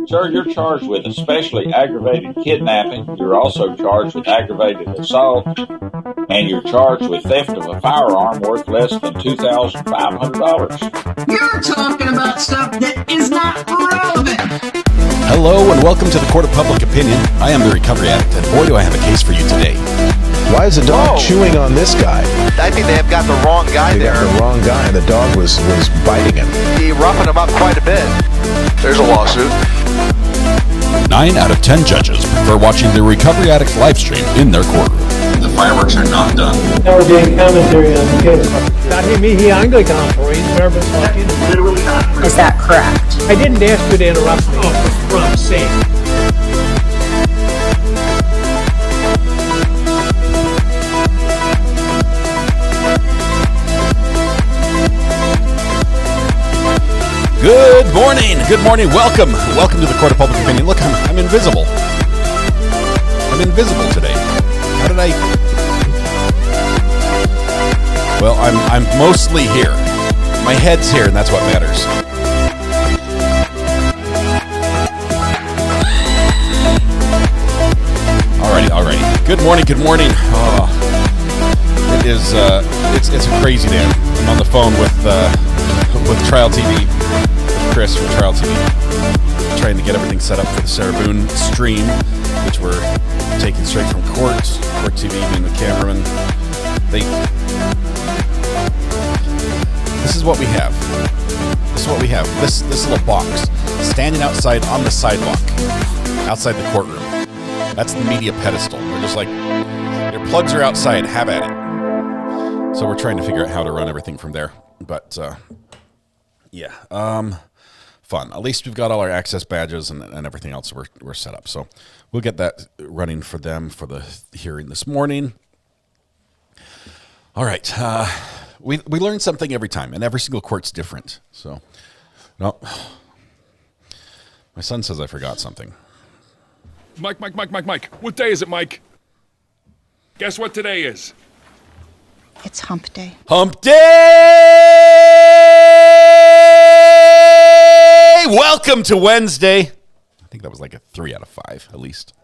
Sir, you're charged with especially aggravated kidnapping. You're also charged with aggravated assault. And you're charged with theft of a firearm worth less than $2,500. You're talking about stuff that is not relevant. Hello and welcome to the Court of Public Opinion. I am the Recovery Addict, and boy do I have a case for you today. Why is the dog chewing on this guy? I think they have got the wrong guy there. Got the wrong guy, and the dog was biting him. He roughing him up quite a bit. There's a lawsuit. 9 out of 10 judges prefer watching the Recovery Addict live stream in their courtroom. The fireworks are not done. Now we're doing commentary on the case. Dahil mihi Anglican po, he's nervous talking. Literally not true. Is that correct? I didn't ask you to interrupt me. Oh, for Trump's sake. Good morning. Good morning. Welcome to the Court of Public Opinion. Look, I'm invisible. I'm invisible today. How did I? Well, I'm mostly here. My head's here, and that's what matters. Alrighty. Good morning. Oh, it is. It's a crazy day. I'm on the phone with Trial TV. Chris from Trial TV, trying to get everything set up for the Sarah Boon stream, which we're taking straight from Court TV being the cameraman. This is what we have. This little box standing outside on the sidewalk, outside the courtroom. That's the media pedestal. We're just like, your plugs are outside, have at it. So we're trying to figure out how to run everything from there. But yeah. Fun. At least we've got all our access badges and everything else we're set up. So we'll get that running for them for the hearing this morning. All right. We learn something every time, and every single court's different. So, no. My son says I forgot something. Mike. What day is it, Mike? Guess what today is? It's hump day. Hump day! Welcome to Wednesday. I think that was like a 3 out of 5 at least.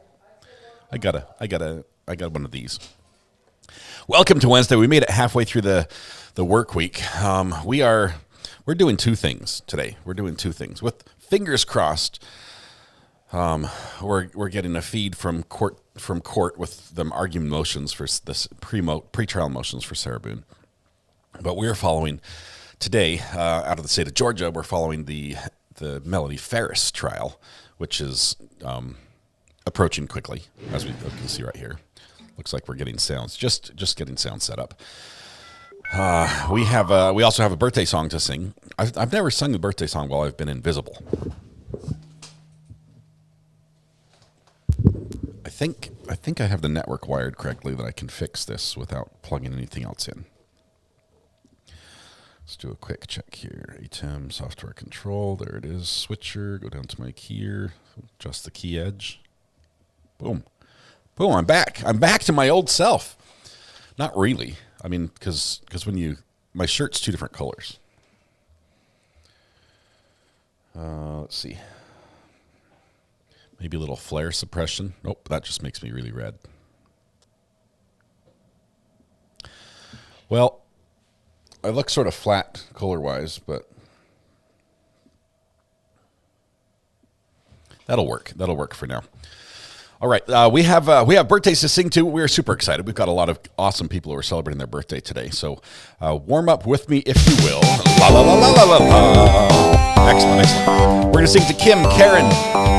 I got one of these. Welcome to Wednesday. We made it halfway through the work week. We're doing two things today. With fingers crossed. We're getting a feed from court with them arguing motions for this pre-trial motions for Sarah Boon. But we're following today out of the state of Georgia. We're following the Melody Farris trial, which is approaching quickly, as we can see right here. Looks like we're getting sounds, just getting sound set up. We also have a birthday song to sing. I've never sung the birthday song while I've been invisible. I think I have the network wired correctly that I can fix this without plugging anything else in. Let's do a quick check here. ATEM, software control. There it is. Switcher. Go down to my key here. Adjust the key edge. Boom. I'm back. I'm back to my old self. Not really. I mean, because my shirt's two different colors. Let's see. Maybe a little flare suppression. Nope, that just makes me really red. Well, I look sort of flat color-wise, but that'll work. That'll work for now. All right, we have birthdays to sing to. We're super excited. We've got a lot of awesome people who are celebrating their birthday today. So warm up with me, if you will. La la la la la la la. Excellent. We're gonna sing to Kim, Karen,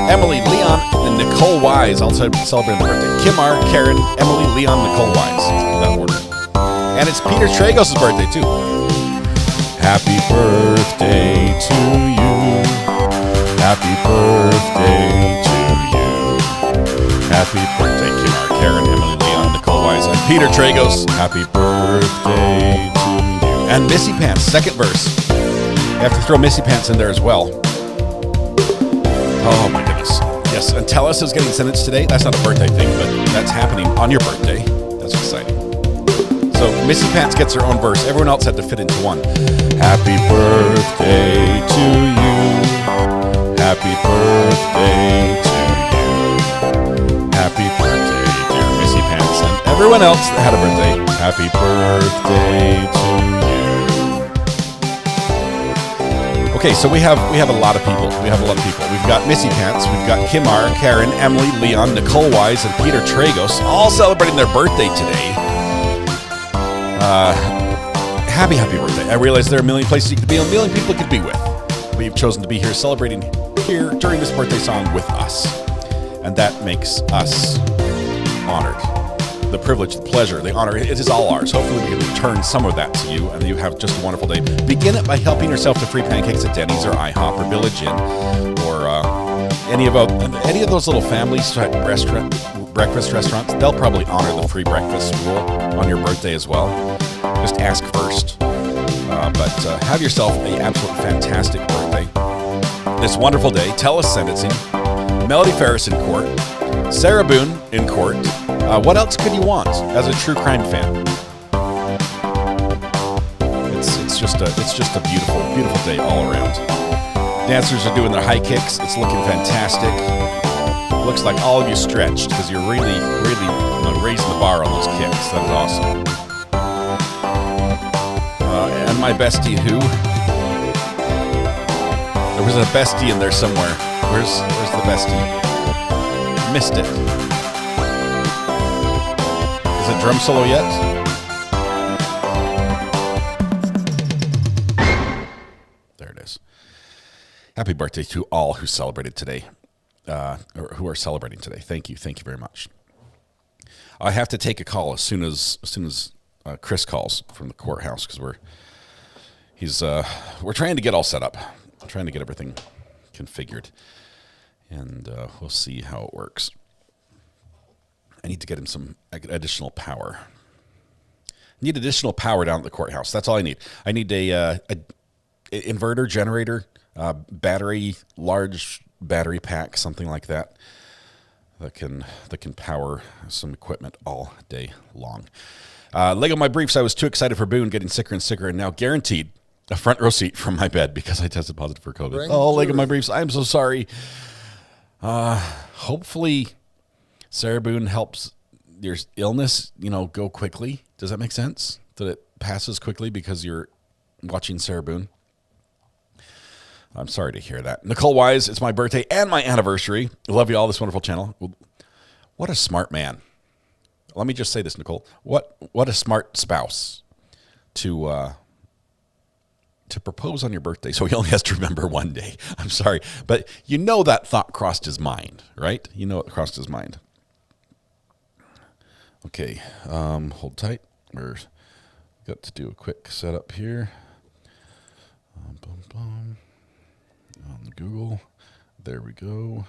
Emily, Leon, and Nicole Wise. I'll celebrate their birthday. Kim R, Karen, Emily, Leon, Nicole Wise. In that order. And it's Peter Tragos' birthday, too. Happy birthday to you. Happy birthday to you. Happy birthday, Kim R, Karen, Emily, Leon, Nicole Wise, and Peter Tragos. Happy birthday to you. And Missy Pants, second verse. You have to throw Missy Pants in there as well. Oh, my goodness. Yes, and Tellus is getting sentenced today. That's not a birthday thing, but that's happening on your birthday. That's exciting. So Missy Pants gets her own verse. Everyone else had to fit into one. Happy birthday to you. Happy birthday to you. Happy birthday, dear Missy Pants, and everyone else that had a birthday. Happy birthday to you. Okay, so we have a lot of people. We've got Missy Pants, we've got Kimar, Karen, Emily, Leon, Nicole Wise, and Peter Tragos, all celebrating their birthday today. Happy birthday. I realize there are a million places you could be, a million people you could be with. But you've chosen to be here celebrating here during this birthday song with us. And that makes us honored. The privilege, the pleasure, the honor, it is all ours. Hopefully we can return some of that to you and you have just a wonderful day. Begin it by helping yourself to free pancakes at Denny's or IHOP or Village Inn or any of those little family breakfast restaurants. They'll probably honor the free breakfast rule on your birthday as well. Just ask first. But have yourself an absolutely fantastic birthday. This wonderful day. Tell us sentencing. Melody Farris in court. Sarah Boon in court. What else could you want as a true crime fan? It's just a beautiful day all around. Dancers are doing their high kicks. It's looking fantastic. It looks like all of you stretched because you're really raising the bar on those kicks. That is awesome. And my bestie who? There was a bestie in there somewhere. Where's the bestie? Missed it. Is it drum solo yet? There it is. Happy birthday to all who celebrated today, or who are celebrating today. Thank you very much. I have to take a call as soon as Chris calls from the courthouse because we're trying to get all set up, trying to get everything configured, and we'll see how it works. I need to get him some additional power. I need additional power down at the courthouse. That's all I need. I need a inverter, generator, large battery pack, something like that can power some equipment all day long. Lego My Briefs, I was too excited for Boon getting sicker and sicker and now guaranteed a front row seat from my bed because I tested positive for COVID. Lego My Briefs, I'm so sorry. Hopefully Sarah Boon helps your illness, go quickly. Does that make sense? That it passes quickly because you're watching Sarah Boon? I'm sorry to hear that. Nicole Wise, it's my birthday and my anniversary. I love you all, this wonderful channel. What a smart man. Let me just say this, Nicole. What a smart spouse to propose on your birthday, so he only has to remember one day. I'm sorry, but that thought crossed his mind, right? It crossed his mind. Okay, hold tight. We've got to do a quick setup here. On Google. There we go.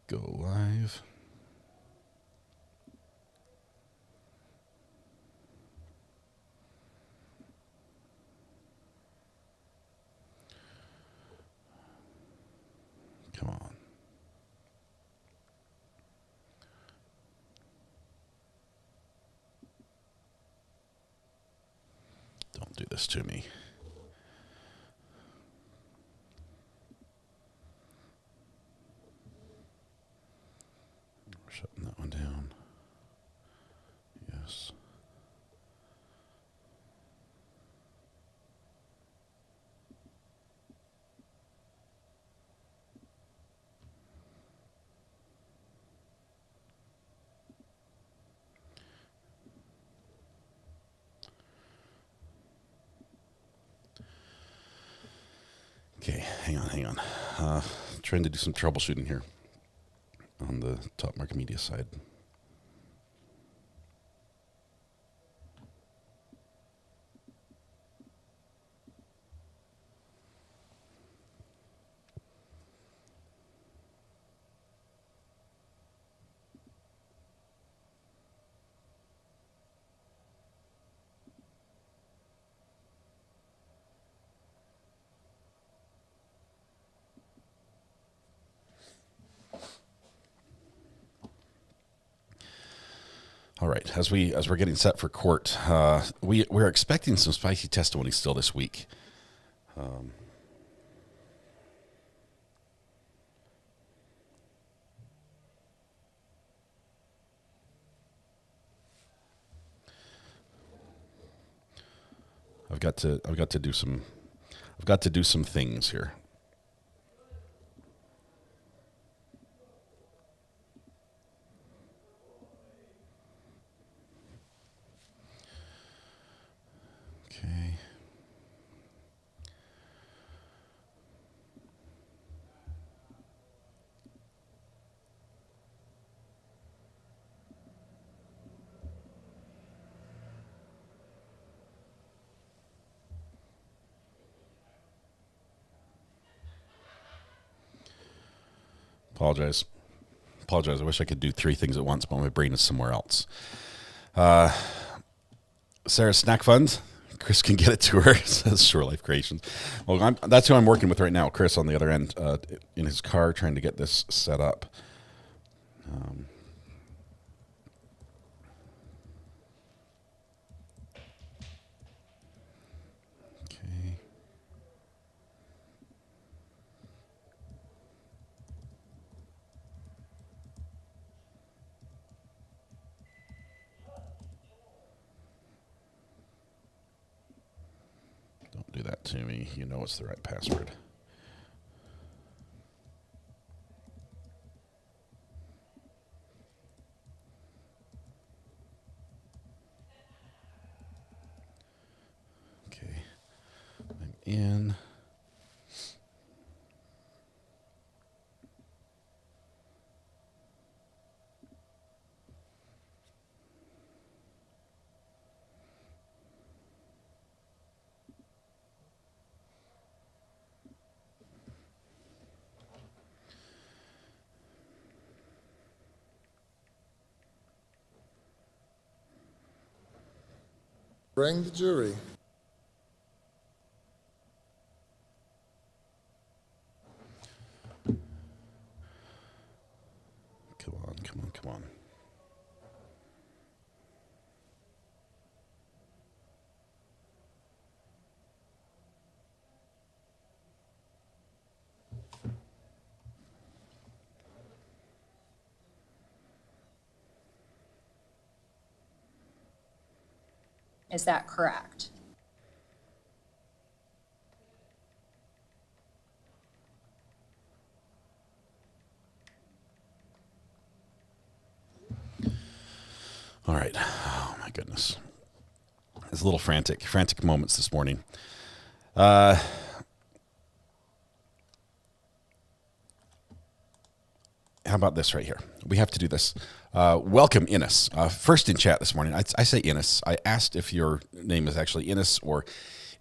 Go live. Come on. Don't do this to me. Shutting that one down. Yes. Okay, hang on. Trying to do some troubleshooting here on the Top Market Media side. All right, as we're getting set for court, we're expecting some spicy testimony still this week. I've got to do some things here. Okay. Apologize. I wish I could do 3 things at once, but my brain is somewhere else. Sarah's Snack Fund. Chris can get it to her, says Shore Life Creations. Well, that's who I'm working with right now. Chris on the other end in his car trying to get this set up. Okay. Don't do that to me. You know it's the right password. Okay. I'm in. Bring the jury. Come on. Is that correct? All right. Oh, my goodness. It's a little frantic moments this morning. How about this right here? We have to do this. Welcome, Innes. First in chat this morning, I say Innes. I asked if your name is actually Innes or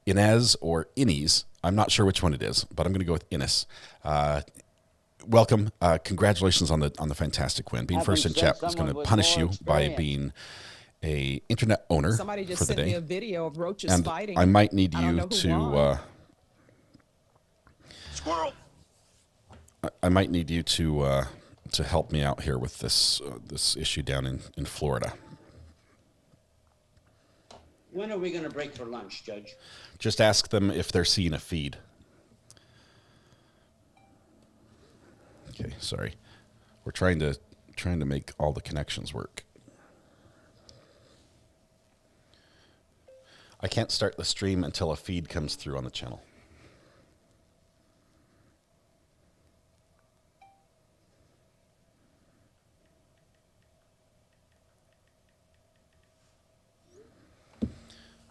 Inez or Innies. I'm not sure which one it is, but I'm going to go with Innes. Welcome. Congratulations on the fantastic win. Being first in chat is going to punish you by being a internet owner Somebody just for the sent day. me a video of roaches And fighting. I might need you to. Squirrel. I might need you to help me out here with this issue down in Florida. When are we going to break for lunch, Judge? Just ask them if they're seeing a feed. Okay, sorry. We're trying to make all the connections work. I can't start the stream until a feed comes through on the channel.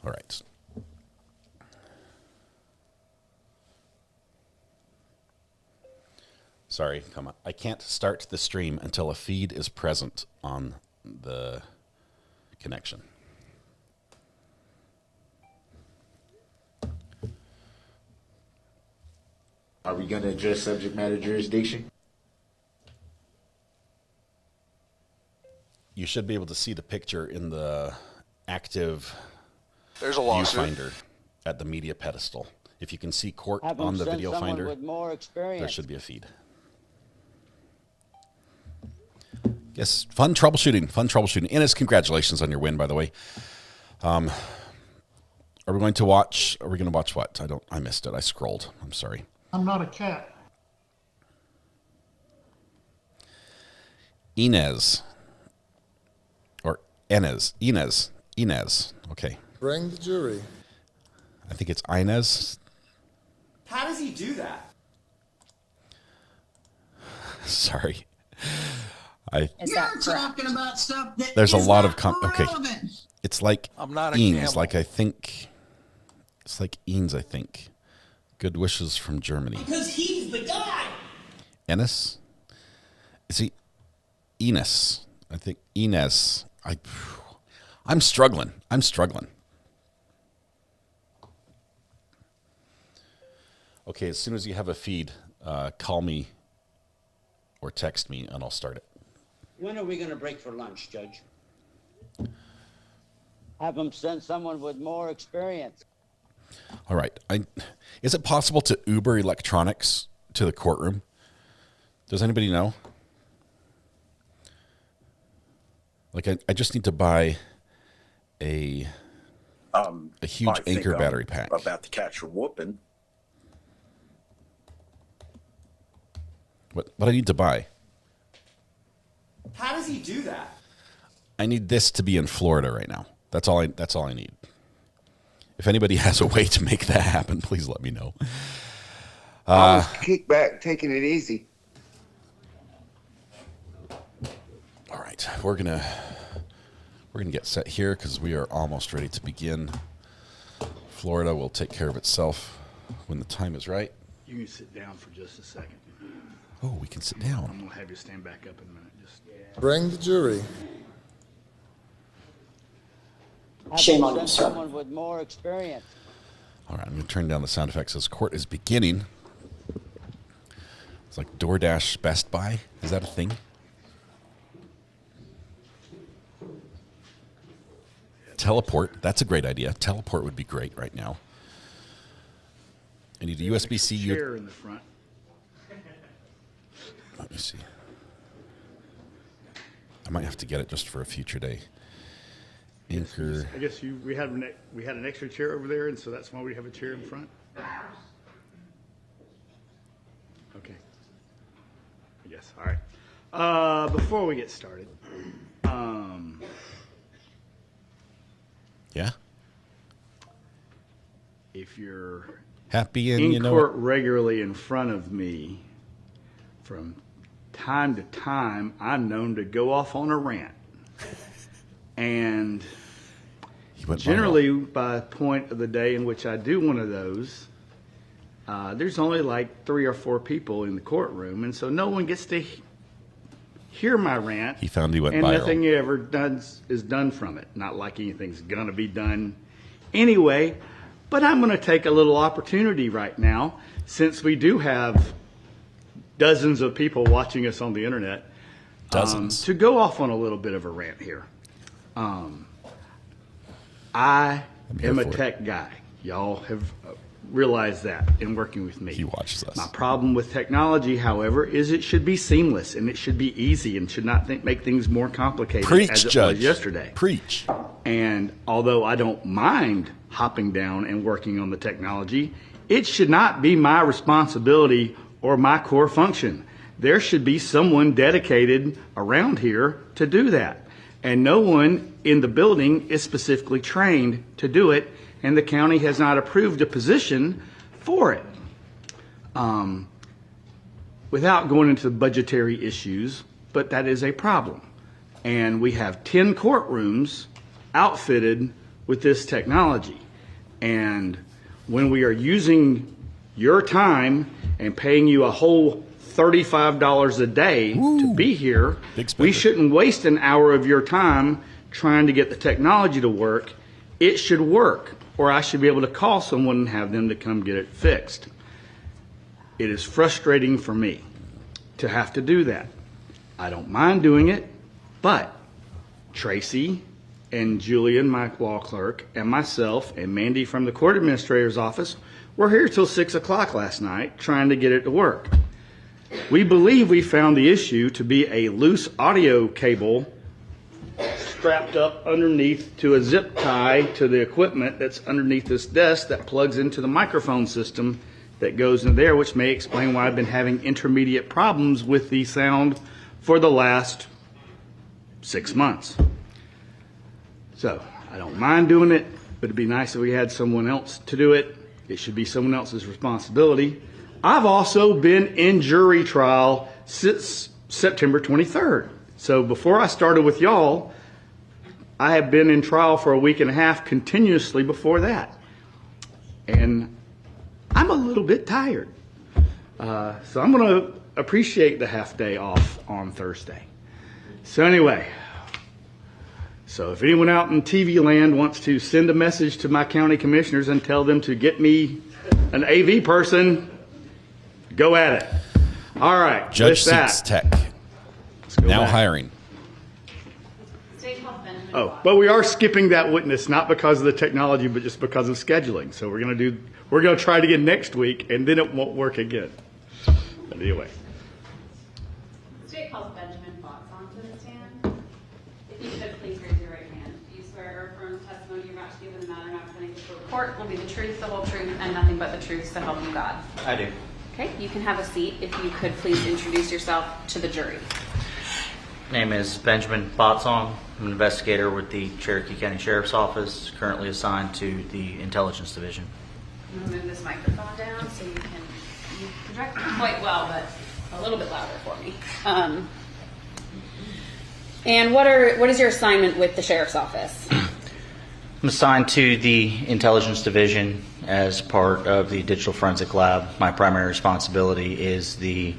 All right. Sorry, come on. I can't start the stream until a feed is present on the connection. Are we going to address subject matter jurisdiction? You should be able to see the picture in the active There's a lawsuit viewfinder at the media pedestal. If you can see court on the video finder, there should be a feed. Yes, fun troubleshooting. Innes, congratulations on your win, by the way. Are we going to watch what? I missed it. I scrolled. I'm sorry. I'm not a cat. Inez. Or Inez. Okay. Bring the jury. I think it's Inez. How does he do that? Sorry. Is that You're correct? talking about stuff that There's a is lot not of okay. relevant. It's like I'm not a Eanes. camel. Like I think it's like Eanes. I think. Good wishes from Germany. Because he's the guy. Ennis? Is he Enos? I think Inez. I'm struggling. Okay, as soon as you have a feed, call me or text me and I'll start it. When are we going to break for lunch, Judge? Have them send someone with more experience. All right. Is it possible to Uber electronics to the courtroom? Does anybody know? Like, I just need to buy a huge Anchor battery pack. About to catch a whooping. What I need to buy? How does he do that? I need this to be in Florida right now. That's all I need. If anybody has a way to make that happen, please let me know. Kick back, taking it easy. All right, we're gonna get set here because we are almost ready to begin. Florida will take care of itself when the time is right. You can sit down for just a second. Oh, we can sit down. I'm gonna have you stand back up in a minute. Just bring the jury. Shame on you, sir. Someone with more experience. All right, I'm going to turn down the sound effects as court is beginning. It's like DoorDash Best Buy. Is that a thing? Teleport. That's a great idea. Teleport would be great right now. I need a USB-C. Chair in the front. Let me see. I might have to get it just for a future day. Anchor. I guess we had an extra chair over there, and so that's why we have a chair in front. Okay. I guess. All right. Before we get started, yeah. If you're happy and in court regularly in front of me, from time to time, I'm known to go off on a rant. And generally, by point of the day in which I do one of those, there's only like 3 or 4 people in the courtroom, and so no one gets to hear my rant. He found he went and viral. Nothing ever does is done from it. Not like anything's going to be done anyway. But I'm going to take a little opportunity right now, since we do have dozens of people watching us on the internet, to go off on a little bit of a rant here. I am a tech guy. Y'all have realized that in working with me. He watches us. My problem with technology, however, is it should be seamless and it should be easy and should not make things more complicated. Preach, as it Judge. was yesterday. Preach. And although I don't mind hopping down and working on the technology, it should not be my responsibility or my core function. There should be someone dedicated around here to do that. And no one in the building is specifically trained to do it, and the county has not approved a position for it. Without going into the budgetary issues, but that is a problem. And we have 10 courtrooms outfitted with this technology. And when we are using your time and paying you a whole $35 a day to be here, we shouldn't waste an hour of your time trying to get the technology to work. It should work, or I should be able to call someone and have them to come get it fixed. It is frustrating for me to have to do that. I don't mind doing it, but Tracy and Julian, my law clerk, and myself and Mandy from the court administrator's office were here till 6 o'clock last night trying to get it to work. We believe we found the issue to be a loose audio cable strapped up underneath to a zip tie to the equipment that's underneath this desk that plugs into the microphone system that goes in there, which may explain why I've been having intermediate problems with the sound for the last 6 months. So I don't mind doing it, but it'd be nice if we had someone else to do it. It should be someone else's responsibility. I've also been in jury trial since September 23rd. So before I started with y'all, I have been in trial for a week and a half continuously before that. And I'm a little bit tired. So I'm going to appreciate the half day off on Thursday. So anyway, so if anyone out in TV land wants to send a message to my county commissioners and tell them to get me an AV person, go at it. All right. Judge Seats Tech. Now hiring. Oh, but we are skipping that witness, not because of the technology, but just because of scheduling. So we're going to try it again next week, and then it won't work again. But anyway. State calls Benjamin Fox onto the stand. If you could please raise your right hand. Do you swear or affirm the testimony you're about to give in the matter not presenting before the court will be the truth, the whole truth, and nothing but the truth, so help you God? I do. Okay, you can have a seat. If you could please introduce yourself to the jury. Name is Benjamin Botsong. I'm an investigator with the Cherokee County Sheriff's Office, currently assigned to the Intelligence Division. I'm going to move this microphone down so you project quite well, but a little bit louder for me. And what is your assignment with the Sheriff's Office? I'm assigned to the Intelligence Division as part of the Digital Forensic Lab. My primary responsibility is the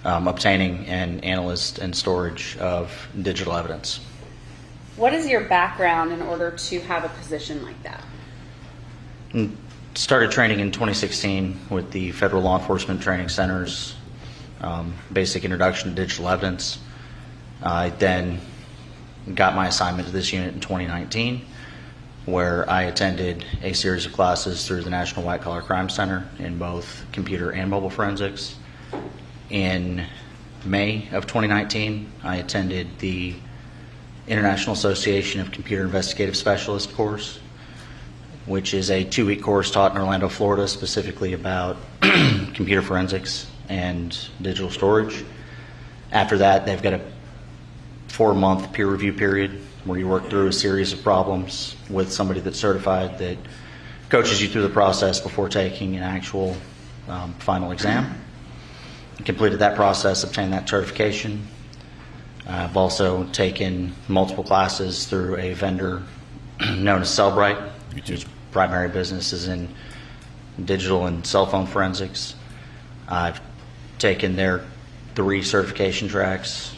obtaining and analysis and storage of digital evidence. What is your background in order to have a position like that? Started training in 2016 with the Federal Law Enforcement Training Center's basic introduction to digital evidence. I then got my assignment to this unit in 2019, where I attended a series of classes through the National White Collar Crime Center in both computer and mobile forensics. In May of 2019, I attended the International Association of Computer Investigative Specialists course, which is a 2-week course taught in Orlando, Florida, specifically about computer forensics and digital storage. After that, they've got a 4-month peer review period where you work through a series of problems with somebody that's certified that coaches you through the process before taking an actual final exam. Completed that process, obtained that certification. I've also taken multiple classes through a vendor known as Cellbrite, whose primary business is in digital and cell phone forensics. I've taken their 3 certification tracks,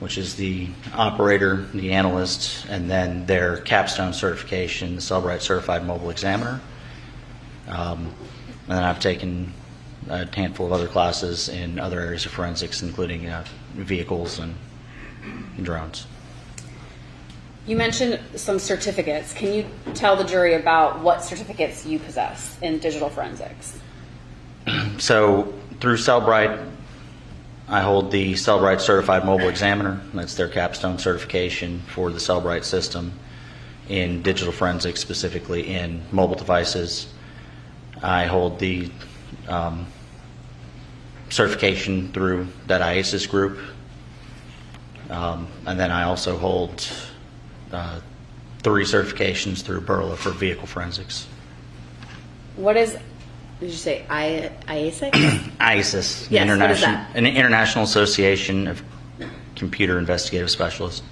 which is the operator, the analyst, and then their capstone certification, the Cellbrite Certified Mobile Examiner. And then I've taken a handful of other classes in other areas of forensics, including vehicles and drones. You mentioned some certificates. Can you tell the jury about what certificates you possess in digital forensics? So through Cellbrite, I hold the Cellbrite Certified Mobile Examiner. That's their capstone certification for the Cellbrite system in digital forensics, specifically in mobile devices. I hold the certification through that IASIS group. And then I also hold 3 certifications through Burla for vehicle forensics. What is, did you say IASIS? IASIS, yes, what is that? An International Association of Computer Investigative Specialists.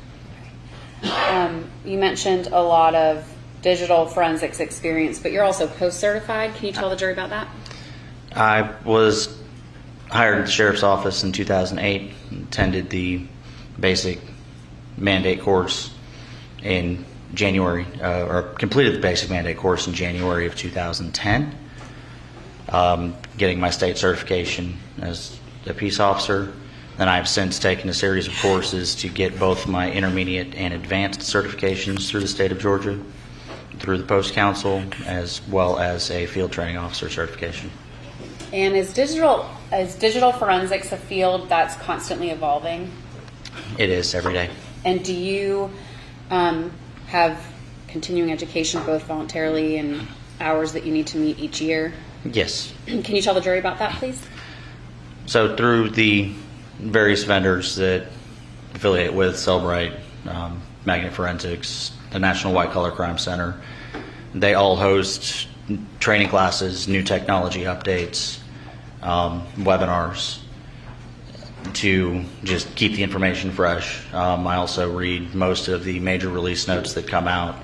You mentioned a lot of digital forensics experience, but you're also post-certified. Can you tell the jury about that? I was hired at the Sheriff's Office in 2008, attended the basic mandate course in January, or completed the basic mandate course in January of 2010, getting my state certification as a peace officer. Then I've since taken a series of courses to get both my intermediate and advanced certifications through the state of Georgia, through the Post Council, as well as a field training officer certification. And is digital forensics a field that's constantly evolving? It is, every day. And do you have continuing education both voluntarily and hours that you need to meet each year? Yes. Can you tell the jury about that, please? So through the various vendors that affiliate with Cellbrite, Magnet Forensics, the National White Collar Crime Center, They all host training classes, new technology updates, webinars to just keep the information fresh. I also read most of the major release notes that come out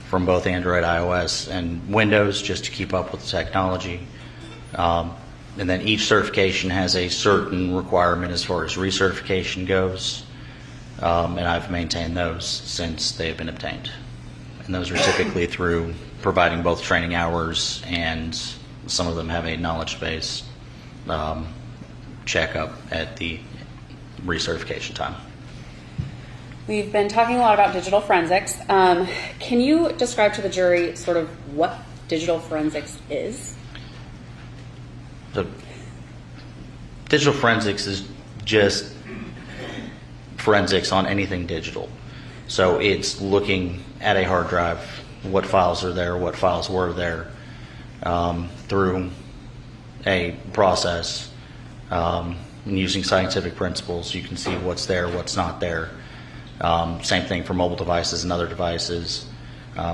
from both Android, iOS, and Windows just to keep up with the technology. And then each certification has a certain requirement as far as recertification goes, and I've maintained those since they've been obtained. And those are typically through providing both training hours, and some of them have a knowledge-based checkup at the recertification time. We've been talking a lot about digital forensics. Can you describe to the jury sort of what digital forensics is? So, digital forensics is just forensics on anything digital. So it's looking at a hard drive, what files are there, what files were there, through a process, and using scientific principles. You can see what's there, what's not there. Same thing for mobile devices and other devices.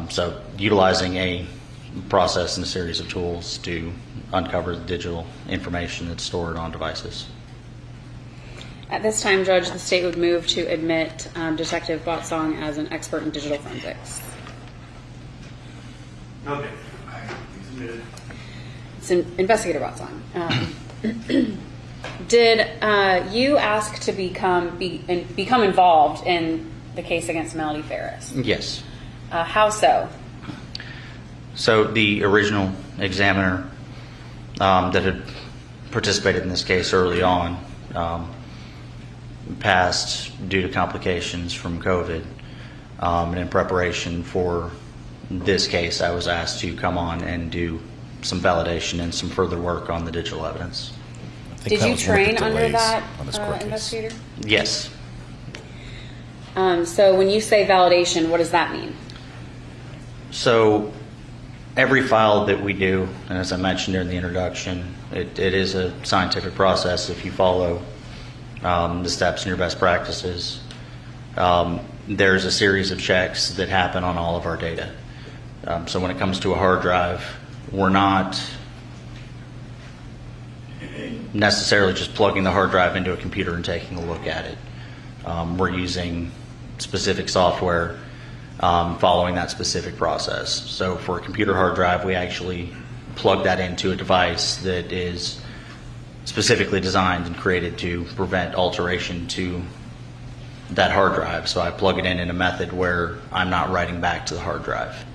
So utilizing a process and a series of tools to uncover the digital information that's stored on devices. At this time, Judge, the state would move to admit Detective Botsong as an expert in digital forensics. Okay. It's Investigator Botsong. Did you ask to become involved in the case against Melody Farris? Yes. How so? So the original examiner that had participated in this case early on passed due to complications from COVID, and in preparation for this case I was asked to come on and do some validation and some further work on the digital evidence. Did you train under that investigator? Yes. So when you say validation, what does that mean? So every file that we do, and as I mentioned during the introduction, it is a scientific process if you follow the steps and your best practices. There's a series of checks that happen on all of our data. So when it comes to a hard drive, we're not necessarily just plugging the hard drive into a computer and taking a look at it. We're using specific software following that specific process. So for a computer hard drive, we actually plug that into a device that is specifically designed and created to prevent alteration to that hard drive. So I plug it in a method where I'm not writing back to the hard drive.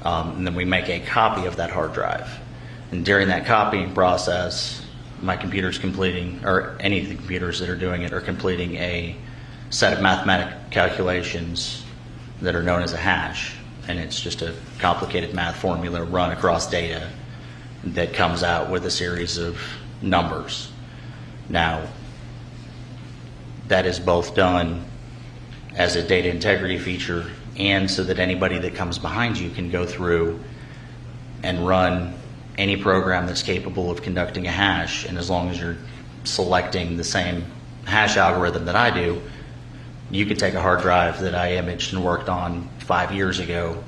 And then we make a copy of that hard drive. And during that copying process, my computer's completing, or any of the computers that are doing it, are completing a set of mathematical calculations that are known as a hash. And it's just a complicated math formula run across data that comes out with a series of numbers. Now, that is both done as a data integrity feature and so that anybody that comes behind you can go through and run any program that's capable of conducting a hash, and as long as you're selecting the same hash algorithm that I do, you could take a hard drive that I imaged and worked on 5 years ago,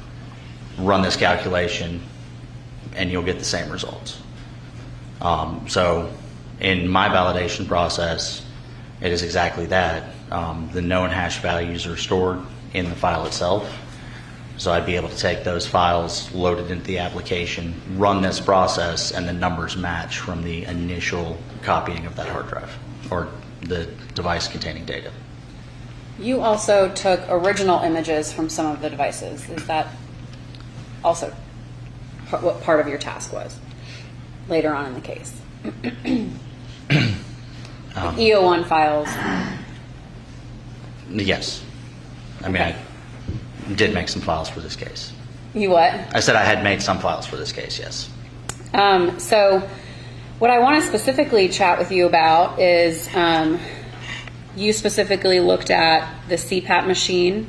run this calculation, and you'll get the same results. So in my validation process, it is exactly that. The known hash values are stored in the file itself. So I'd be able to take those files, load it into the application, run this process, and the numbers match from the initial copying of that hard drive or the device containing data. You also took original images from some of the devices. Is that also what part of your task was later on in the case? EO1 files. Yes. I mean, I did make some files for this case. You what? I said I had made some files for this case, yes. So what I want to specifically chat with you about is you specifically looked at the CPAP machine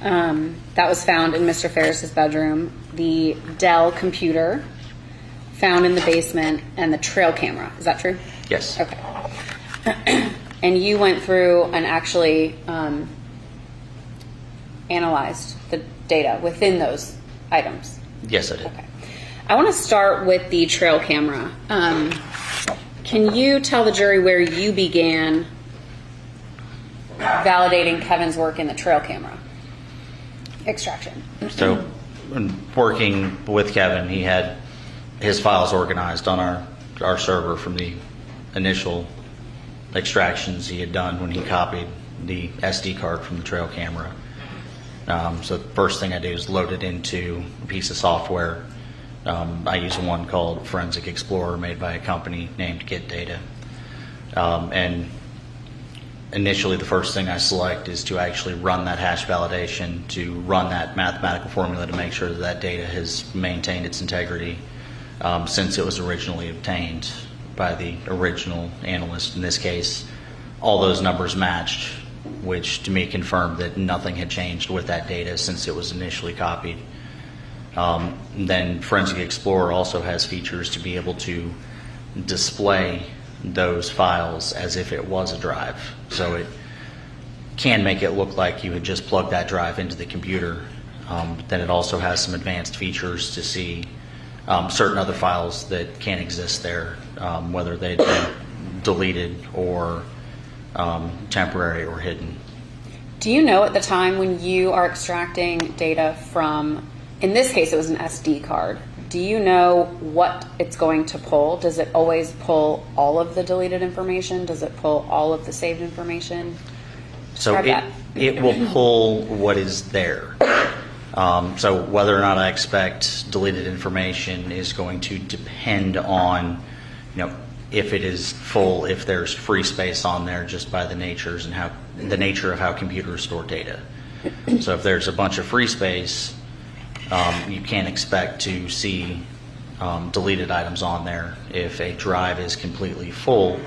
that was found in Mr. Farris's bedroom, the Dell computer found in the basement, and the trail camera. Is that true? Yes. Okay. And you went through and actually analyzed the data within those items? Yes, I did. Okay. I want to start with the trail camera. Can you tell the jury where you began validating Kevin's work in the trail camera extraction? So, when working with Kevin, he had his files organized on our server from the initial extractions he had done when he copied the SD card from the trail camera. So the first thing I do is load it into a piece of software. I use one called Forensic Explorer made by a company named Get Data. And initially the first thing I select is to actually run that hash validation, to run that mathematical formula to make sure that that data has maintained its integrity since it was originally obtained by the original analyst. In this case, all those numbers matched, which to me confirmed that nothing had changed with that data since it was initially copied. Then Forensic Explorer also has features to be able to display those files as if it was a drive. So it can make it look like you had just plugged that drive into the computer. But then it also has some advanced features to see certain other files that can't exist there, whether they've been deleted or temporary or hidden. Do you know at the time when you are extracting data from, in this case it was an SD card, do you know what it's going to pull? Does it always pull all of the deleted information? Does it pull all of the saved information? So it will pull what is there. So whether or not I expect deleted information is going to depend on, if it is full, if there's free space on there, just by the nature of how computers store data. So if there's a bunch of free space, you can't expect to see deleted items on there. If a drive is completely full,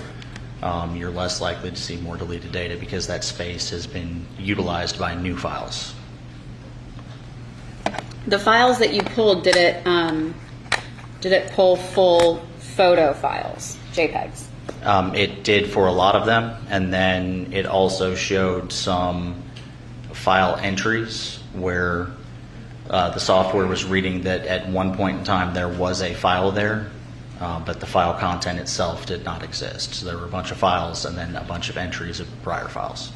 you're less likely to see more deleted data because that space has been utilized by new files. The files that you pulled, did it pull full photo files, JPEGs? It did for a lot of them, and then it also showed some file entries where the software was reading that at one point in time there was a file there, but the file content itself did not exist. So there were a bunch of files and then a bunch of entries of prior files.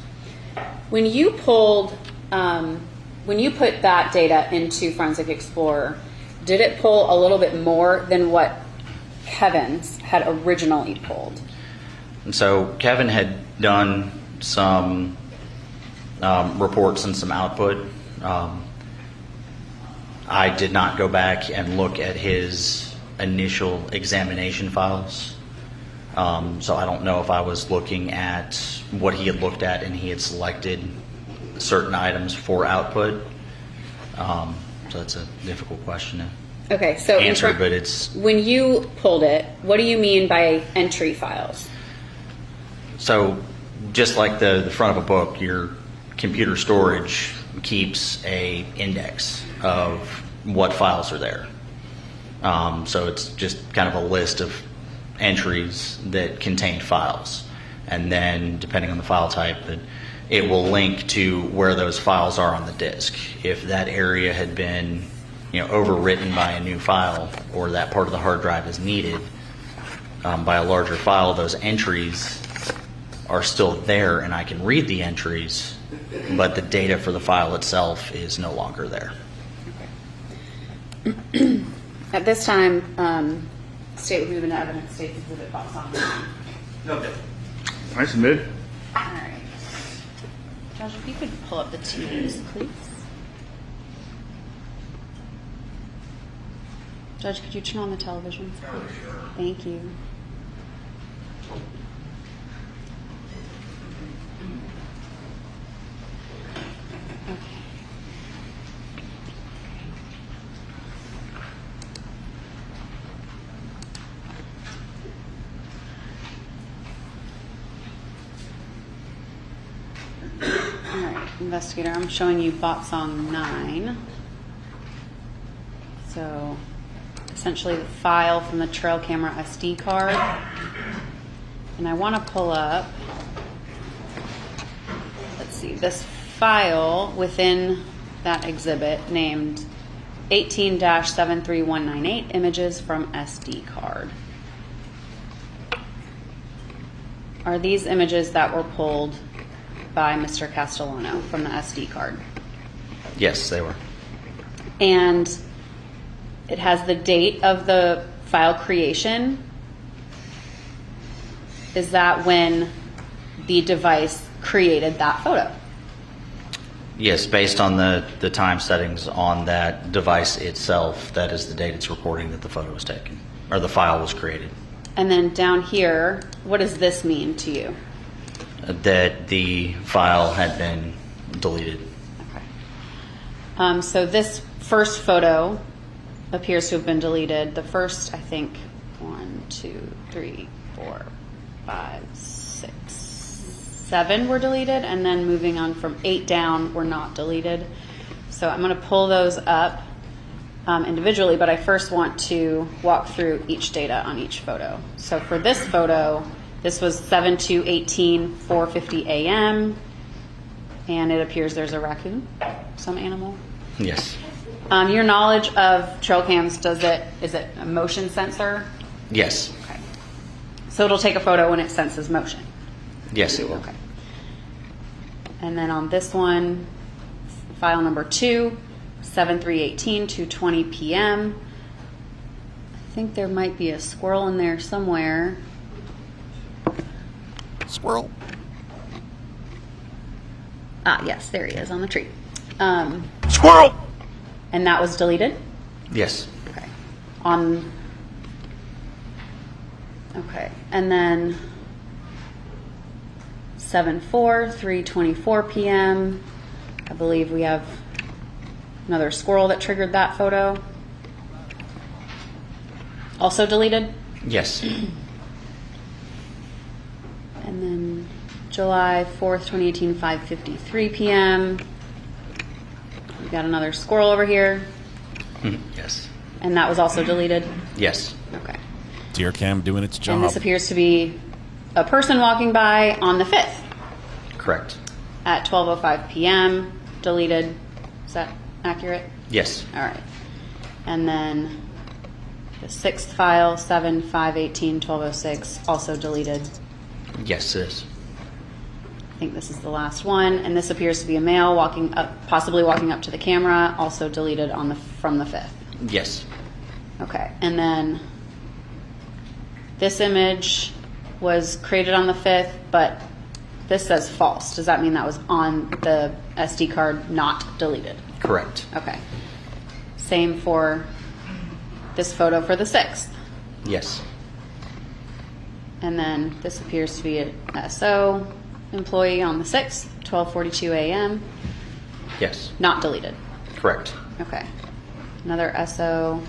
When you pulled, when you put that data into Forensic Explorer, did it pull a little bit more than what Kevin's had originally pulled? And so Kevin had done some reports and some output. I did not go back and look at his initial examination files. So I don't know if I was looking at what he had looked at and he had selected certain items for output. So that's a difficult question to answer, but it's... When you pulled it, what do you mean by entry files? So just like the front of a book, your computer storage keeps a index of what files are there. So it's just kind of a list of entries that contain files. And then depending on the file type, it will link to where those files are on the disk. If that area had been overwritten by a new file, or that part of the hard drive is needed by a larger file, those entries are still there and I can read the entries, but the data for the file itself is no longer there. Okay. At this time, state what we've been evidence, state exhibit box on. Okay. I submit. All right. Josh, if you could pull up the TVs, please. Judge, could you turn on the television? Oh, sure. Thank you. Okay. All right, investigator, I'm showing you bot song 9. So essentially the file from the trail camera SD card. And I want to pull up, let's see, this file within that exhibit named 18-73198 images from SD card. Are these images that were pulled by Mr. Castellano from the SD card? Yes, they were. And it has the date of the file creation. Is that when the device created that photo? Yes, based on the time settings on that device itself, that is the date it's reporting that the photo was taken, or the file was created. And then down here, what does this mean to you? That the file had been deleted. Okay. So this first photo appears to have been deleted. The first, I think, 1, 2, 3, 4, 5, 6, 7 were deleted, and then moving on from 8 down were not deleted. So I'm going to pull those up individually, but I first want to walk through each data on each photo. So for this photo, this was 7/2/18, 4:50 a.m., and it appears there's a raccoon, some animal. Yes. Your knowledge of trail cams, is it a motion sensor? Yes. Okay. So it'll take a photo when it senses motion? Yes, it will. Okay. And then on this one, file number 2, 7/3/18, 2:20 p.m. I think there might be a squirrel in there somewhere. Squirrel. Ah, yes, there he is on the tree. Squirrel! And that was deleted? Yes. Okay. Okay. And then 7/4, 3:24 p.m. I believe we have another squirrel that triggered that photo. Also deleted? Yes. And then July 4th, 2018, 5:53 p.m. We got another squirrel over here. Yes. And that was also deleted? Yes. Okay. Deer cam doing its job. And this appears to be a person walking by on the 5th. Correct. At 12:05 p.m. Deleted. Is that accurate? Yes. All right. And then the 6th file, 7/5/18, 12:06, also deleted. Yes, it is. I think this is the last one, and this appears to be a male walking up, possibly walking up to the camera, also deleted from the 5th. Yes. Okay, and then this image was created on the 5th, but this says false. Does that mean that was on the SD card, not deleted? Correct. Okay. Same for this photo for the 6th. Yes. And then this appears to be an SO employee on the 6th, 12:42 a.m. Yes. Not deleted. Correct. Okay. Another SO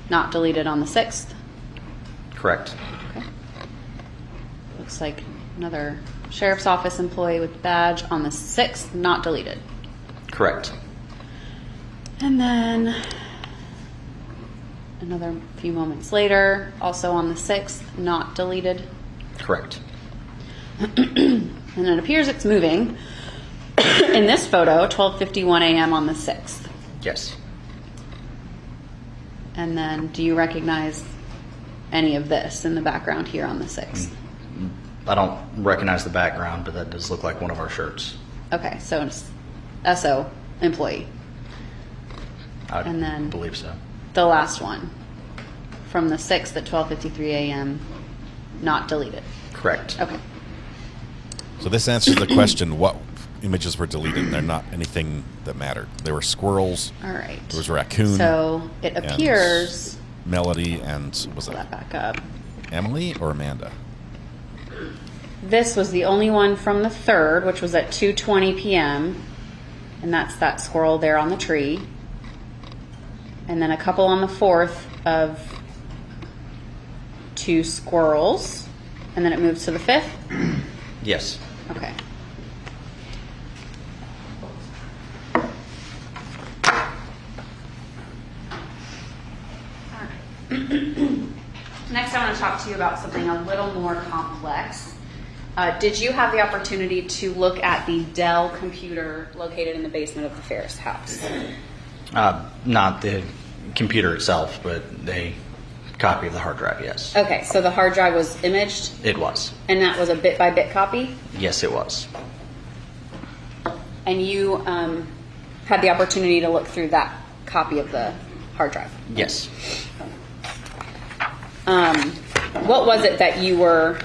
not deleted on the 6th. Correct. Okay. Looks like another sheriff's office employee with badge on the 6th, not deleted. Correct. And then another few moments later, also on the 6th, not deleted. Correct. And it appears it's moving. In this photo, 12:51 a.m. on the 6th. Yes. And then do you recognize any of this in the background here on the 6th? I don't recognize the background, but that does look like one of our shirts. Okay, so it's SO employee. I And then believe so. the last one from the 6th at 12:53 a.m. not deleted. Correct. Okay. So this answers the question, what images were deleted? They're not anything that mattered. There were squirrels. All right. There was a raccoon. So it appears... Melody and... was Pull that that back up. Emily or Amanda? This was the only one from the 3rd, which was at 2:20 p.m. And that's that squirrel there on the tree. And then a couple on the 4th of 2 squirrels. And then it moves to the 5th? Yes. Okay. Next, I want to talk to you about something a little more complex. Did you have the opportunity to look at the Dell computer located in the basement of the Farris house? Not the computer itself, but a copy of the hard drive, yes. Okay, so the hard drive was imaged? It was. And that was a bit-by-bit copy? Yes, it was. And you had the opportunity to look through that copy of the hard drive? Yes. What was it that you were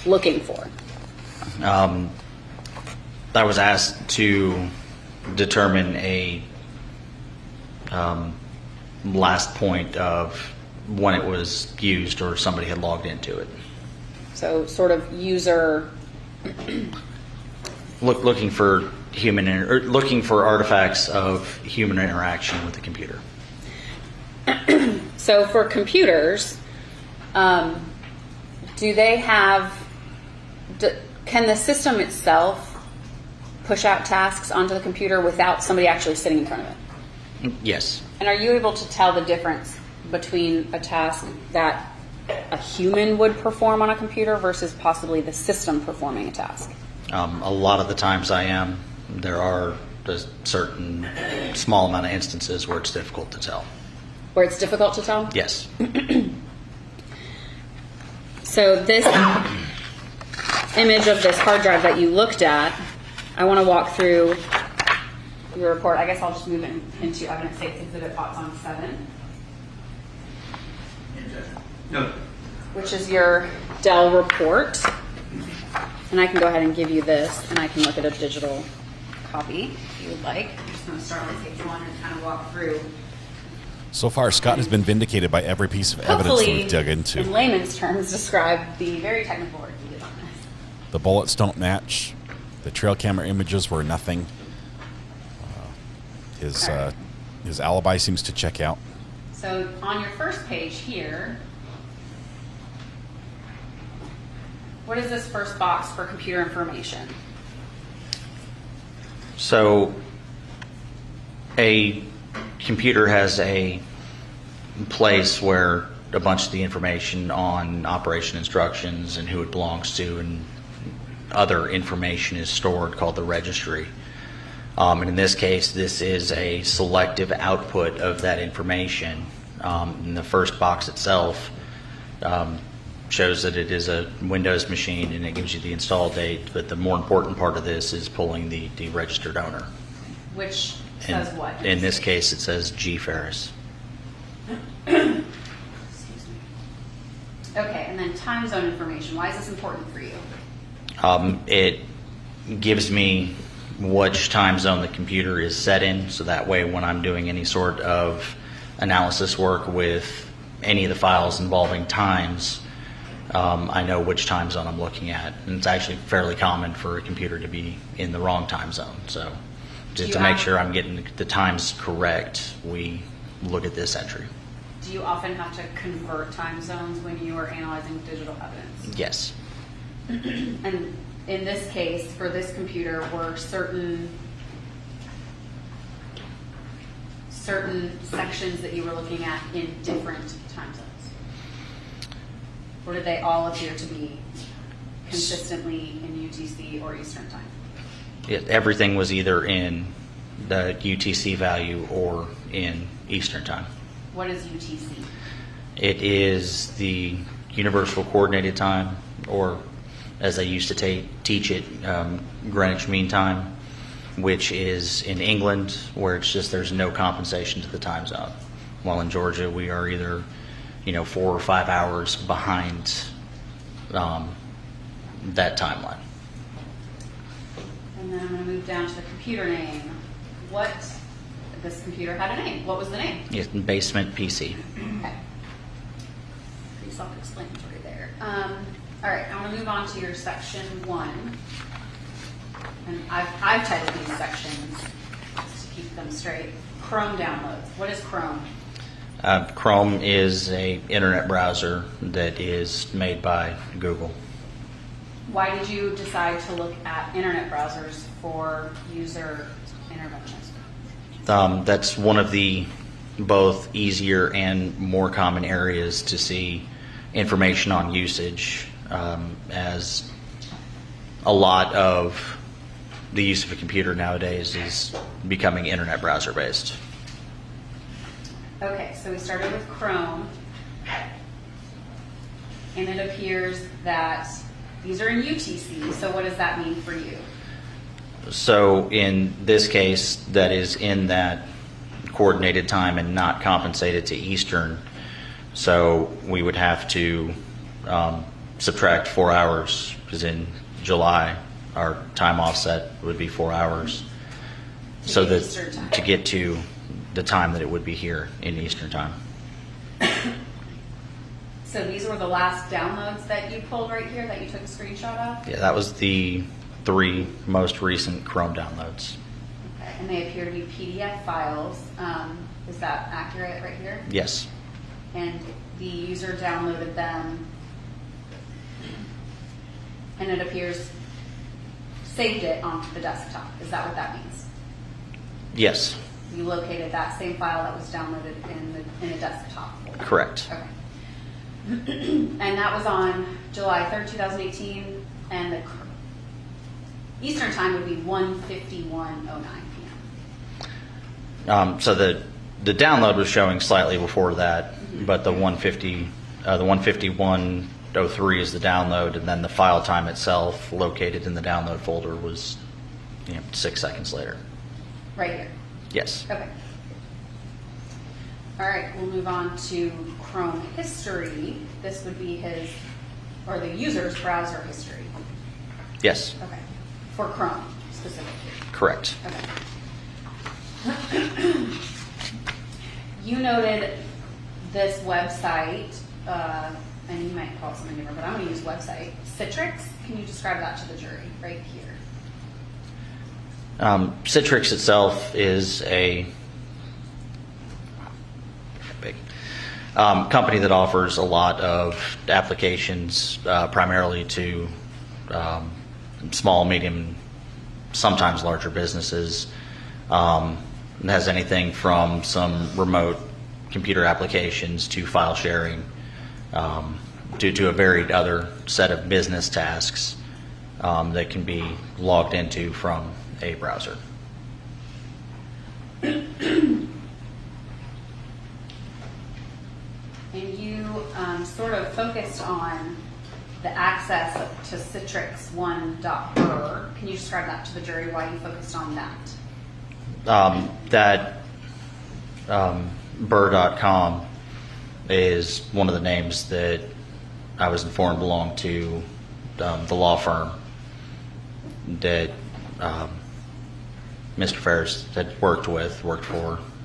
looking for? I was asked to determine a last point of when it was used or somebody had logged into it. So sort of user... looking for looking for artifacts of human interaction with the computer. So for computers, do they have... can the system itself push out tasks onto the computer without somebody actually sitting in front of it? Yes. And are you able to tell the difference between a task that a human would perform on a computer versus possibly the system performing a task? A lot of the times I am. There are a certain small amount of instances where it's difficult to tell. Where it's difficult to tell? Yes. So this image of this hard drive that you looked at, I want to walk through your report. I guess I'll just move it into Evidence States Exhibit Box on 7. No. Which is your Dell report. And I can go ahead and give you this, and I can look at a digital copy if you would like. I'm just going to start with page 1 and kind of walk through. So far, Scott has been vindicated by every piece of evidence that we've dug into. In layman's terms, describe the very technical work you did on this. The bullets don't match. The trail camera images were nothing. His alibi seems to check out. So on your first page here, what is this first box for computer information? So a computer has a place where a bunch of the information on operation instructions and who it belongs to and other information is stored, called the registry. And in this case, this is a selective output of that information. And the first box itself shows that it is a Windows machine and it gives you the install date, but the more important part of this is pulling the registered owner. Which says what? In this case, it says G. Farris. Excuse me. Okay, and then time zone information. Why is this important for you? It gives me which time zone the computer is set in, so that way when I'm doing any sort of analysis work with any of the files involving times, I know which time zone I'm looking at. And it's actually fairly common for a computer to be in the wrong time zone. So just to make sure I'm getting the times correct, we look at this entry. Do you often have to convert time zones when you are analyzing digital evidence? Yes. And in this case, for this computer, were certain sections that you were looking at in different time zones? Or did they all appear to be consistently in UTC or Eastern Time? Everything was either in the UTC value or in Eastern Time. What is UTC? It is the Universal Coordinated Time, or as they used to teach it, Greenwich Mean Time, which is in England, where it's just there's no compensation to the time zone. While in Georgia, we are either 4 or 5 hours behind that timeline. And then I'm going to move down to the computer name. This computer had a name. What was the name? Yes, Basement PC. Okay. Pretty self-explanatory there. All right, I'm going to move on to your section 1. And I've titled these sections just to keep them straight. Chrome downloads. What is Chrome? Chrome is an internet browser that is made by Google. Why did you decide to look at internet browsers for user interventions? That's one of the both easier and more common areas to see information on usage, as a lot of the use of a computer nowadays is becoming internet browser based. Okay, so we started with Chrome, and it appears that these are in UTC, so what does that mean for you? So in this case, that is in that coordinated time and not compensated to Eastern. So we would have to subtract 4 hours, because in July our time offset would be 4 hours. So that to get to the time that it would be here in Eastern time. So these were the last downloads that you pulled right here that you took a screenshot of? Yeah, that was the 3 most recent Chrome downloads. Okay, and they appear to be PDF files. Is that accurate right here? Yes. And the user downloaded them, and it appears saved it onto the desktop. Is that what that means? Yes. You located that same file that was downloaded in a desktop folder. Correct. Okay. And that was on July 3rd, 2018, and the Eastern time would be 1:51:09 p.m. So the download was showing slightly before that, but the 1:51:03 is the download, and then the file time itself, located in the download folder, was 6 seconds later. Right here. Yes. Okay. All right, we'll move on to Chrome history. This would be his, or the user's browser history. Yes. Okay. For Chrome specifically. Correct. Okay. You noted this website, and you might call it something different, but I'm going to use website. Citrix. Can you describe that to the jury right here? Citrix itself is a big company that offers a lot of applications, primarily to small, medium, sometimes larger businesses. It has anything from some remote computer applications to file sharing, to a varied other set of business tasks that can be logged into from a browser. And you sort of focused on the access to Citrix1.juror. Can you describe that to the jury, why you focused on that? Burr.com is one of the names that I was informed belonged to the law firm that Mr. Farris had worked for.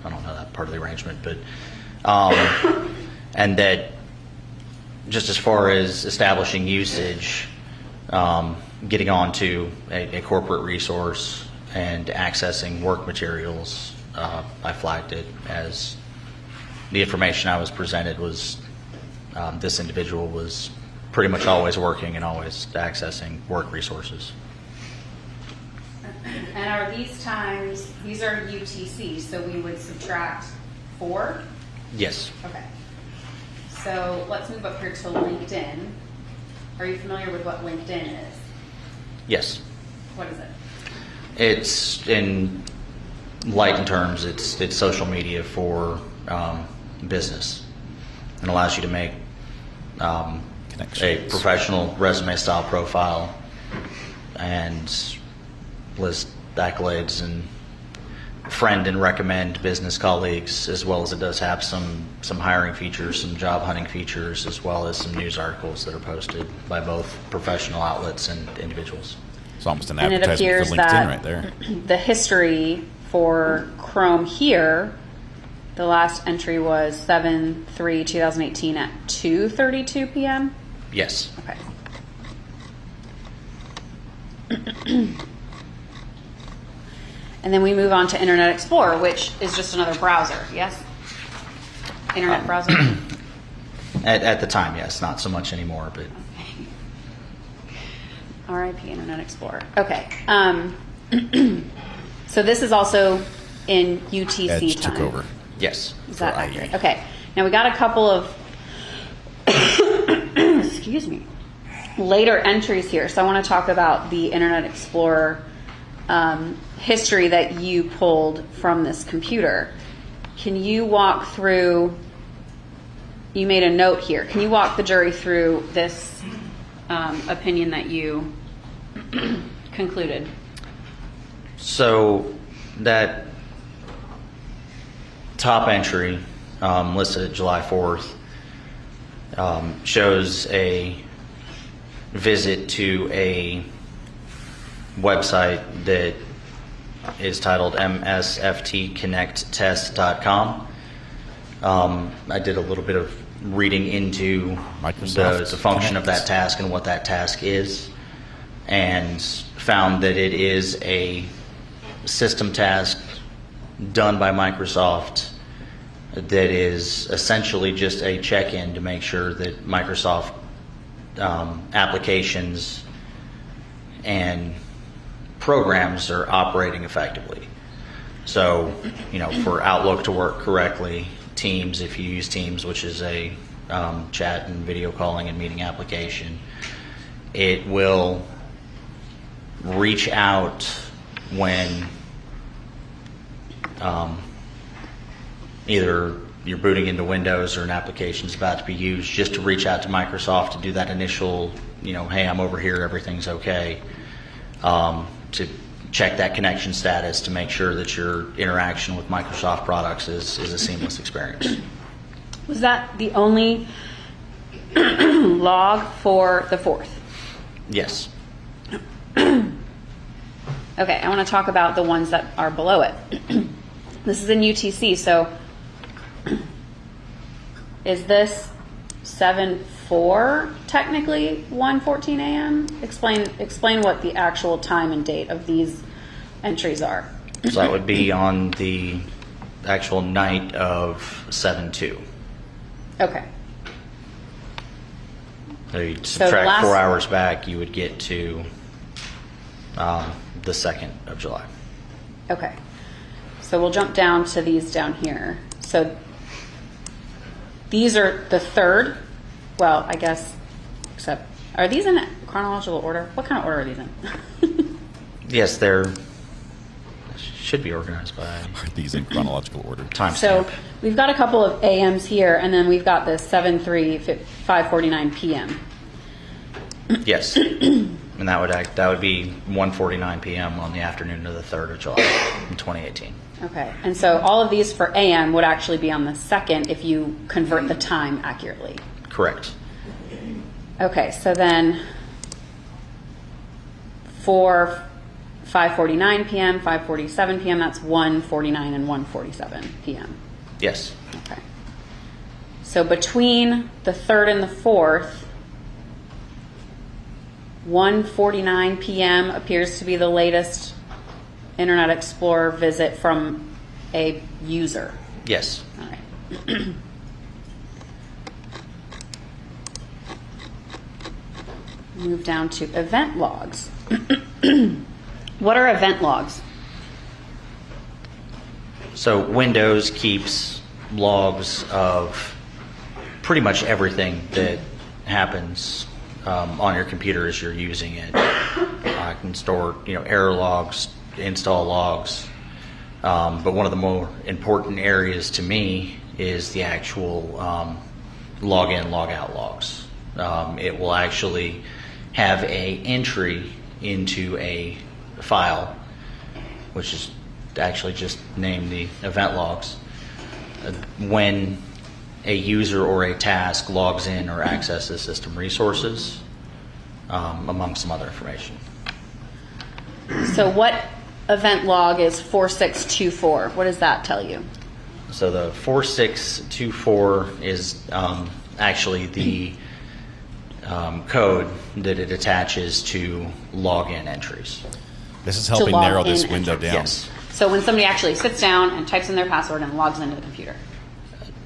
I don't know that part of the arrangement, but and that just as far as establishing usage, getting onto a corporate resource and accessing work materials, I flagged it as the information I was presented was this individual was pretty much always working and always accessing work resources. And are these times, these are UTC, so we would subtract 4? Yes. Okay. So let's move up here to LinkedIn. Are you familiar with what LinkedIn is? Yes. What is it? It's, in lightened terms, it's social media for business, and allows you to make a professional resume style profile and list accolades and friend and recommend business colleagues, as well as it does have some hiring features, some job hunting features, as well as some news articles that are posted by both professional outlets and individuals. It's almost an And it advertisement appears for LinkedIn that right there. the history for Chrome here, the last entry was 7/3/2018 at 2:32 p.m. Yes. Okay. And then we move on to Internet Explorer, which is just another browser, yes? Internet browser? At the time, yes. Not so much anymore, but... RIP Internet Explorer. Okay. So this is also in UTC Edge time. took over. Yes. Is that accurate? Okay. Now we got a couple of excuse me, later entries here. So I want to talk about the Internet Explorer history that you pulled from this computer. can you walk through, you made a note here, can you walk the jury through this opinion that you concluded? So that top entry listed at July 4th shows a visit to a website that is titled msftconnecttest.com. I did a little bit of reading into the function of that task and what that task is, and found that it is a system task done by Microsoft that is essentially just a check-in to make sure that Microsoft applications and programs are operating effectively. So, for Outlook to work correctly, Teams, if you use Teams, which is a chat and video calling and meeting application, it will reach out when either you're booting into Windows or an application is about to be used, just to reach out to Microsoft to do that initial, hey, I'm over here, everything's okay, to check that connection status to make sure that your interaction with Microsoft products is a seamless experience. Was that the only log for the 4th? Yes. Okay, I want to talk about the ones that are below it. This is in UTC, so is this 7/4 technically 1:14 a.m.? Explain what the actual time and date of these entries are. So that would be on the actual night of 7/2. Okay. So you subtract 4 hours back, you would get to the 2nd of July. Okay. So we'll jump down to these down here. So these are the 3rd. Well, I guess, except, are these in chronological order? What kind of order are these in? Yes, they're should be organized by. Are these in chronological order? Timestamp. So we've got a couple of AMs here, and then we've got this 7/3/5:49 p.m. Yes, and that would be 1:49 p.m. on the afternoon of the 3rd of July in 2018. Okay, and so all of these for AM would actually be on the 2nd if you convert the time accurately. Correct. Okay, so then for 5:49 p.m., 5:47 p.m., that's 1:49 and 1:47 p.m. Yes. Okay. So between the 3rd and the 4th, 1:49 p.m. appears to be the latest Internet Explorer visit from a user. Yes. All right. Move down to event logs. What are event logs? So Windows keeps logs of pretty much everything that happens on your computer as you're using it. I can store, error logs, install logs, but one of the more important areas to me is the actual login, logout logs. It will actually have a entry into a file, which is actually just named the event logs, when a user or a task logs in or accesses system resources, among some other information. So what event log is 4624? What does that tell you? So the 4624 is actually the code that it attaches to login entries. This is helping narrow this window down. Yes. So when somebody actually sits down and types in their password and logs into the computer.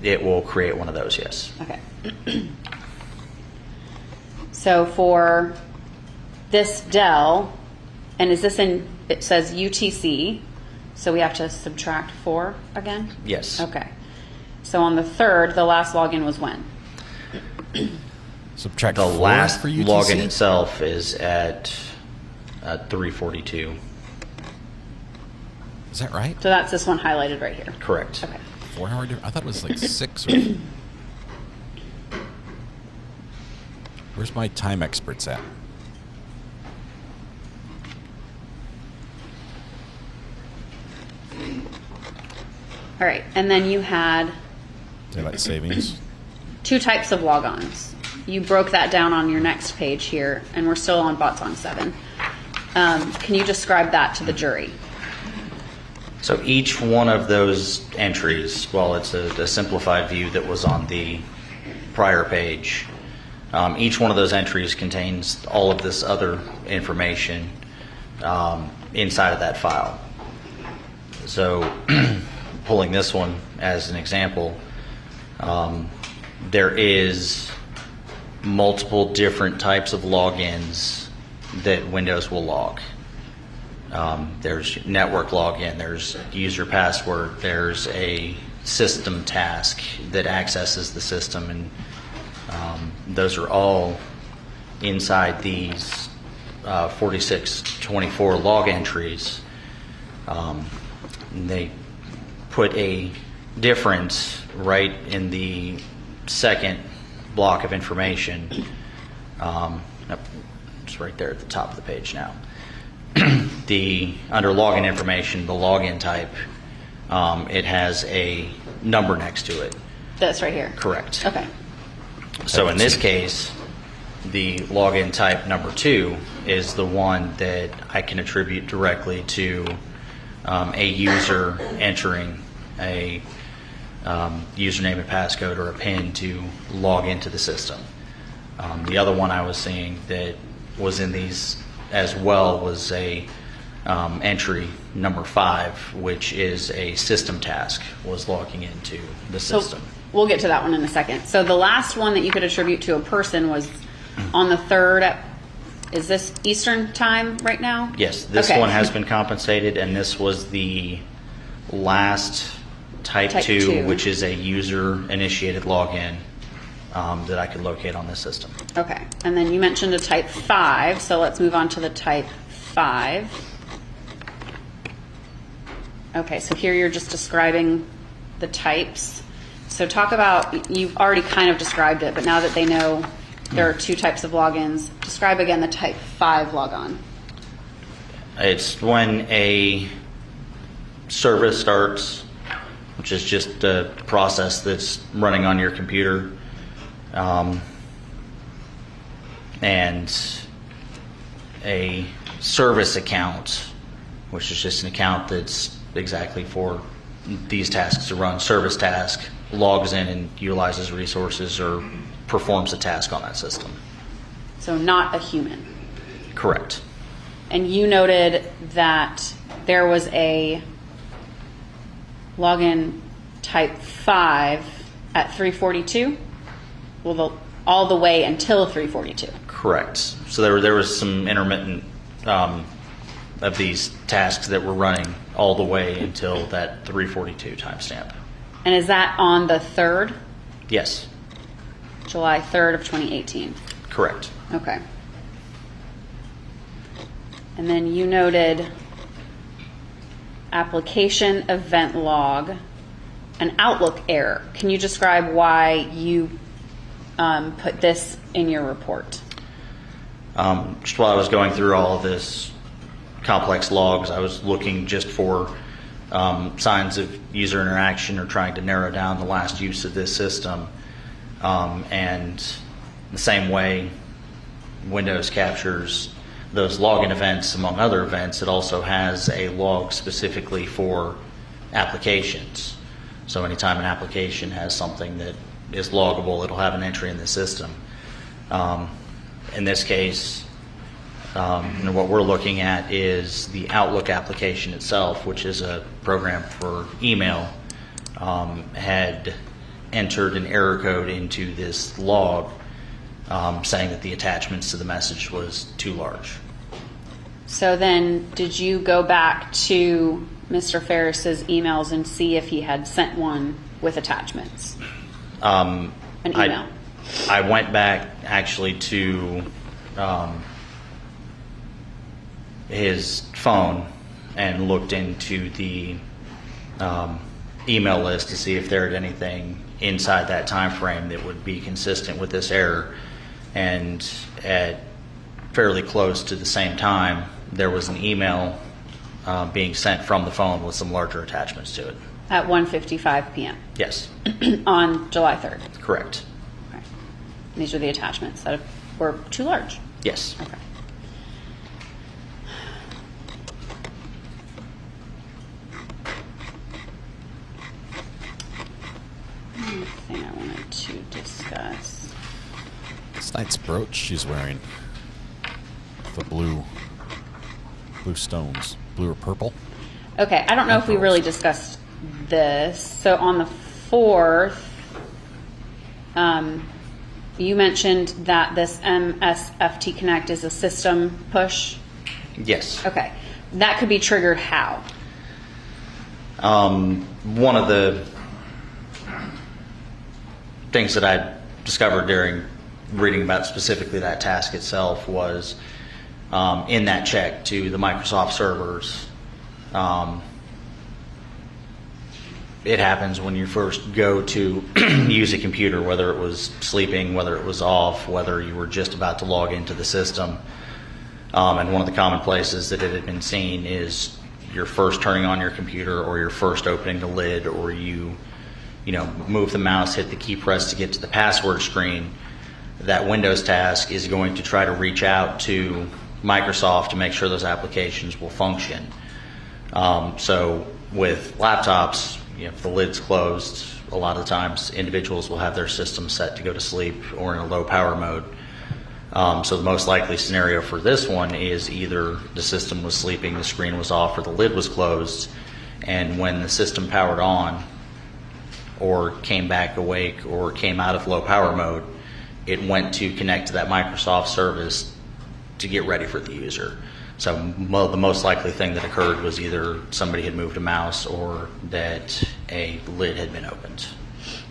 It will create one of those, yes. Okay. So for this Dell, and is this in, it says UTC, so we have to subtract 4 again? Yes. Okay. So on the 3rd, the last login was when? Subtract the 4 last for UTC? login itself is at 3:42. Is that right? So that's this one highlighted right here. Correct. Okay. 4-hour difference? I thought it was like 6 or... Where's my time experts at? All right, and then you had Daylight savings. 2 types of logons. You broke that down on your next page here, and we're still on bot song 7. Can you describe that to the jury? So each one of those entries, well, it's a simplified view that was on the prior page. Each one of those entries contains all of this other information inside of that file. So pulling this one as an example, there is multiple different types of logins that Windows will log. There's network login, there's user password, there's a system task that accesses the system, and those are all inside these 4624 log entries. They put a difference right in the second block of information. It's right there at the top of the page now. Under login information, the login type, it has a number next to it. That's right here. Correct. Okay. So in this case, the login type number 2 is the one that I can attribute directly to a user entering a username and passcode or a PIN to log into the system. The other one I was seeing that was in these as well was a entry number 5, which is a system task, was logging into the system. So we'll get to that one in a second. So the last one that you could attribute to a person was on the 3rd. Is this Eastern time right now? Yes, this one has been compensated, and this was the last type 2, which is a user-initiated login that I could locate on this system. Okay, and then you mentioned a type 5, so let's move on to the type 5. Okay, so here you're just describing the types. So talk about, you've already kind of described it, but now that they know there are 2 types of logins, describe again the type 5 logon. It's when a service starts, which is just a process that's running on your computer, and a service account, which is just an account that's exactly for these tasks to run. Service task logs in and utilizes resources or performs a task on that system. So not a human. Correct. And you noted that there was a login type 5 at 342? Well, all the way until 342. Correct. So there was some intermittent of these tasks that were running all the way until that 342 timestamp. And is that on the 3rd? Yes. July 3rd of 2018? Correct. Okay. And then you noted application event log, an Outlook error. Can you describe why you put this in your report? Just while I was going through all of this complex logs, I was looking just for signs of user interaction or trying to narrow down the last use of this system. And the same way Windows captures those login events among other events, it also has a log specifically for applications. So anytime an application has something that is loggable, it'll have an entry in the system. In this case, what we're looking at is the Outlook application itself, which is a program for email, had entered an error code into this log saying that the attachments to the message was too large. So then did you go back to Mr. Farris's emails and see if he had sent one with attachments? An email? I went back actually to his phone and looked into the email list to see if there had anything inside that time frame that would be consistent with this error. And at fairly close to the same time, there was an email being sent from the phone with some larger attachments to it. At 1:55 p.m. Yes. On July 3rd. Correct. Okay. These are the attachments that were too large. Yes. Okay. Thing I wanted to discuss. This night's brooch she's wearing. The blue stones. Blue or purple? Okay, I don't know if we really discussed this. So on the 4th, you mentioned that this MSFT Connect is a system push. Yes. Okay. That could be triggered how? One of the things that I discovered during reading about specifically that task itself was in that check to the Microsoft servers. It happens when you first go to use a computer, whether it was sleeping, whether it was off, whether you were just about to log into the system. And one of the common places that it had been seen is you're first turning on your computer, or you're first opening the lid, or you move the mouse, hit the key press to get to the password screen. That Windows task is going to try to reach out to Microsoft to make sure those applications will function. So with laptops, if the lid's closed, a lot of the times individuals will have their system set to go to sleep or in a low power mode. So the most likely scenario for this one is either the system was sleeping, the screen was off, or the lid was closed, and when the system powered on or came back awake or came out of low power mode, it went to connect to that Microsoft service to get ready for the user. So the most likely thing that occurred was either somebody had moved a mouse or that a lid had been opened.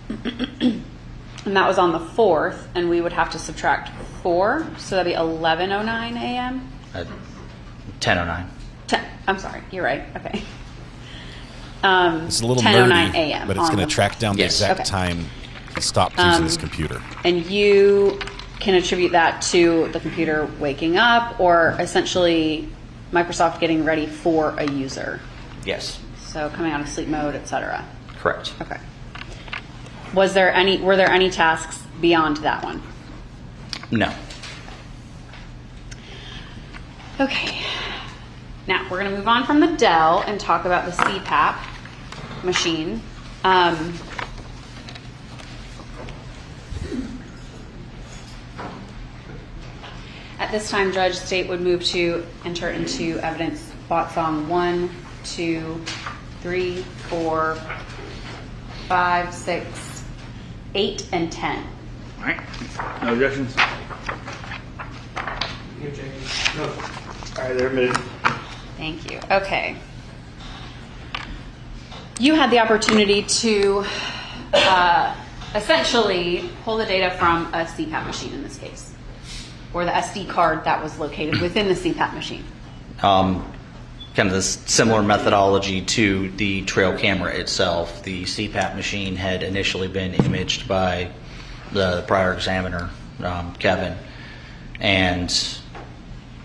And that was on the 4th, and we would have to subtract 4, so that'd be 11:09 a.m.? 10:09. I'm sorry, you're right, okay. It's a little 10:09 nerdy, a.m. but it's going to track down the exact time he stopped using this computer. And you can attribute that to the computer waking up, or essentially Microsoft getting ready for a user. Yes. So coming out of sleep mode, etc. Correct. Okay. Were there any tasks beyond that one? No. Okay. Now we're going to move on from the Dell and talk about the CPAP machine. At this time, Judge State would move to enter into evidence bot song 1, 2, 3, 4, 5, 6, 8, and 10. All right. No objections? No. All right, they're admitted. Thank you. Okay. You had the opportunity to essentially pull the data from a CPAP machine in this case, or the SD card that was located within the CPAP machine. Kind of this similar methodology to the trail camera itself. The CPAP machine had initially been imaged by the prior examiner, Kevin, and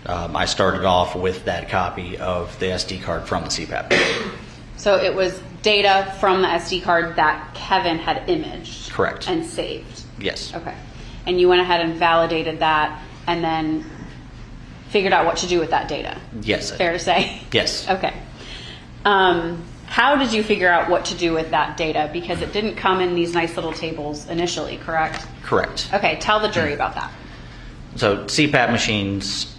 I started off with that copy of the SD card from the CPAP machine. So it was data from the SD card that Kevin had imaged. Correct. And saved. Yes. Okay. And you went ahead and validated that and then figured out what to do with that data. Yes. Fair to say? Yes. Okay. How did you figure out what to do with that data? Because it didn't come in these nice little tables initially, correct? Correct. Okay, tell the jury about that. So CPAP machines,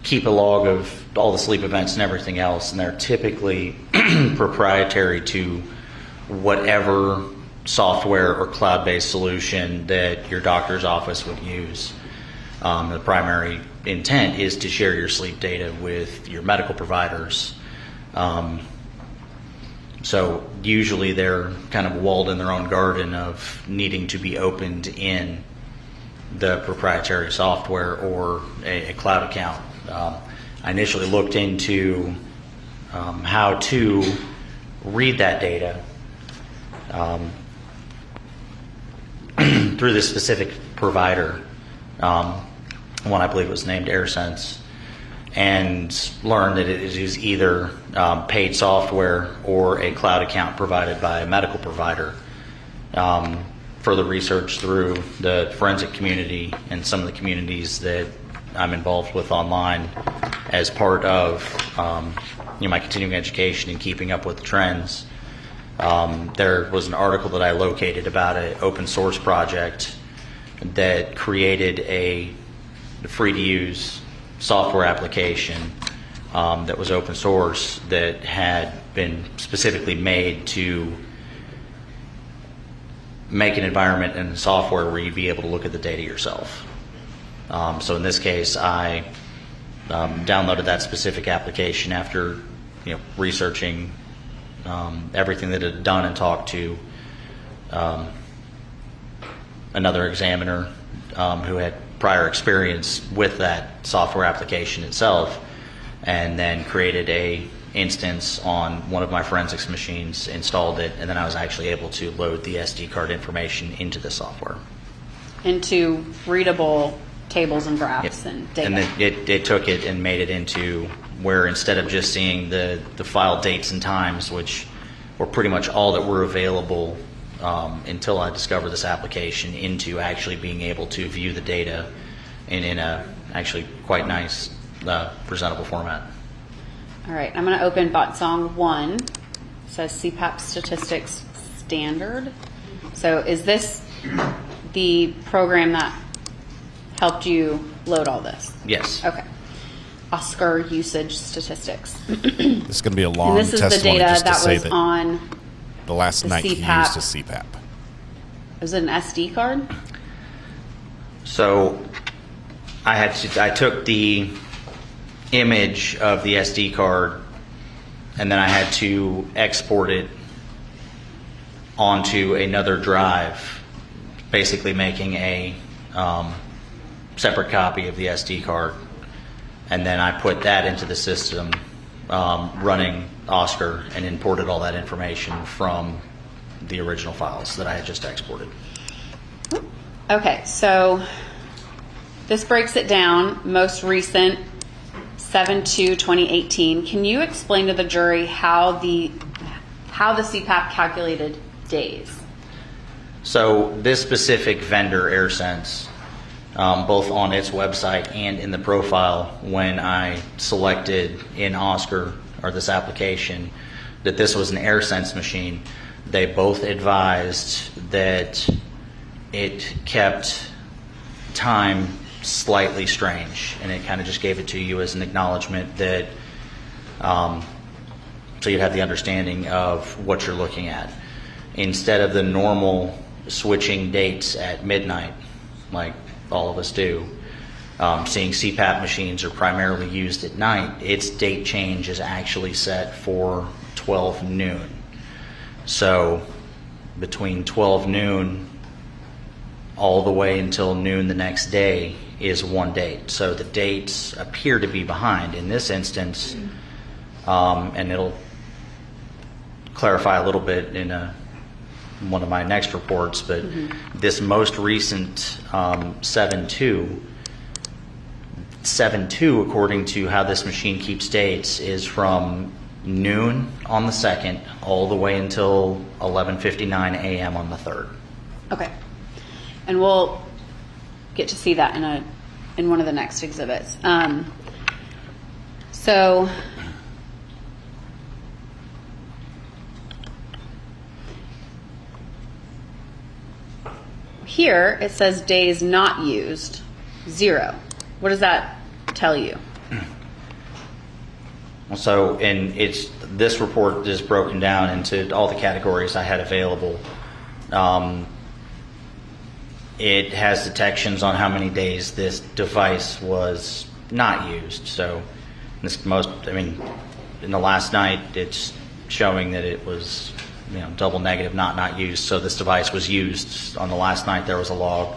keep a log of all the sleep events and everything else, and they're typically proprietary to whatever software or cloud-based solution that your doctor's office would use. The primary intent is to share your sleep data with your medical providers. So usually they're kind of walled in their own garden of needing to be opened in the proprietary software or a cloud account. I initially looked into how to read that data through this specific provider, one I believe was named AirSense, and learned that it is either paid software or a cloud account provided by a medical provider. Further research through the forensic community and some of the communities that I'm involved with online as part of my continuing education and keeping up with the trends. There was an article that I located about an open source project that created a free-to-use software application that was open source that had been specifically made to make an environment and software where you'd be able to look at the data yourself. So in this case, I downloaded that specific application after researching everything that it had done and talked to another examiner who had prior experience with that software application itself, and then created a instance on one of my forensics machines, installed it, and then I was actually able to load the SD card information into the software. Into readable tables and graphs and data. And then it took it and made it into where, instead of just seeing the file dates and times, which were pretty much all that were available until I discovered this application, into actually being able to view the data in a actually quite nice presentable format. All right, I'm going to open bot song 1. It says CPAP statistics standard. So is this the program that helped you load all this? Yes. Okay. Oscar usage statistics. This is going to be a long and this is testimony the data just to that say was that on the last night he used a CPAP. Was it an SD card? So I took the image of the SD card, and then I had to export it onto another drive, basically making a separate copy of the SD card, and then I put that into the system running Oscar, and imported all that information from the original files that I had just exported. Okay, so this breaks it down. Most recent 7/2/2018. Can you explain to the jury how the CPAP calculated days? So this specific vendor, AirSense, both on its website and in the profile, when I selected in Oscar, or this application, that this was an AirSense machine, they both advised that it kept time slightly strange, and it kind of just gave it to you as an acknowledgement that so you'd have the understanding of what you're looking at, instead of the normal switching dates at midnight like all of us do. Seeing CPAP machines are primarily used at night, its date change is actually set for 12 noon. So between 12 noon all the way until noon the next day is one date. So the dates appear to be behind in this instance, and it'll clarify a little bit in one of my next reports, but this most recent 7/2, according to how this machine keeps dates, is from noon on the 2nd all the way until 11:59 a.m. on the 3rd. Okay. And we'll get to see that in one of the next exhibits. So here it says days not used, 0. What does that tell you? So, and this report is broken down into all the categories I had available. It has detections on how many days this device was not used. So, in the last night, it's showing that it was, double negative, not used. So this device was used on the last night. There was a log.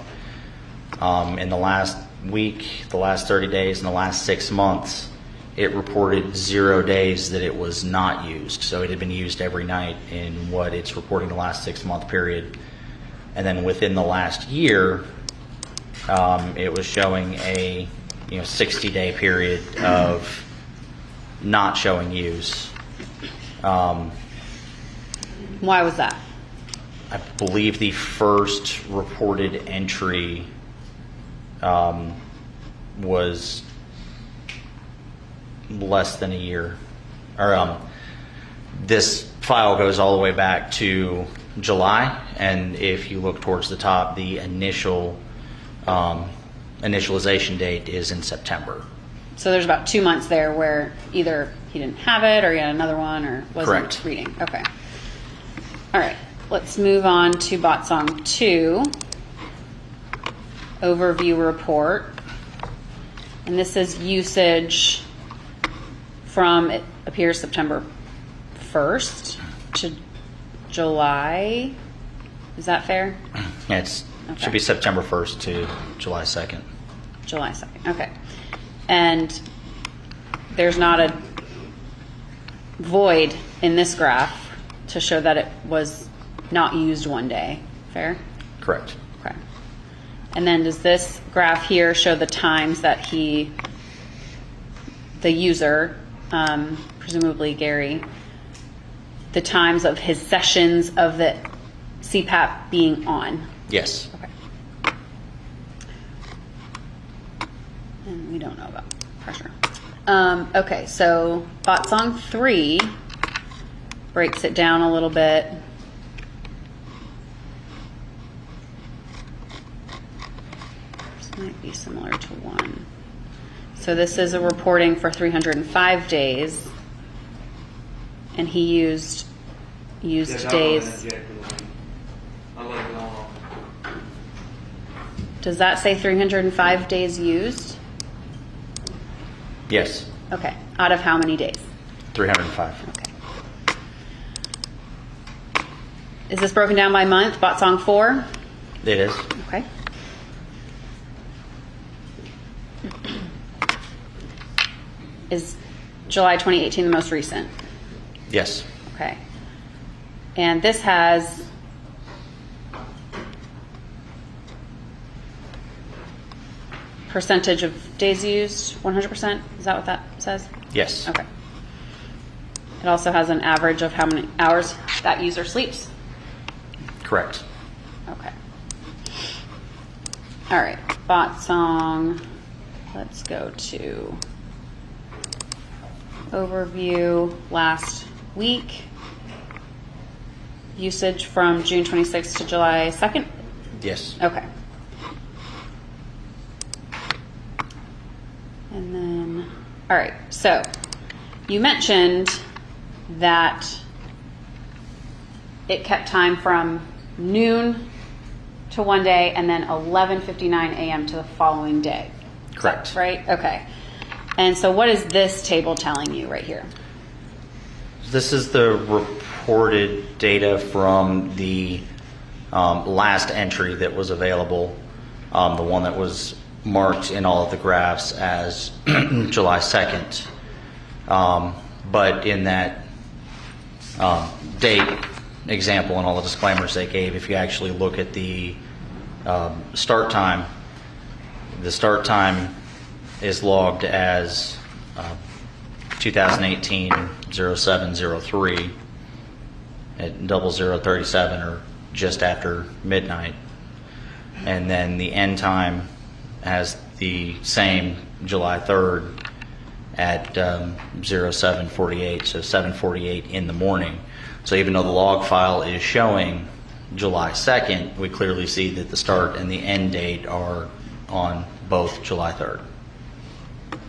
In the last week, the last 30 days, and the last 6 months, it reported 0 days that it was not used. So it had been used every night in what it's reporting the last 6-month period. And then within the last year, it was showing a 60-day period of not showing use. Why was that? I believe the first reported entry was less than a year. Or this file goes all the way back to July, and if you look towards the top, the initial initialization date is in September. So there's about 2 months there where either he didn't have it or he had another one or wasn't Correct. reading. Okay. All right. Let's move on to bot song 2. Overview report. And this is usage from, it appears, September 1st to July. Is that fair? Yeah, it should be September 1st to July 2nd. July 2nd. Okay. And there's not a void in this graph to show that it was not used one day. Fair? Correct. Okay. And then does this graph here show the times that the user, presumably Gary, the times of his sessions of the CPAP being on? Yes. Okay. And we don't know about pressure. Okay, so bot song 3 breaks it down a little bit. This might be similar to 1. So this is a reporting for 305 days, and he used days. Does that say 305 days used? Yes. Okay. Out of how many days? 305. Okay. Is this broken down by month? Bot song 4? It is. Okay. Is July 2018 the most recent? Yes. Okay. And this has percentage of days used, 100%? Is that what that says? Yes. Okay. It also has an average of how many hours that user sleeps? Correct. Okay. All right. Bot song. Let's go to overview last week. Usage from June 26th to July 2nd? Yes. Okay. And then, all right, so you mentioned that it kept time from noon to one day and then 11:59 a.m. to the following day. Correct. Right? Okay. And so what is this table telling you right here? This is the reported data from the last entry that was available, the one that was marked in all of the graphs as July 2nd. But in that date example and all the disclaimers they gave, if you actually look at the start time, the start time is logged as 2018-0703 at 0037 or just after midnight. And then the end time has the same July 3rd at 0748, so 7:48 in the morning. So even though the log file is showing July 2nd, we clearly see that the start and the end date are on both July 3rd.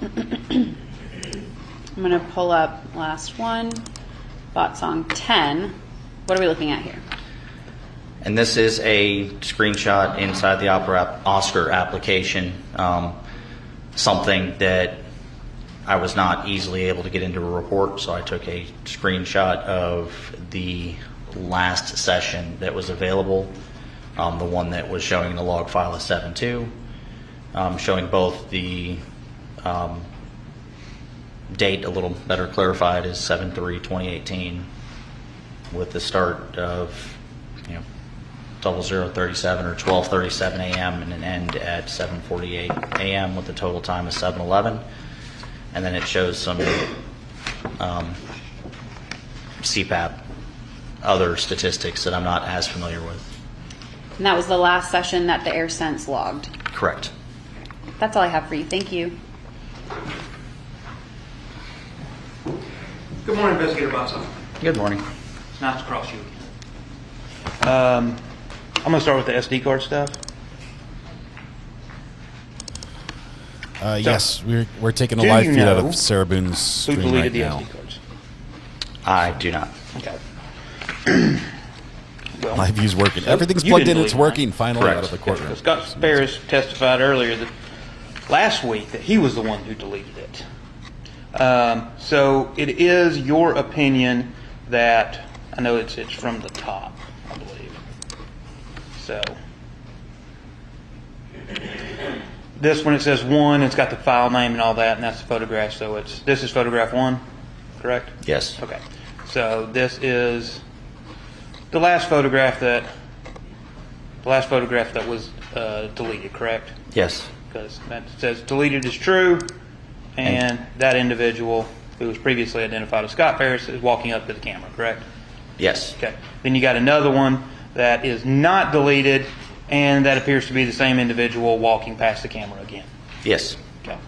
I'm going to pull up last one, bot song 10. What are we looking at here? And this is a screenshot inside the Oscar application, something that I was not easily able to get into a report, so I took a screenshot of the last session that was available, the one that was showing the log file as 7.2, showing both the date a little better clarified is 7/3/2018, with the start of 0037 or 12:37 a.m. and an end at 7:48 a.m. with the total time of 7:11, and then it shows some CPAP other statistics that I'm not as familiar with. And that was the last session that the AirSense logged. Correct. That's all I have for you. Thank you. Good morning, Investigator Botson. Good morning. It's nice to cross you again. I'm going to start with the SD card stuff. Yes, we're taking a live feed out of Sarah Boon's stream who deleted right the now. SD cards? I do not. Okay. Live view's working. So Everything's you plugged didn't in. It's delete it, working right? finally Correct. out of the courtroom. Scott Farris testified earlier that last week that he was the one who deleted it. So it is your opinion that, I know it's from the top, I believe. So this one, it says 1, it's got the file name and all that, and that's the photograph. So this is photograph 1, correct? Yes. Okay. So this is the last photograph that was deleted, correct? Yes. Because that says deleted is true, and that individual who was previously identified as Scott Farris is walking up to the camera, correct? Yes. Okay. Then you got another one that is not deleted, and that appears to be the same individual walking past the camera again. Yes. Okay.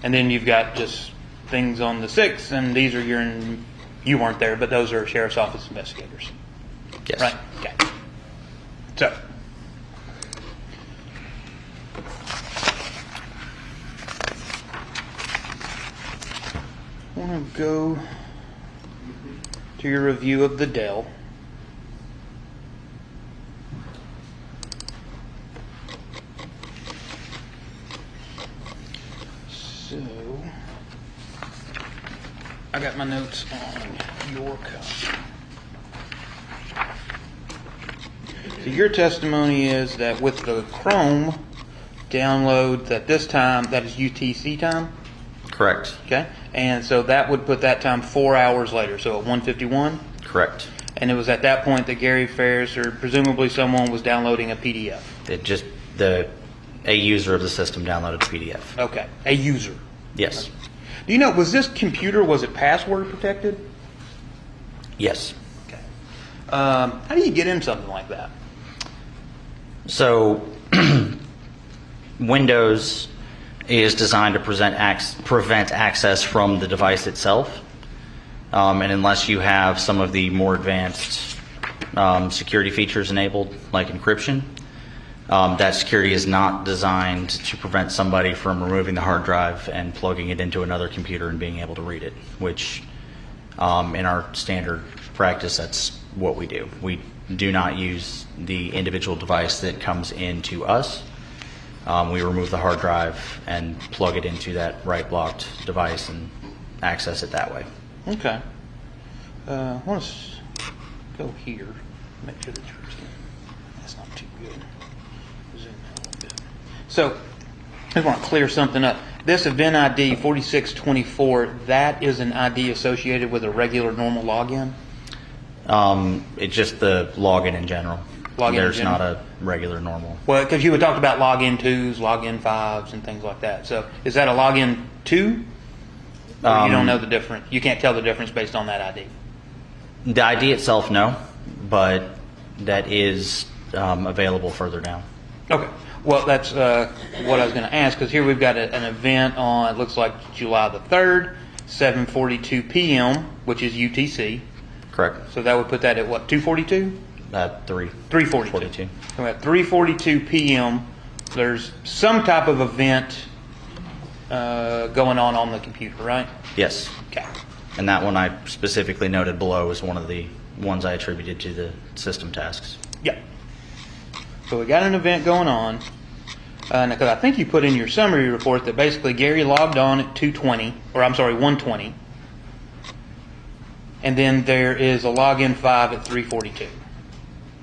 And then you've got just things on the 6th, and these are you weren't there, but those are Sheriff's Office investigators. Yes. Right? Okay. So, I want to go to your review of the Dell. So, I got my notes on your copy. So your testimony is that with the Chrome download, that this time, that is UTC time? Correct. Okay. And so that would put that time 4 hours later, so at 1:51? Correct. And it was at that point that Gary Farris, or presumably someone, was downloading a PDF? It just, a user of the system downloaded the PDF. Okay. A user? Yes. Do you know, was this computer, was it password protected? Yes. Okay. How do you get in something like that? So, Windows is designed to prevent access from the device itself. And unless you have some of the more advanced security features enabled, like encryption, that security is not designed to prevent somebody from removing the hard drive and plugging it into another computer and being able to read it, which in our standard practice, that's what we do. We do not use the individual device that comes into us. We remove the hard drive and plug it into that right blocked device and access it that way. Okay. I want to go here, make sure that yours. That's not too good. Zoom in a little bit. So, I just want to clear something up. This event ID 4624, that is an ID associated with a regular normal login? It's just the login in general. There's not a regular normal. Well, because you had talked about login 2s, login 5s, and things like that. So, is that a login 2? Or you don't know the difference? You can't tell the difference based on that ID? The ID itself, no, but that is available further down. Okay. Well, that's what I was going to ask, because here we've got an event on, it looks like July the 3rd, 7:42 p.m., which is UTC. Correct. So that would put that at what, 2:42? 3:42. So at 3:42 p.m., there's some type of event going on the computer, right? Yes. Okay. And that one I specifically noted below is one of the ones I attributed to the system tasks. Yeah. So we got an event going on. Because I think you put in your summary report that basically Gary logged on at 1:20. And then there is a login 5 at 3:42.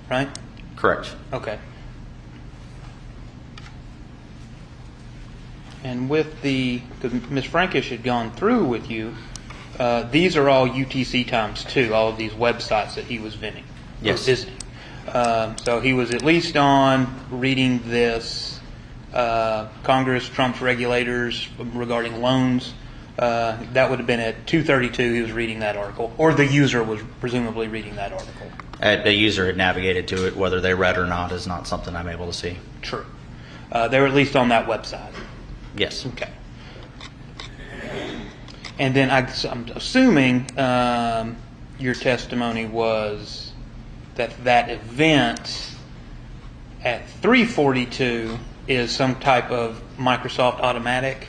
Right? Correct. Okay. And with because Ms. Frankish had gone through with you, these are all UTC times too, all of these websites that he was visiting. Yes. Visiting. So he was at least on reading this, Congress trumps regulators regarding loans. That would have been at 2:32 he was reading that article, or the user was presumably reading that article. The user had navigated to it. Whether they read or not is not something I'm able to see. True. They were at least on that website. Yes. Okay. And then I'm assuming your testimony was that event at 3:42 is some type of Microsoft automatic.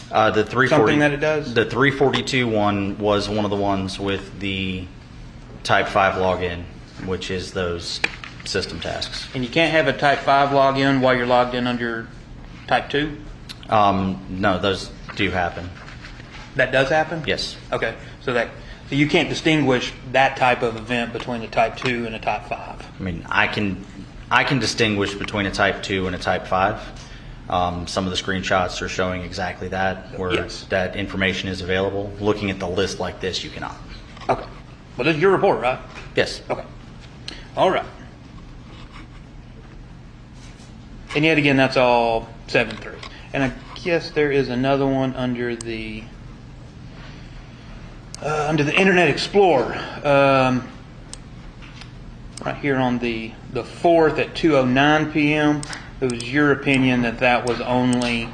The 340, something that it does. The 342 one was one of the ones with the Type 5 login, which is those system tasks. And you can't have a Type 5 login while you're logged in under Type 2? No, those do happen. That does happen? Yes. Okay. So you can't distinguish that type of event between a Type 2 and a Type 5? I mean, I can distinguish between a Type 2 and a Type 5. Some of the screenshots are showing exactly that, where that information is available. Looking at the list like this, you cannot. Okay. Well, this is your report, right? Yes. Okay. All right. And yet again, that's all 7.3. And I guess there is another one under the Internet Explorer. Right here on the 4th at 2:09 p.m. It was your opinion that was only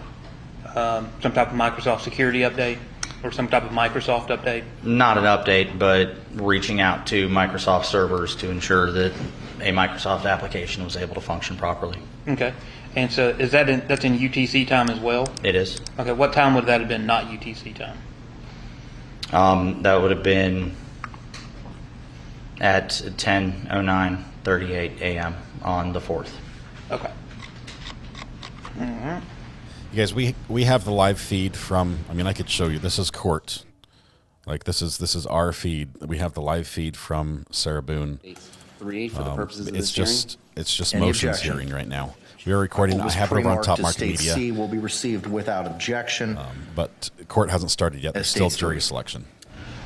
some type of Microsoft security update or some type of Microsoft update? Not an update, but reaching out to Microsoft servers to ensure that a Microsoft application was able to function properly. Okay. And so is that's in UTC time as well? It is. Okay. What time would that have been not UTC time? That would have been at 10:09:38 a.m. on the 4th. Okay. Mm-hmm. You guys, we have the live feed from. I mean, I could show you. This is court. Like this is our feed. We have the live feed from Sarah Boon. 3 for the purposes of this It's just Any motions objection? hearing right now. We are recording. I have it over on Top Market Media. C will be received without objection. But court hasn't started yet. There's still jury selection.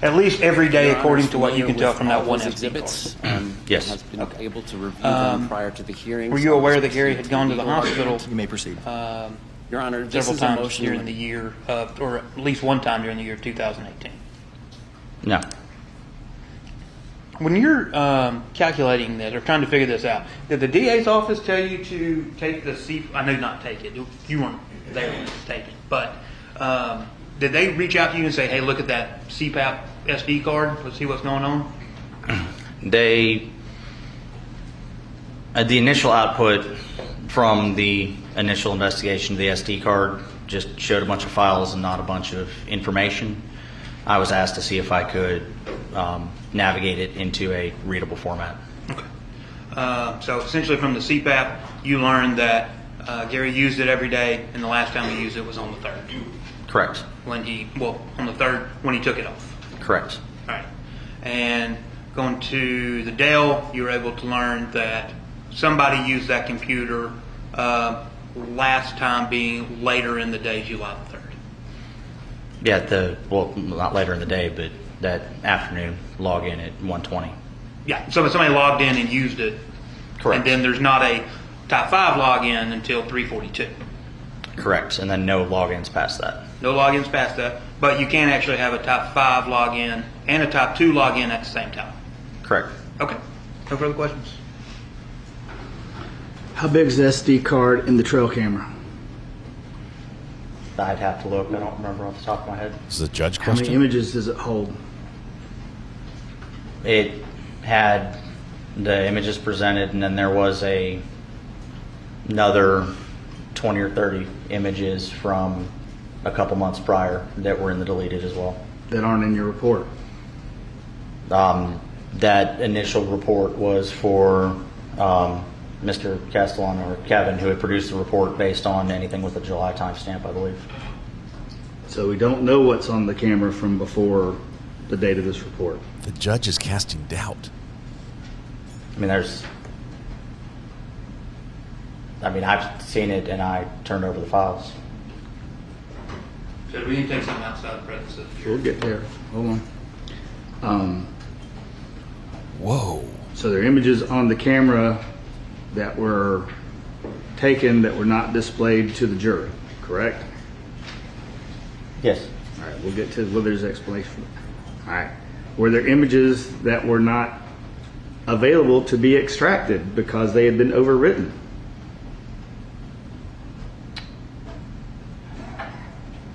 At least every day, Your according Honor, to what you can tell from that one exhibits. Yes. Has been able to review them prior to the hearing. Were you aware that Gary had gone to the hospital? You may proceed. Your Honor, this several is a times motion during the year, or at least one time during the year 2018. No. When you're calculating this or trying to figure this out, did the DA's office tell you to take the I know not take it. You weren't there when it was taken, but did they reach out to you and say, "Hey, look at that CPAP SD card. Let's see what's going on"? The initial output from the initial investigation of the SD card just showed a bunch of files and not a bunch of information. I was asked to see if I could navigate it into a readable format. Okay. So essentially from the CPAP, you learned that Gary used it every day, and the last time he used it was on the 3rd. Correct. On the 3rd when he took it off. Correct. All right. And going to the Dell, you were able to learn that somebody used that computer last time being later in the day, July the 3rd. Yeah, not later in the day, but that afternoon login at 1:20. Yeah, so somebody logged in and used it. Correct. And then there's not a Type 5 login until 3:42. Correct, and then no logins past that. No logins past that, but you can actually have a Type 5 login and a Type 2 login at the same time. Correct. Okay. No further questions? How big is the SD card in the trail camera? I'd have to look. I don't remember off the top of my head. This is a judge How question. many images does it hold? It had the images presented, and then there was another 20 or 30 images from a couple months prior that were in the deleted as well. That aren't in your report? That initial report was for Mr. Castellan or Kevin, who had produced the report based on anything with a July timestamp, I believe. So we don't know what's on the camera from before the date of this report. The judge is casting doubt. I've seen it and I turned over the files. So we need to take something outside the presence of the jury. We'll get there. Hold on. Whoa. So there are images on the camera that were taken that were not displayed to the jury, correct? Yes. All right, we'll get to there's explanation. All right. Were there images that were not available to be extracted because they had been overwritten?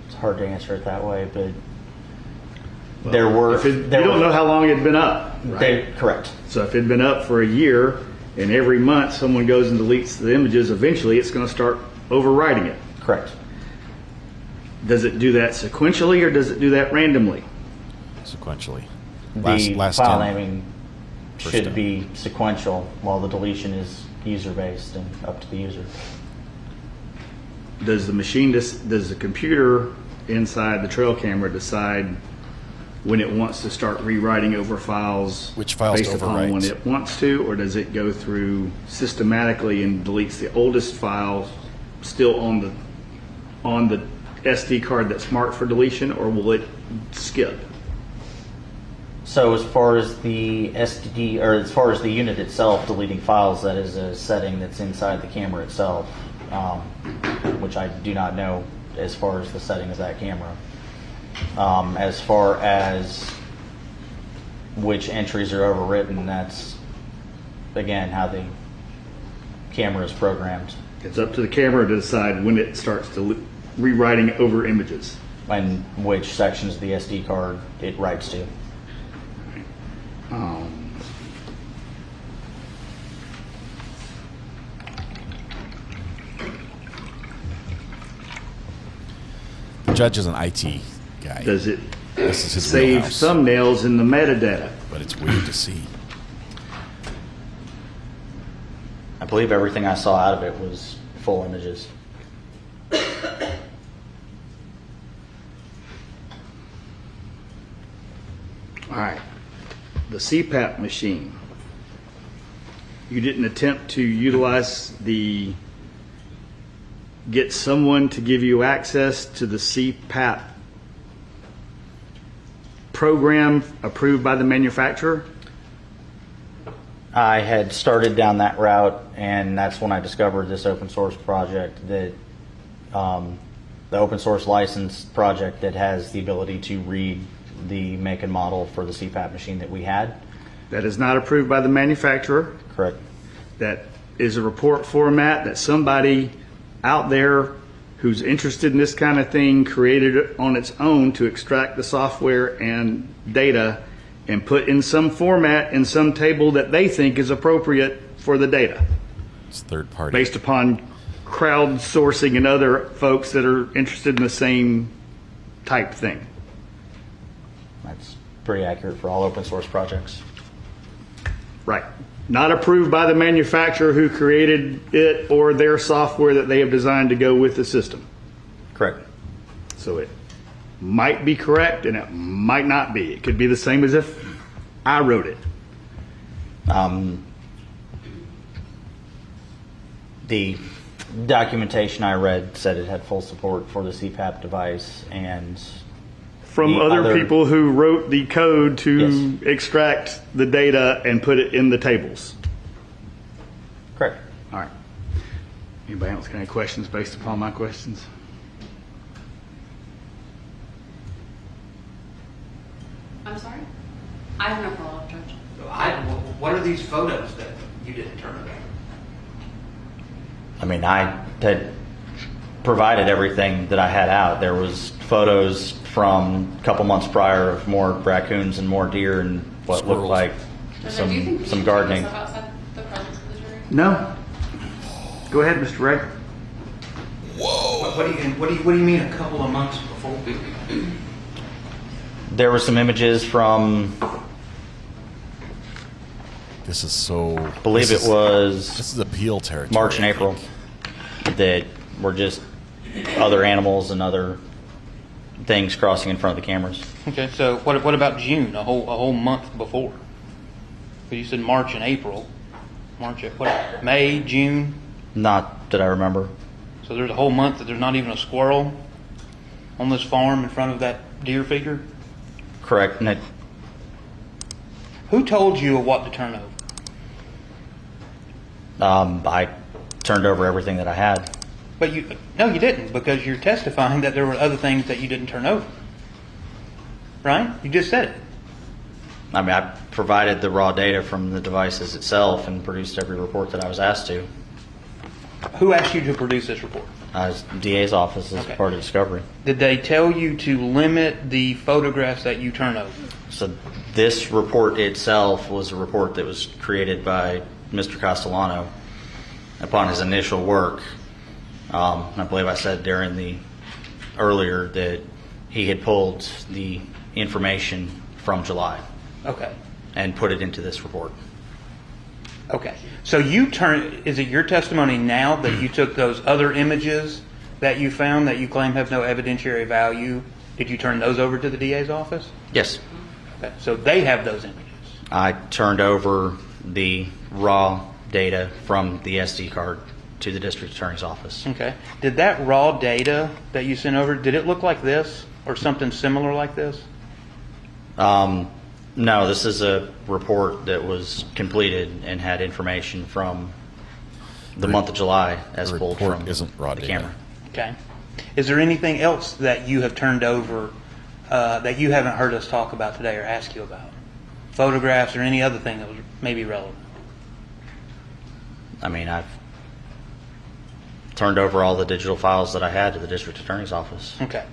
It's hard to answer it that way, but there were. You don't know how long it had been up, right? Correct. So if it had been up for a year and every month someone goes and deletes the images, eventually it's going to start overwriting it. Correct. Does it do that sequentially or does it do that randomly? Sequentially. The Last file 10. naming First should 10. be sequential, while the deletion is user-based and up to the user. Does the computer inside the trail camera decide when it wants to start rewriting over files, which files based to upon overwrite? when it wants to, or does it go through systematically and deletes the oldest files still on the SD card that's marked for deletion, or will it skip? So as far as the SD, or as far as the unit itself deleting files, that is a setting that's inside the camera itself, which I do not know as far as the setting of that camera. As far as which entries are overwritten, that's, again, how the camera is programmed. It's up to the camera to decide when it starts to rewriting over images. And which sections of the SD card it writes to. The judge is an IT guy. Does it This is his save wheelhouse. thumbnails in the metadata? But it's weird to see. I believe everything I saw out of it was full images. All right. The CPAP machine. You didn't attempt to utilize get someone to give you access to the CPAP program approved by the manufacturer? I had started down that route, and that's when I discovered this open source project, that the open source license project that has the ability to read the make and model for the CPAP machine that we had. That is not approved by the manufacturer. Correct. That is a report format that somebody out there who's interested in this kind of thing created it on its own to extract the software and data and put in some format in some table that they think is appropriate for the data. It's third party. Based upon crowdsourcing and other folks that are interested in the same type thing. That's pretty accurate for all open source projects. Right. Not approved by the manufacturer who created it or their software that they have designed to go with the system. Correct. So it might be correct and it might not be. It could be the same as if I wrote it. The documentation I read said it had full support for the CPAP device, and from other people who wrote the code to extract the data and put it in the tables. Correct. All right. Anybody else got any questions based upon my questions? I'm sorry? I have no follow-up, Judge. What are these photos that you didn't turn in? I mean, I had provided everything that I had out. There was photos from a couple months prior of more raccoons and more deer and what Squirrels. looked like some gardening. No. Go ahead, Mr. Ray. What do you mean a couple of months before? There were some images from, This is so. I believe it was This is appeal territory. March and I April, think. that were just other animals and other things crossing in front of the cameras. Okay, so what about June? A whole month before? But you said March and April. May, June? Not that I remember. So there's a whole month that there's not even a squirrel? on this farm in front of that deer figure? Correct. And Who told you what to turn over? I turned over everything that I had. But no, you didn't, because you're testifying that there were other things that you didn't turn over. Right? You just said it. I mean, I provided the raw data from the devices itself and produced every report that I was asked to. Who asked you to produce this report? DA's office as part of discovery. Did they tell you to limit the photographs that you turn over? So this report itself was a report that was created by Mr. Castellano upon his initial work. I believe I said earlier that he had pulled the information from July. Okay. And put it into this report. Okay. So is it your testimony now that you took those other images that you found that you claim have no evidentiary value? Did you turn those over to the DA's office? Yes. Okay. So they have those images. I turned over the raw data from the SD card to the district attorney's office. Okay. Did that raw data that you sent over, did it look like this or something similar like this? No, this is a report that was completed and had information from the month of July as pulled from the camera. Okay. Is there anything else that you have turned over that you haven't heard us talk about today or ask you about? Photographs or any other thing that was maybe relevant? I mean, I've turned over all the digital files that I had to the district attorney's office. Okay.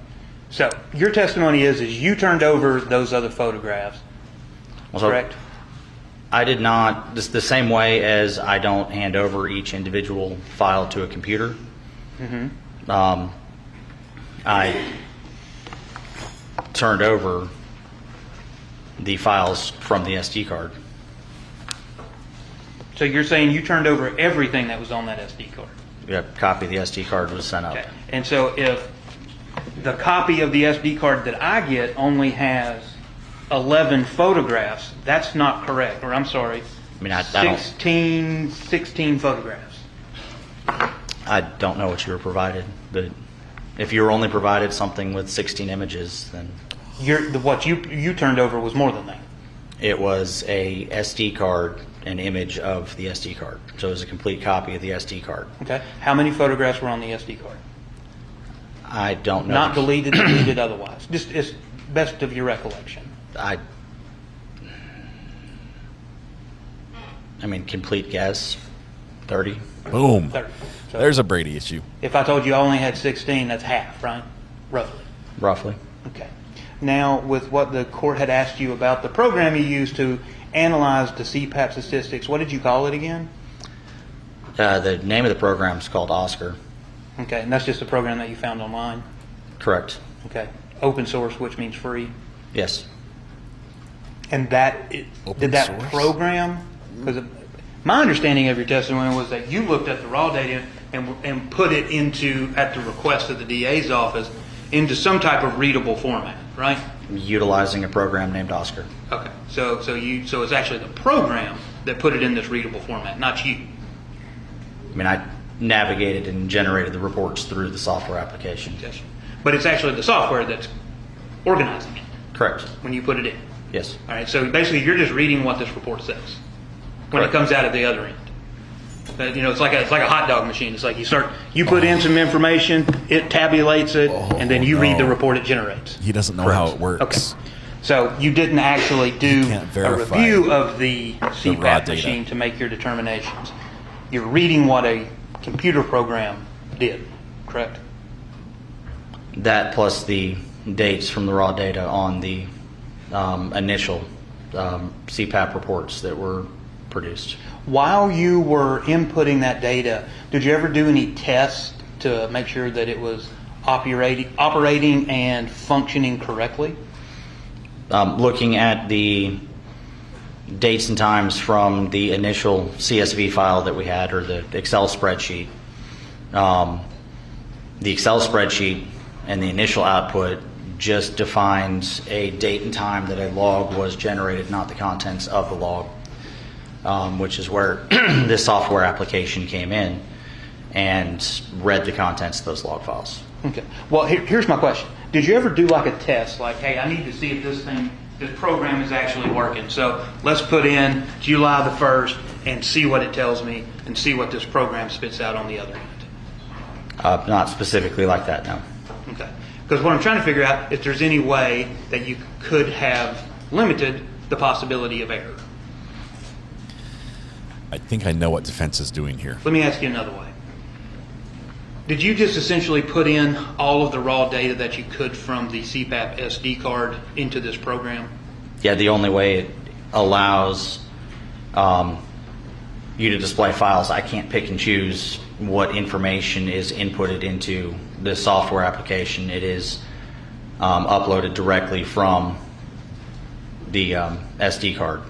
So your testimony is you turned over those other photographs, correct? I did not, the same way as I don't hand over each individual file to a computer. Mm-hmm. I turned over the files from the SD card. So you're saying you turned over everything that was on that SD card? Yeah, a copy of the SD card was sent up. Okay. And so if the copy of the SD card that I get only has 11 photographs, that's not correct, or I'm sorry, I mean, I 16 photographs. I don't know what you were provided, but if you were only provided something with 16 images, then what you turned over was more than that. It was a SD card, an image of the SD card. So it was a complete copy of the SD card. Okay. How many photographs were on the SD card? I don't know. Not deleted, deleted otherwise. Just as best of your recollection. I mean, complete guess, 30. Boom. 30. So there's a Brady issue. If I told you I only had 16, that's half, right? Roughly. Roughly. Okay. Now, with what the court had asked you about the program you used to analyze the CPAP statistics, what did you call it again? The name of the program is called Oscar. Okay, and that's just a program that you found online? Correct. Okay. Open source, which means free? Yes. And did that program, because my understanding of your testimony was that you looked at the raw data and put it into, at the request of the DA's office, into some type of readable format, right? Utilizing a program named Oscar. Okay, so it's actually the program that put it in this readable format, not you. I mean, I navigated and generated the reports through the software application. Yes. But it's actually the software that's organizing it. Correct. When you put it in. Yes. All right, so basically you're just reading what this report says when Correct. It comes out at the other end. But, it's like a hot dog machine. It's like you put in some information, it tabulates it, and then you read the report it generates. He doesn't know Correct. how it works. Okay. So you didn't actually do a review of the CPAP data. machine to make your determinations. You're reading what a computer program did, correct? That plus the dates from the raw data on the initial CPAP reports that were produced. While you were inputting that data, did you ever do any tests to make sure that it was operating and functioning correctly? Looking at the dates and times from the initial CSV file that we had, or the Excel spreadsheet, the Excel spreadsheet and the initial output just defines a date and time that a log was generated, not the contents of the log, which is where this software application came in and read the contents of those log files. Okay. Well, here's my question. did you ever do like a test? Like, hey, I need to see if this program is actually working. So let's put in July the 1st and see what it tells me and see what this program spits out on the other end. Not specifically like that, no. Okay. Because what I'm trying to figure out if there's any way that you could have limited the possibility of error. I think I know what defense is doing here. Let me ask you another way. Did you just essentially put in all of the raw data that you could from the CPAP SD card into this program? Yeah, the only way it allows you to display files, I can't pick and choose what information is inputted into the software application. It is uploaded directly from the SD card.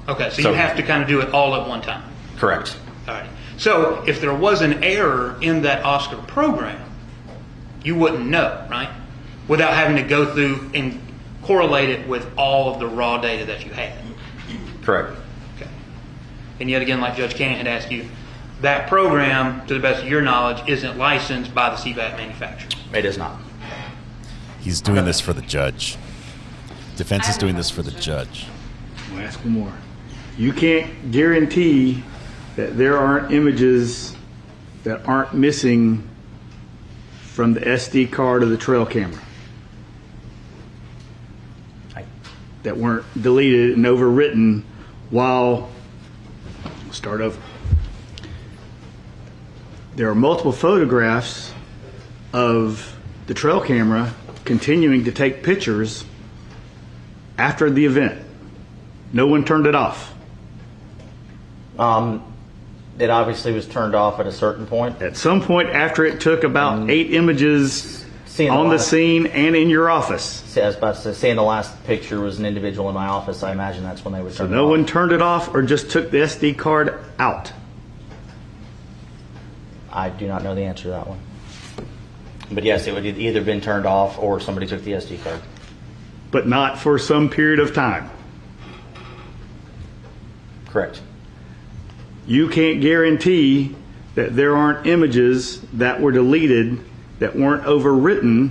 Okay, so you have to kind of do it all at one time. Correct. All right. So if there was an error in that Oscar program, you wouldn't know, right? Without having to go through and correlate it with all of the raw data that you had. Correct. Okay. And yet again, like Judge Cannon had asked you, that program, to the best of your knowledge, isn't licensed by the CPAP manufacturer. It is not. He's doing this for the judge. Defense is doing this for the judge. I'll ask one more. You can't guarantee that there aren't images that aren't missing from the SD card of the trail camera that weren't deleted and overwritten while, we'll start over. There are multiple photographs of the trail camera continuing to take pictures after the event. No one turned it off. It obviously was turned off at a certain point. At some point after it took about 8 images on the scene and in your office. See, I was about to say, seeing the last picture was an individual in my office. I imagine that's when they would turn it off. So no one turned it off or just took the SD card out? I do not know the answer to that one. But yes, it would either been turned off or somebody took the SD card. But not for some period of time? Correct. You can't guarantee that there aren't images that were deleted that weren't overwritten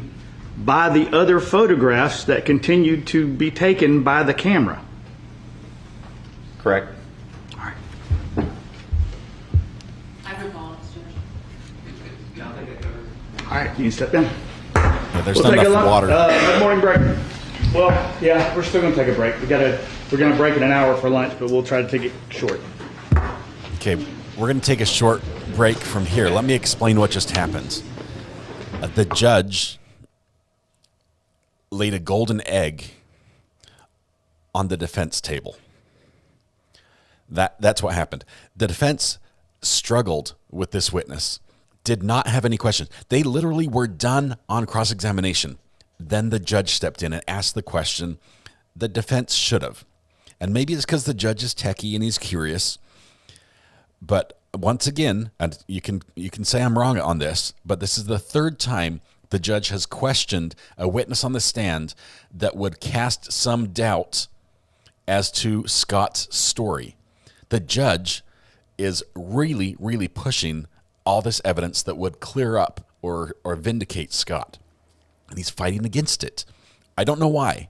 by the other photographs that continued to be taken by the camera. Correct. All right. All right, you can step down. Yeah, there's not enough water. Good morning break. Well, yeah, we're still going to take a break. We're going to break in an hour for lunch, but we'll try to take it short. Okay, we're going to take a short break from here. Let me explain what just happened. The judge laid a golden egg on the defense table. That's what happened. The defense struggled with this witness, did not have any questions. They literally were done on cross-examination. Then the judge stepped in and asked the question the defense should have. And maybe it's because the judge is techie and he's curious. But once again, and you can say I'm wrong on this, but this is the third time the judge has questioned a witness on the stand that would cast some doubt as to Scott's story. The judge is really, really pushing all this evidence that would clear up or vindicate Scott. And he's fighting against it. I don't know why.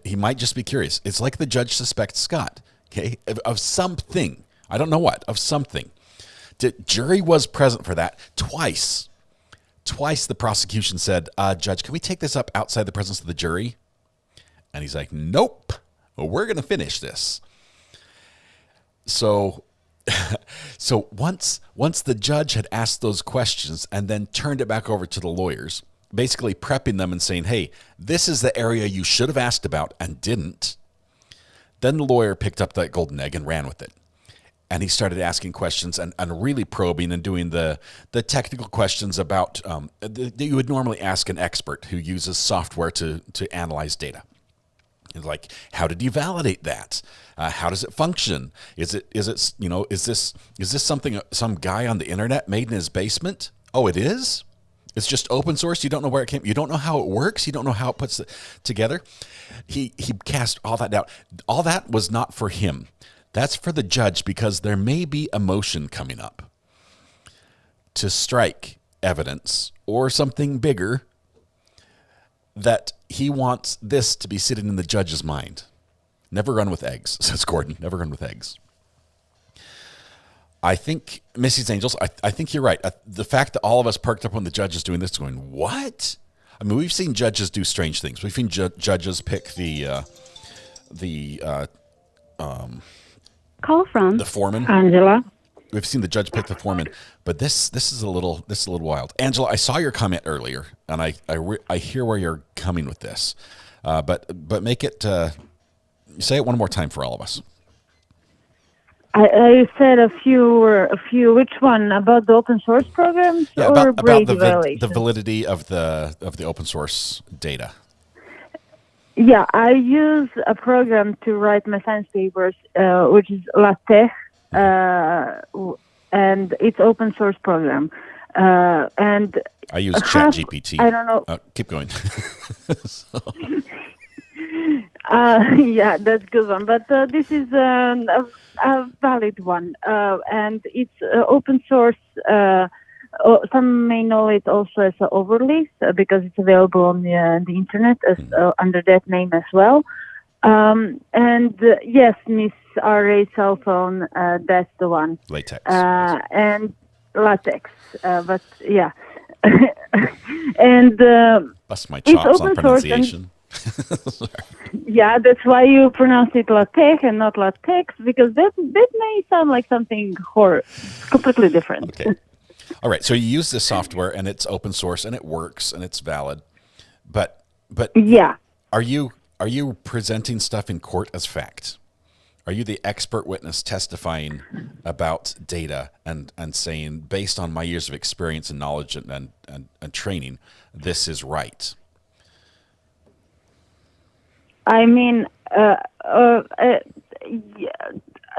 He might just be curious. It's like the judge suspects Scott, okay, of something. I don't know what, of something. The jury was present for that twice. Twice the prosecution said, Judge, can we take this up outside the presence of the jury? And he's like, nope, we're going to finish this. So once the judge had asked those questions and then turned it back over to the lawyers, basically prepping them and saying, hey, this is the area you should have asked about and didn't, then the lawyer picked up that golden egg and ran with it. And he started asking questions and really probing and doing the technical questions about that you would normally ask an expert who uses software to analyze data. Like, how did you validate that? How does it function? Is this something some guy on the internet made in his basement? Oh, it is? It's just open source. You don't know where it came. You don't know how it works. You don't know how it puts it together. He cast all that doubt. All that was not for him. That's for the judge, because there may be a motion coming up to strike evidence or something bigger that he wants this to be sitting in the judge's mind. Never run with eggs, says Gordon. Never run with eggs. I think, Missy's Angels, I think you're right. The fact that all of us perked up when the judge is doing this, going, what? I mean, we've seen judges do strange things. We've seen judges pick call from the foreman, Angela. We've seen the judge pick the foreman, but this is a little wild. Angela, I saw your comment earlier, and I hear where you're coming with this, but make it say it one more time for all of us. I said a few. Which one about the open source programs or about the validity of the open source data? Yeah, I use a program to write my science papers, which is LaTeX, and it's open source program. And I use ChatGPT. I don't know. Keep going. Yeah, that's a good one. But this is a valid one, and it's open source. Some may know it also as an overlay because it's available on the internet as under that name as well. And yes, Miss RA cell phone, that's the one. Latex. And latex, but yeah. And bust my chops on pronunciation. Yeah, that's why you pronounce it latex and not latex, because that may sound like something completely different. Okay. All right, so you use this software and it's open source and it works and it's valid, but yeah, are you presenting stuff in court as fact? Are you the expert witness testifying about data and saying, based on my years of experience and knowledge and training, this is right? I mean,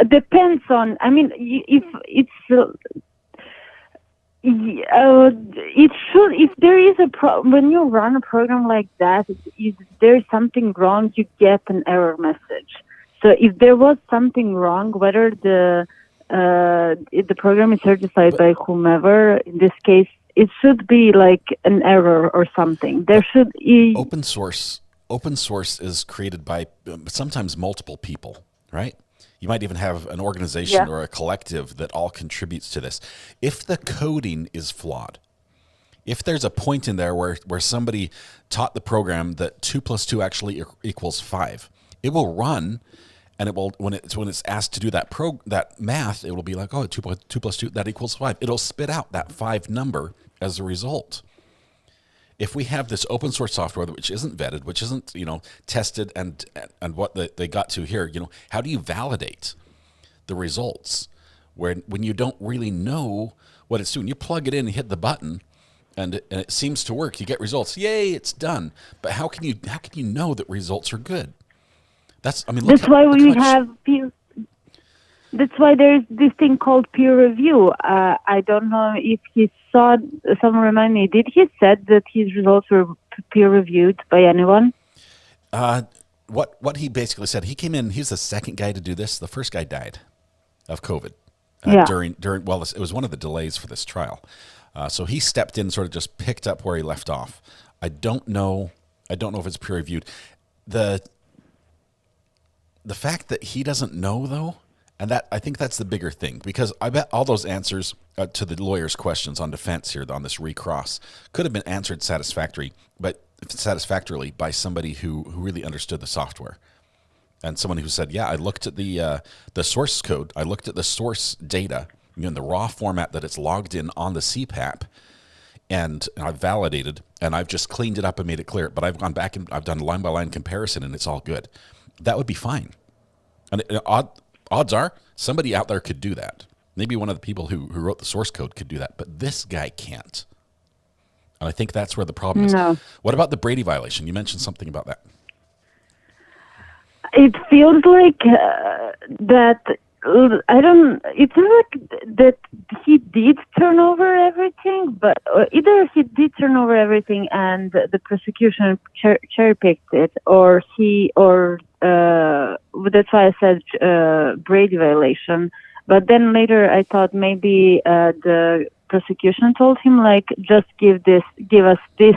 depends on. I mean, if it's. It should. If there is when you run a program like that, if there is something wrong, you get an error message. So if there was something wrong, whether the program is certified by whomever, in this case, it should be like an error or something. There should be open source. Open source is created by sometimes multiple people, right? You might even have an organization or a collective that all contributes to this. If the coding is flawed, if there's a point in there where somebody taught the program that 2 + 2 actually equals 5, it will run, and it will when it's asked to do that math, it will be like, oh, 2 + 2 that equals 5. It'll spit out that 5 number as a result. If we have this open source software which isn't vetted, which isn't tested and what they got to here, how do you validate the results when you don't really know what it's doing? You plug it in and hit the button, and it seems to work. You get results. Yay, it's done. But how can you know that results are good? That's why we have. That's why there's this thing called peer review. I don't know if he saw. Someone remind me. Did he said that his results were peer reviewed by anyone? What he basically said. He came in. He's the second guy to do this. The first guy died of COVID during. Well, it was one of the delays for this trial. So he stepped in, sort of just picked up where he left off. I don't know if it's peer reviewed. The fact that he doesn't know though. And I think that's the bigger thing, because I bet all those answers to the lawyer's questions on defense here on this recross could have been answered satisfactorily by somebody who really understood the software, and someone who said, "Yeah, I looked at the source code, I looked at the source data, in the raw format that it's logged in on the CPAP, and I've validated, and I've just cleaned it up and made it clear. But I've gone back and I've done line by line comparison, and it's all good." That would be fine, and odds are somebody out there could do that. Maybe one of the people who wrote the source code could do that, but this guy can't. And I think that's where the problem is. No. What about the Brady violation? You mentioned something about that. It feels like that. It feels like that he did turn over everything, but either he did turn over everything and the prosecution cherry picked it, or that's why I said Brady violation. But then later I thought maybe the prosecution told him, like, just give us this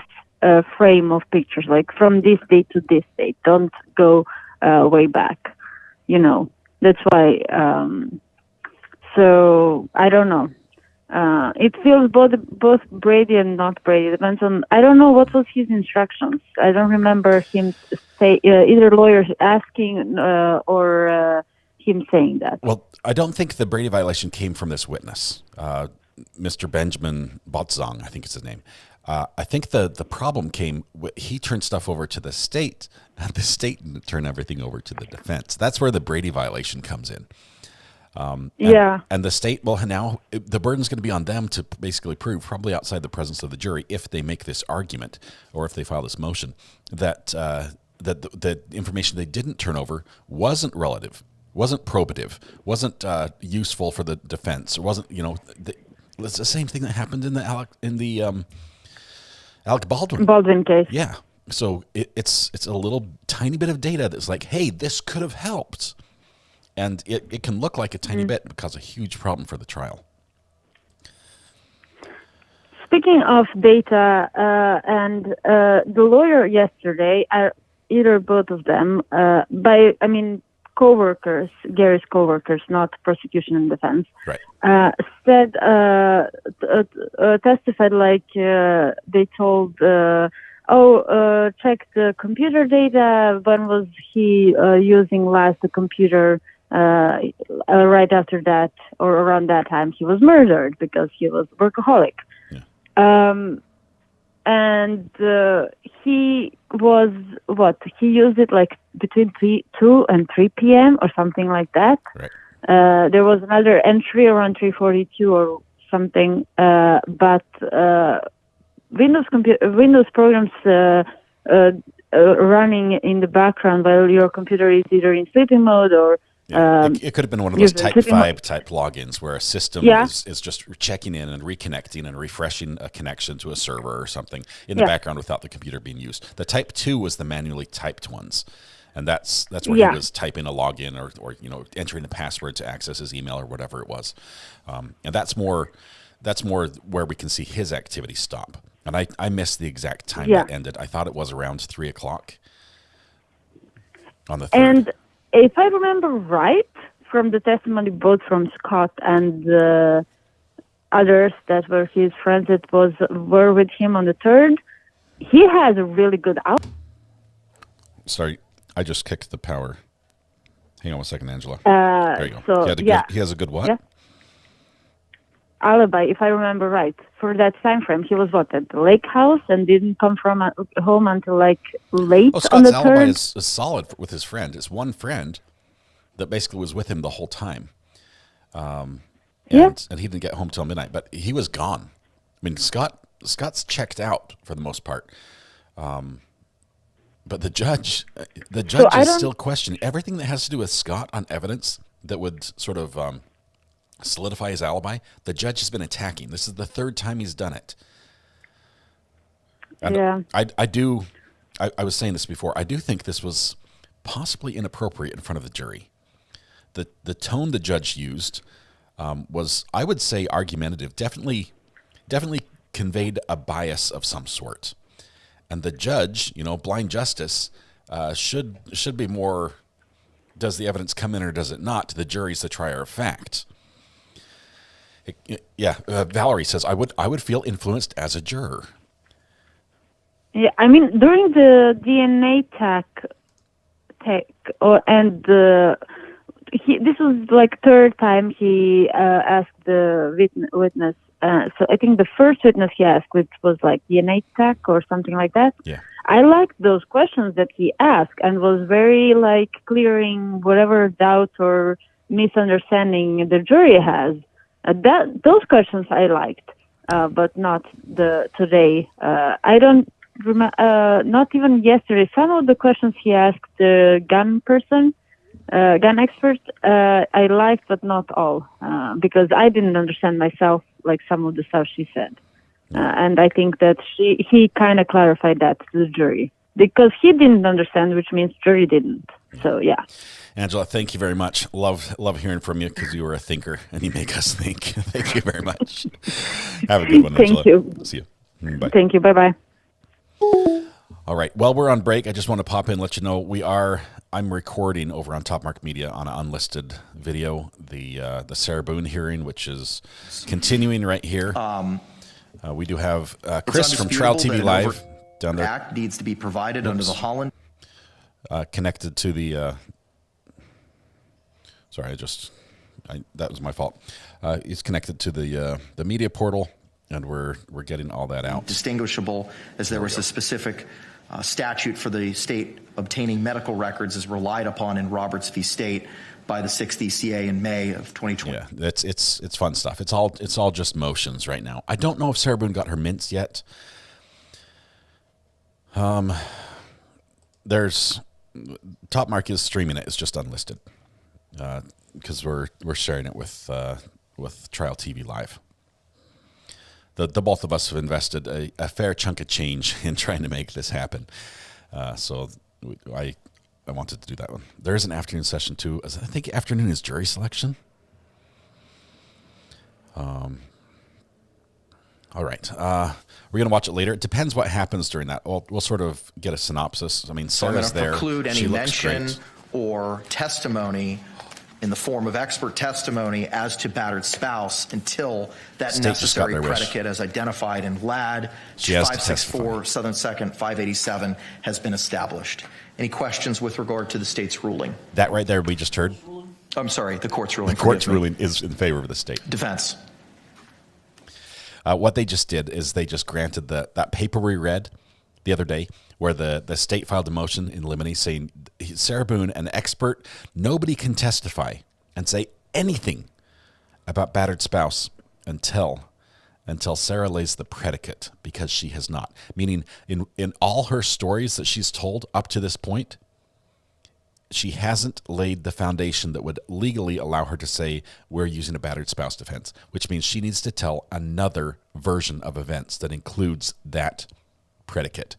frame of pictures, like from this date to this date. Don't go way back. That's why. So I don't know. It feels both Brady and not Brady. Depends on. I don't know what was his instructions. I don't remember him say either lawyers asking or him saying that. Well, I don't think the Brady violation came from this witness, Mr. Benjamin Botzong, I think is his name. I think the problem came. He turned stuff over to the state, and the state turned everything over to the defense. That's where the Brady violation comes in. And the state, well, now the burden's going to be on them to basically prove, probably outside the presence of the jury, if they make this argument or if they file this motion, that the information they didn't turn over wasn't relative, wasn't probative, wasn't useful for the defense. It wasn't, it's the same thing that happened in the Alec Baldwin case. Yeah. So it's a little tiny bit of data that's like, hey, this could have helped. And it can look like a tiny bit, but cause a huge problem for the trial. Speaking of data, and the lawyer yesterday, either both of them, co-workers, Gary's co-workers, not prosecution and defense, right. Said, testified like they told, check the computer data. When was he using last the computer? Right after that or around that time he was murdered because he was workaholic. And he was he used it like between 2 and 3 p.m. or something like that. Right. There was another entry around 3:42 or something, but Windows programs running in the background while your computer is either in sleeping mode or it could have been one of those type 5 type logins where a system is just checking in and reconnecting and refreshing a connection to a server or something in the background without the computer being used. The type 2 was the manually typed ones. And that's where he was typing a login or entering a password to access his email or whatever it was. And that's more where we can see his activity stop. And I missed the exact time that ended. I thought it was around 3:00 on the 3rd. And if I remember right from the testimony, both from Scott and others that were his friends that were with him on the 3rd, he has a really good out. Sorry, I just kicked the power. Hang on one second, Angela. There you go. He has a good what? Yeah. Alibi, if I remember right. For that time frame, he was at the lake house and didn't come from home until like late on the 3rd. Scott's alibi is solid with his friend. It's one friend that basically was with him the whole time. And he didn't get home till midnight, but he was gone. I mean, Scott's checked out for the most part. But the judge is still questioning everything that has to do with Scott on evidence that would sort of solidify his alibi. The judge has been attacking. This is the 3rd time he's done it. And I was saying this before. I do think this was possibly inappropriate in front of the jury. The tone the judge used was, I would say, argumentative. Definitely conveyed a bias of some sort. And the judge, blind justice, should be more, does the evidence come in or does it not? The jury's the trier of fact. Valerie says, I would feel influenced as a juror. Yeah, I mean, during the DNA this was like 3rd time he asked the witness. So I think the first witness he asked, which was like DNA tech or something like that. Yeah. I liked those questions that he asked and was very like clearing whatever doubt or misunderstanding the jury has. Those questions I liked, but not today. I don't remember, not even yesterday. Some of the questions he asked the gun expert, I liked, but not all, because I didn't understand myself, like some of the stuff she said. And I think that he kind of clarified that to the jury because he didn't understand, which means jury didn't. So, yeah. Angela, thank you very much. Love hearing from you because you were a thinker and you make us think. Thank you very much. Have a good one, Angela. Thank you. See you. Bye. Thank you. Bye-bye. All right. While we're on break, I just want to pop in and let you know I'm recording over on Top Mark Media on an unlisted video the Sarah Boon hearing, which is continuing right here. We do have Chris from Trial TV Live down there. Act needs to be provided under the Holland. Connected to the. Sorry, that was my fault. He's connected to the media portal, and we're getting all that out. Distinguishable, as there was a specific statute for the state obtaining medical records is relied upon in Roberts v. State by the 6th ECA in May of 2020. Yeah, it's fun stuff. It's all just motions right now. I don't know if Sarah Boon got her mints yet. There's Top Mark is streaming it. It's just unlisted because we're sharing it with Trial TV Live. The both of us have invested a fair chunk of change in trying to make this happen. So I wanted to do that one. There is an afternoon session too. I think afternoon is jury selection. All right. We're going to watch it later. It depends what happens during that. We'll sort of get a synopsis. I mean, Sarah's there. Preclude any mention or testimony in the form of expert testimony as to battered spouse until that necessary predicate as identified in LAD 564 Southern 2nd 587 has been established. Any questions with regard to the state's ruling? That right there we just heard? I'm sorry, the court's ruling. The court's ruling is in favor of the state. Defense. What they just did is they just granted that paper we read the other day where the state filed a motion in limine saying Sarah Boon, an expert, nobody can testify and say anything about battered spouse until Sarah lays the predicate, because she has not. Meaning in all her stories that she's told up to this point, she hasn't laid the foundation that would legally allow her to say we're using a battered spouse defense, which means she needs to tell another version of events that includes that predicate,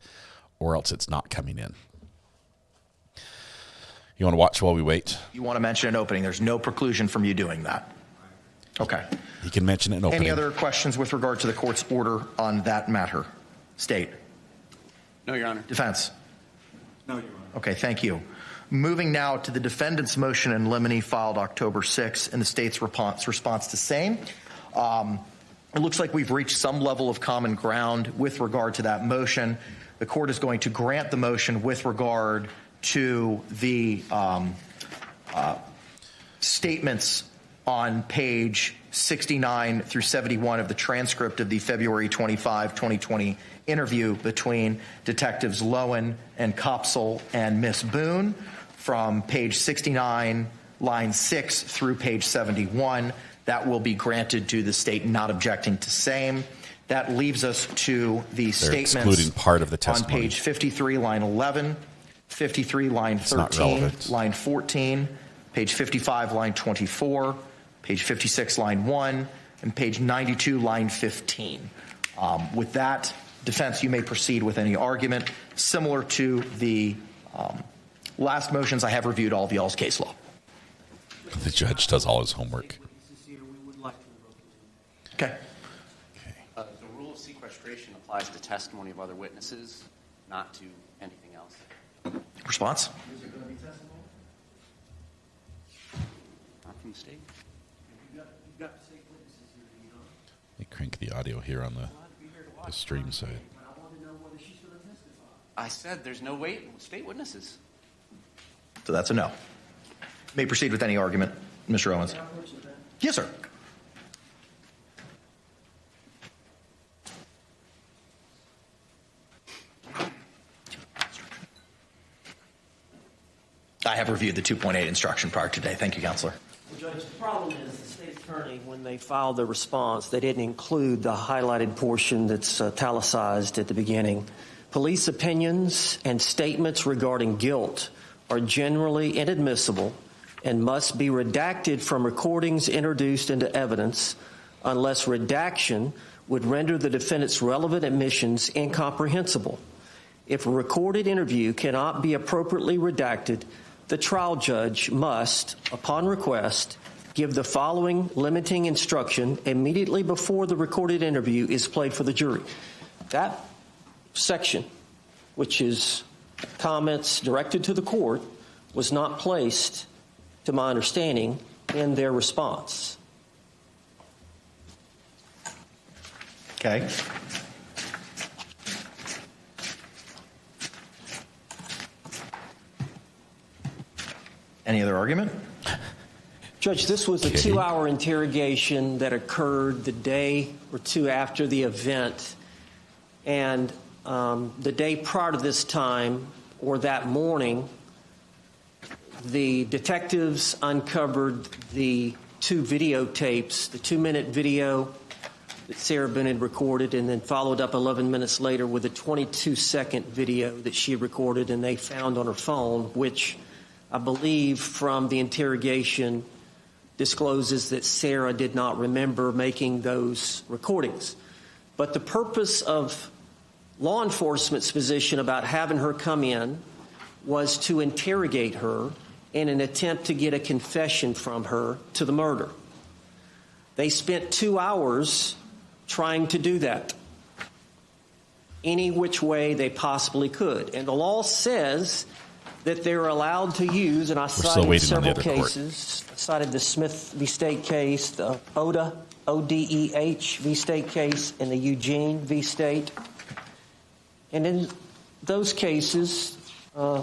or else it's not coming in. You want to watch while we wait? You want to mention an opening. There's no preclusion from you doing that. Okay. He can mention it in opening. Any other questions with regard to the court's order on that matter? State. No, Your Honor. Defense. No, Your Honor. Okay, thank you. Moving now to the defendant's motion in limine filed October 6th and the state's response to same. It looks like we've reached some level of common ground with regard to that motion. The court is going to grant the motion with regard to the statements on page 69 through 71 of the transcript of the February 25, 2020 interview between Detectives Lowen and Copsel and Miss Boon from page 69, line 6 through page 71. That will be granted to the state not objecting to same. That leaves us to the statements excluding part of the testimony on page 53, line 11, 53, line 13, line 14, page 55, line 24, page 56, line 1, and page 92, line 15. With that, defense, you may proceed with any argument. Similar to the last motions, I have reviewed all of y'all's case law. The judge does all his homework. Okay. The rule of sequestration applies to testimony of other witnesses, not to anything else. Response? Is there going to be testimony? Not from the state. You've got state witnesses here, do you know? They crank the audio here on the stream side. I want to know whether she's going to testify. I said there's no state witnesses. So that's a no. May proceed with any argument, Mr. Owens. Yes, sir. I have reviewed the 2.8 instruction prior to today. Thank you, Counselor. Well, Judge, the problem is the state attorney, when they filed their response, they didn't include the highlighted portion that's italicized at the beginning. Police opinions and statements regarding guilt are generally inadmissible and must be redacted from recordings introduced into evidence unless redaction would render the defendant's relevant admissions incomprehensible. If a recorded interview cannot be appropriately redacted, the trial judge must, upon request, give the following limiting instruction immediately before the recorded interview is played for the jury. That section which is comments directed to the court, was not placed, to my understanding, in their response. Okay. Any other argument? Judge, this was a 2-hour interrogation that occurred the day or two after the event. And the day prior to this time, or that morning, the detectives uncovered the 2 videotapes, the 2-minute video that Sarah Boon had recorded, and then followed up 11 minutes later with a 22-second video that she had recorded and they found on her phone, which I believe from the interrogation discloses that Sarah did not remember making those recordings. But the purpose of law enforcement's position about having her come in was to interrogate her in an attempt to get a confession from her to the murder. They spent 2 hours trying to do that any which way they possibly could. And the law says that they're allowed to use, and I cited several cases. I cited the Smith v. State case, the ODEH, O-D-E-H v. State case, and the Eugene v. State. And in those cases, I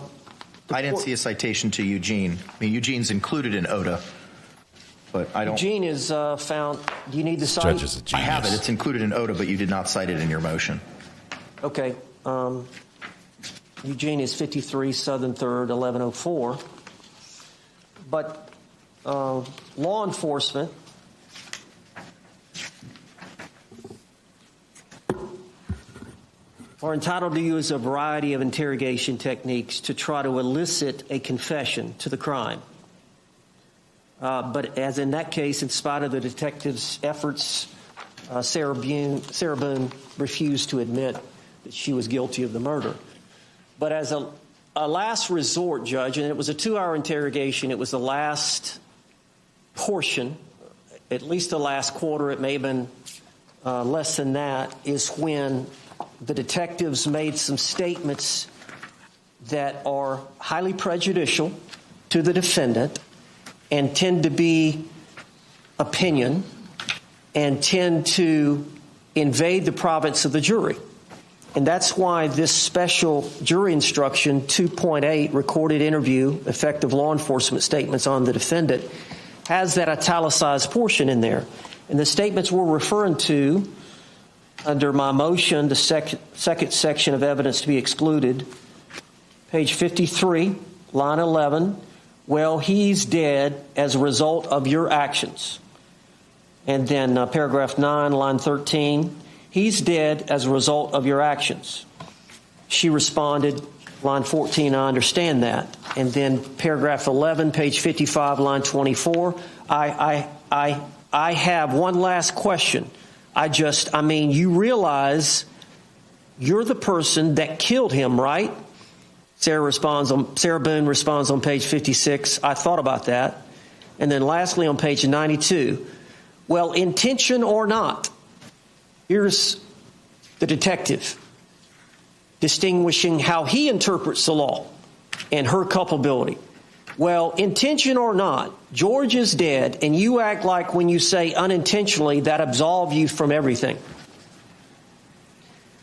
didn't see a citation to Eugene. I mean, Eugene's included in ODEH, but I don't. Eugene is found. Do you need the cite? I have it. It's included in ODEH, but you did not cite it in your motion. Okay. Eugene is 53 Southern 3rd, 1104. But law enforcement are entitled to use a variety of interrogation techniques to try to elicit a confession to the crime. But as in that case, in spite of the detective's efforts, Sarah Boon refused to admit that she was guilty of the murder. But as a last resort, Judge, and it was a 2-hour interrogation, it was the last portion, at least the last quarter, it may have been less than that, is when the detectives made some statements that are highly prejudicial to the defendant and tend to be opinion and tend to invade the province of the jury. And that's why this special jury instruction 2.8, recorded interview, effective law enforcement statements on the defendant, has that italicized portion in there. And the statements we're referring to under my motion, the second section of evidence to be excluded, page 53, line 11, well, he's dead as a result of your actions. And then paragraph 9, line 13, he's dead as a result of your actions. She responded, line 14, I understand that. And then paragraph 11, page 55, line 24, I have one last question. You realize you're the person that killed him, right? Sarah Boon responds on page 56, I thought about that. And then lastly on page 92, well, intention or not, here's the detective distinguishing how he interprets the law and her culpability. Well, intention or not, George is dead, and you act like when you say unintentionally, that absolve you from everything.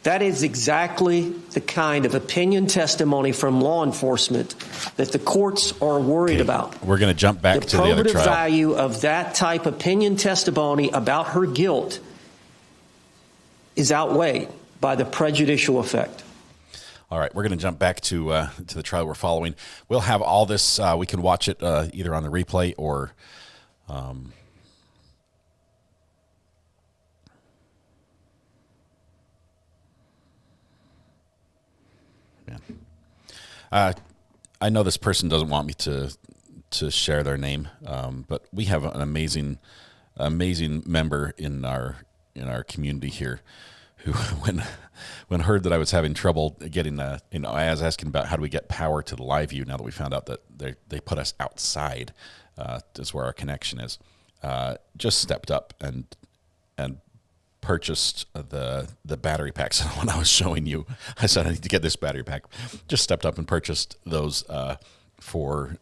That is exactly the kind of opinion testimony from law enforcement that the courts are worried about. We're going to jump back to the other trial. The probative value of that type of opinion testimony about her guilt is outweighed by the prejudicial effect. All right, we're going to jump back to the trial we're following. We'll have all this. We can watch it either on the replay or I know this person doesn't want me to share their name, but we have an amazing member in our community here who, when heard that I was having trouble getting, I was asking about how do we get power to the live view now that we found out that they put us outside, is where our connection is, just stepped up and purchased the battery packs. When I was showing you, I said I need to get this battery pack. Just stepped up and purchased those for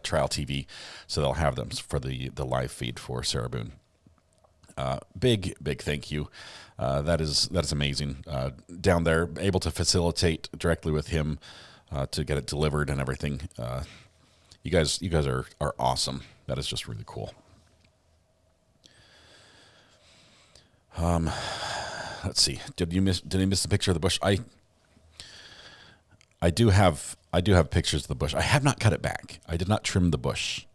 trial TV, so they'll have them for the live feed for Sarah Boon. Big thank you. That is amazing. Down there, able to facilitate directly with him to get it delivered and everything. You guys are awesome. That is just really cool. Let's see. Did I miss the picture of the bush? I do have pictures of the bush. I have not cut it back. I did not trim the bush.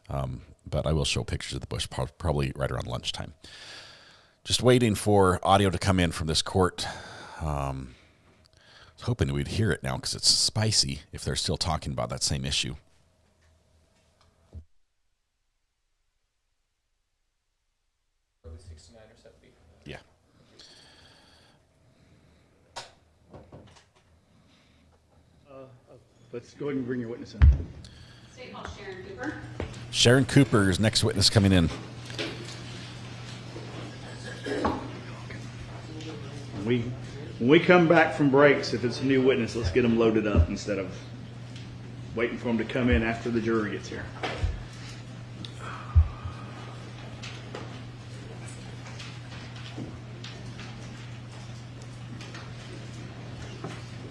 But I will show pictures of the bush probably right around lunchtime. Just waiting for audio to come in from this court. I was hoping we'd hear it now because it's spicy if they're still talking about that same issue. Yeah. Let's go ahead and bring your witness in. State Hall, Sharon Cooper. Sharon Cooper's next witness coming in. When we come back from breaks, if it's a new witness, let's get them loaded up instead of waiting for them to come in after the juror gets here.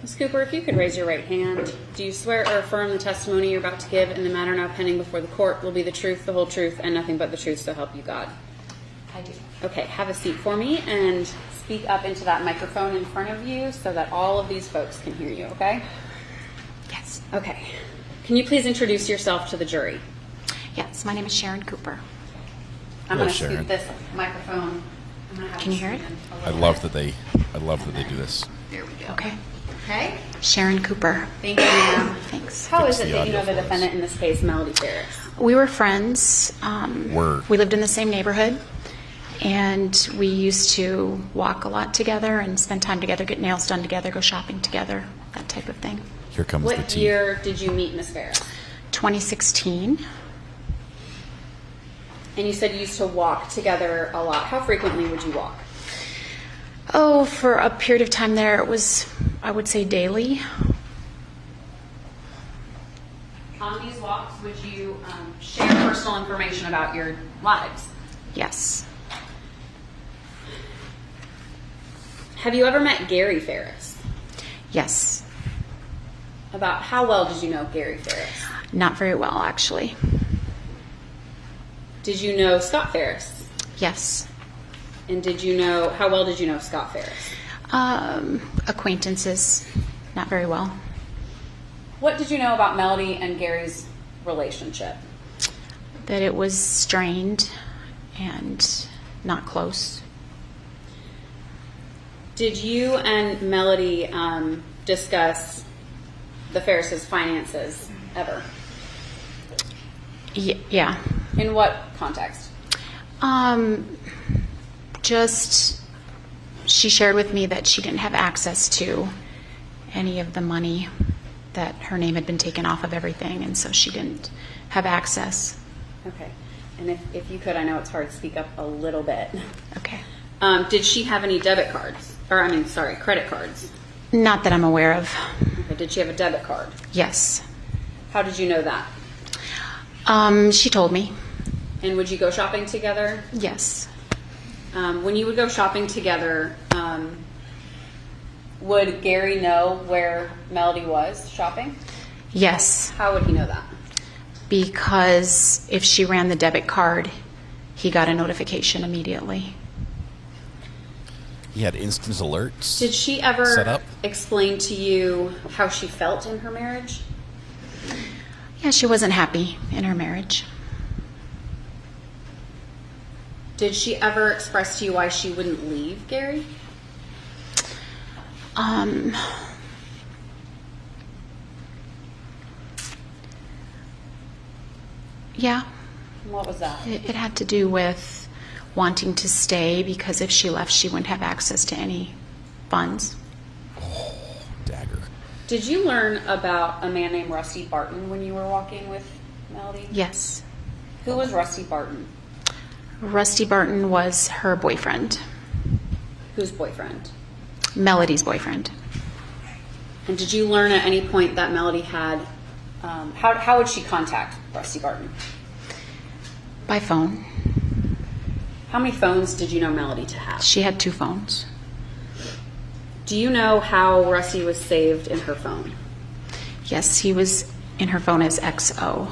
Ms. Cooper, if you could raise your right hand. Do you swear or affirm the testimony you're about to give in the matter now pending before the court will be the truth, the whole truth, and nothing but the truth, so help you God? I do. Okay, have a seat for me and speak up into that microphone in front of you so that all of these folks can hear you, okay? Yes. Okay. Can you please introduce yourself to the jury? Yes, my name is Sharon Cooper. I'm going to scoot this microphone. Can you hear it? I love that they do this. There we go. Okay. Okay. Sharon Cooper. Thank you, ma'am. Thanks. How is it that you know the defendant in this case, Melody Farris? We were friends. We lived in the same neighborhood, and we used to walk a lot together and spend time together, get nails done together, go shopping together, that type of thing. Here comes the tea. What year did you meet Ms. Farris? 2016. And you said you used to walk together a lot. How frequently would you walk? Oh, for a period of time there, it was, I would say, daily. On these walks, would you share personal information about your lives? Yes. Have you ever met Gary Farris? Yes. About how well did you know Gary Farris? Not very well, actually. Did you know Scott Farris? Yes. And how well did you know Scott Farris? Acquaintances, not very well. What did you know about Melody and Gary's relationship? That it was strained and not close. Did you and Melody discuss the Farris's finances ever? Yeah. In what context? Just, she shared with me that she didn't have access to any of the money, that her name had been taken off of everything, and so she didn't have access. Okay. And if you could, I know it's hard to speak up a little bit. Okay. Did she have any debit cards? Credit cards? Not that I'm aware of. Okay. Did she have a debit card? Yes. How did you know that? She told me. And would you go shopping together? Yes. When you would go shopping together, would Gary know where Melody was shopping? Yes. How would he know that? Because if she ran the debit card, he got a notification immediately. He had instant alerts. Did she set ever up? explain to you how she felt in her marriage? Yeah, she wasn't happy in her marriage. Did she ever express to you why she wouldn't leave Gary? Yeah. What was that? It had to do with wanting to stay because if she left, she wouldn't have access to any funds. Oh, dagger. Did you learn about a man named Rusty Barton when you were walking with Melody? Yes. Who was Rusty Barton? Rusty Barton was her boyfriend. Whose boyfriend? Melody's boyfriend. And did you learn at any point that Melody had, how would she contact Rusty Barton? By phone. How many phones did you know Melody to have? She had 2 phones. Do you know how Rusty was saved in her phone? Yes, he was in her phone as XO.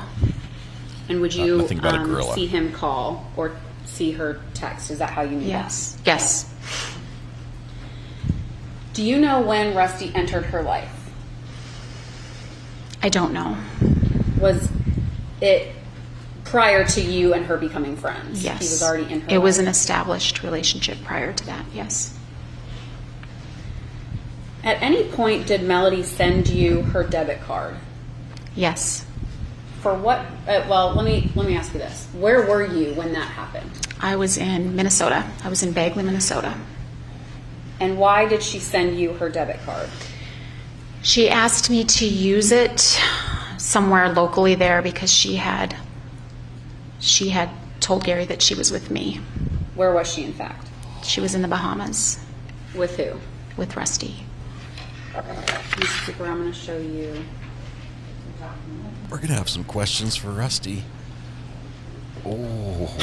And would you gorilla. see him call or see her text? Is that how you knew Yes. that? Yes. Do you know when Rusty entered her life? I don't know. Was it prior to you and her becoming friends? Yes. He was already in her It was life? an established relationship prior to that, yes. At any point, did Melody send you her debit card? Yes. For what? Well, let me ask you this: where were you when that happened? I was in Minnesota. I was in Bagley, Minnesota. And why did she send you her debit card? She asked me to use it somewhere locally there because she had told Gary that she was with me. Where was she, in fact? She was in the Bahamas. With who? With Rusty. Mr. Cooper, I'm going to show you. We're going to have some questions for Rusty. Oh.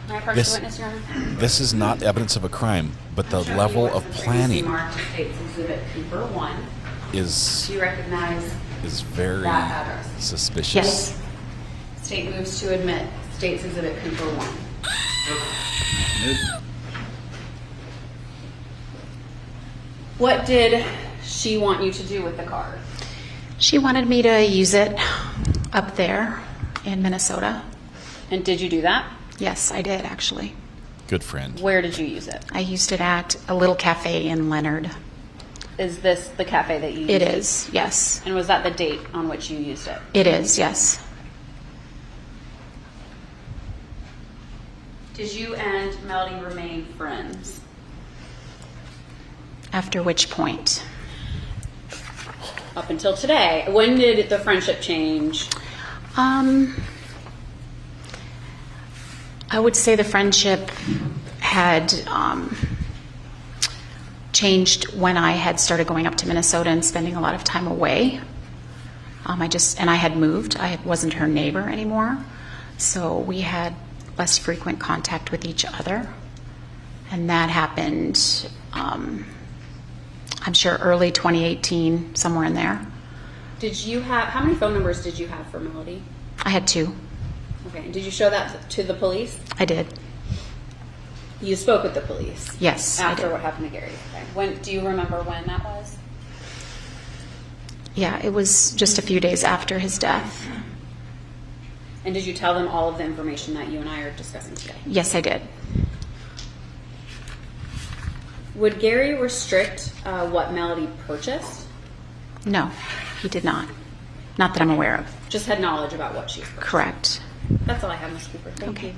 Can I approach the witness, Your Honor? This is not evidence of a crime, but the level of planning Marked States Exhibit Cooper 1. is Do you recognize very that address? suspicious. Yes. State moves to admit States Exhibit Cooper 1. What did she want you to do with the card? She wanted me to use it up there in Minnesota. And did you do that? Yes, I did, actually. Good friend. Where did you use it? I used it at a little cafe in Leonard. Is this the cafe that you used? It is, yes. And was that the date on which you used it? It is, yes. Did you and Melody remain friends? After which point? Up until today. When did the friendship change? I would say the friendship had changed when I had started going up to Minnesota and spending a lot of time away. I had moved. I wasn't her neighbor anymore, so we had less frequent contact with each other, and that happened. I'm sure early 2018, somewhere in there. How many phone numbers did you have for Melody? I had 2. Okay, and did you show that to the police? I did. You spoke with the police? Yes, I After did. what happened to Gary? Okay. Do you remember when that was? Yeah, it was just a few days after his death. And did you tell them all of the information that you and I are discussing today? Yes, I did. Would Gary restrict what Melody purchased? No, he did not. Not that I'm aware of. Just had knowledge about what she's purchased? Correct. That's all I have, Ms. Cooper. Thank you.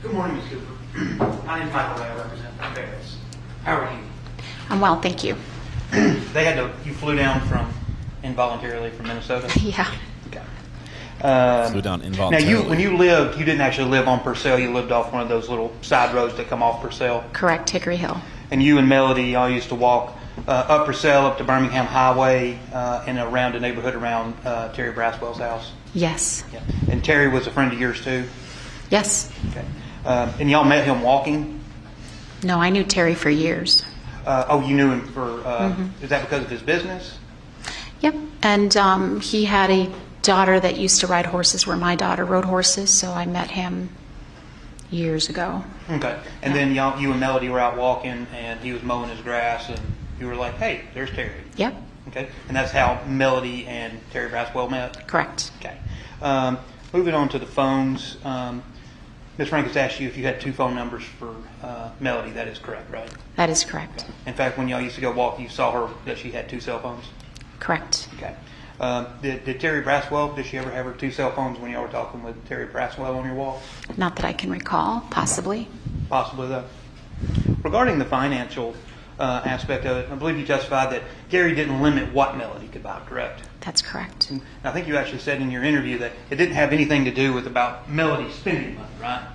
Good morning, Ms. Cooper. My name is Michael Ray. I represent Farris. How are you? I'm well, thank you. You flew down involuntarily from Minnesota? Yeah. Okay. Flew down involuntarily. Now, when you lived, you didn't actually live on Purcell. You lived off one of those little side roads that come off Purcell. Correct, Hickory Hill. And you and Melody all used to walk up Purcell, up to Birmingham Highway, and around the neighborhood around Terry Braswell's house. Yes. Yeah. And Terry was a friend of yours too? Yes. Okay. And y'all met him walking? No, I knew Terry for years. You knew him for, is that because of his business? Yep. And he had a daughter that used to ride horses where my daughter rode horses, so I met him years ago. Okay. And then you and Melody were out walking, and he was mowing his grass, and you were like, hey, there's Terry. Yep. Okay. And that's how Melody and Terry Braswell met? Correct. Okay. Moving on to the phones. Ms. Frankus asked you if you had 2 phone numbers for Melody. That is correct, right? That is correct. Okay. In fact, when y'all used to go walk, you saw her that she had 2 cell phones? Correct. Okay. Did Terry Braswell, did she ever have her 2 cell phones when y'all were talking with Terry Braswell on your walks? Not that I can recall, possibly. Possibly, though. Regarding the financial aspect of it. I believe you testified that Gary didn't limit what Melody could buy, correct? That's correct. And I think you actually said in your interview that it didn't have anything to do with about Melody spending money, right?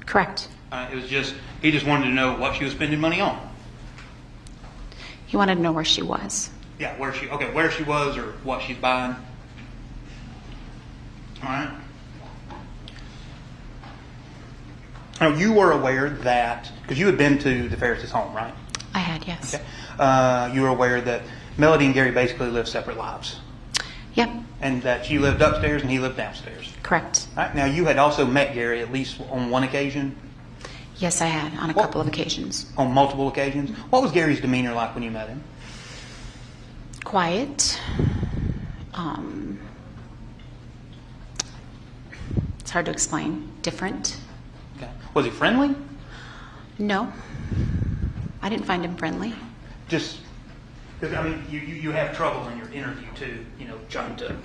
Correct. It was just, he just wanted to know what she was spending money on. He wanted to know where she was. Yeah, where she was or what she's buying. All right. Now, you were aware that, because you had been to the Farris' home, right? I had, yes. Okay. You were aware that Melody and Gary basically lived separate lives. Yep. And that she lived upstairs and he lived downstairs. Correct. All right. Now, you had also met Gary at least on one occasion? Yes, I had, on a couple of occasions. On multiple occasions? What was Gary's demeanor like when you met him? Quiet. It's hard to explain. Different. Okay. Was he friendly? No. I didn't find him friendly. Just, because, I mean, you have trouble in your interview, too, trying to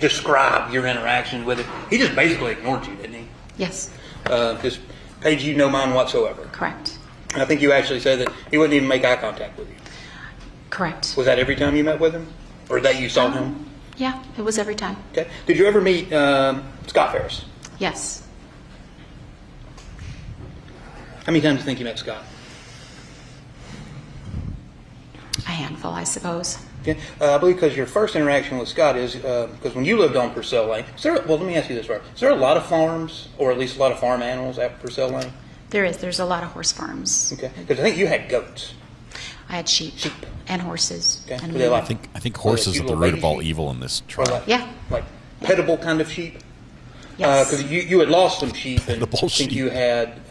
describe your interaction with him. He just basically ignored you, didn't he? Yes. Just paid you no mind whatsoever. Correct. And I think you actually said that he wouldn't even make eye contact with you. Correct. Was that every time you met with him? Or that you saw him? Yeah, it was every time. Okay. Did you ever meet Scott Farris? Yes. How many times do you think you met Scott? A handful, I suppose. Okay. I believe because your first interaction with Scott is, because when you lived on Purcell Lane, let me ask you this, right? Is there a lot of farms, or at least a lot of farm animals at Purcell Lane? There is. There's a lot of horse farms. Okay. Because I think you had goats. I had sheep. And horses. Okay. And I think horses are the root of all evil in this trial. Like pettable kind of sheep? Yes. Because you had lost some sheep, and I think you had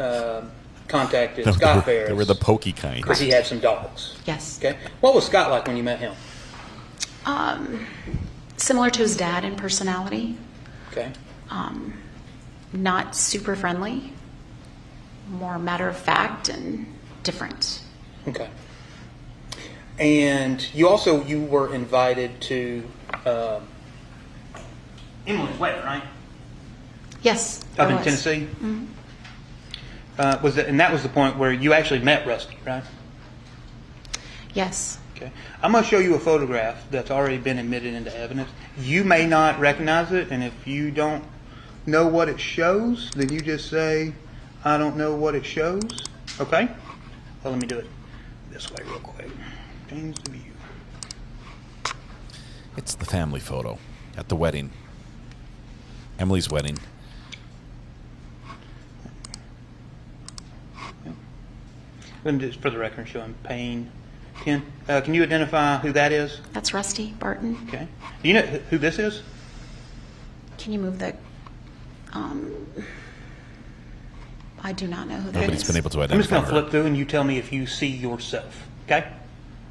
contacted Scott Farris. They were the pokey kind. Because he had some dogs. Yes. Okay. What was Scott like when you met him? Similar to his dad in personality. Okay. Not super friendly. More matter of fact and different. Okay. And you were invited to Emily's wedding, right? Yes. Up in Tennessee? Mm-hmm. And that was the point where you actually met Rusty, right? Yes. Okay. I'm going to show you a photograph that's already been admitted into evidence. You may not recognize it, and if you don't know what it shows, then you just say, I don't know what it shows. Okay? Well, let me do it this way real quick. Change the view. It's the family photo at the wedding. Emily's wedding. And just for the record, showing Payne 10. Can you identify who that is? That's Rusty Barton. Okay. Do you know who this is? Can you move the... I do not know who that is. Nobody's been able to identify I'm just going to her. flip through and you tell me if you see yourself. Okay?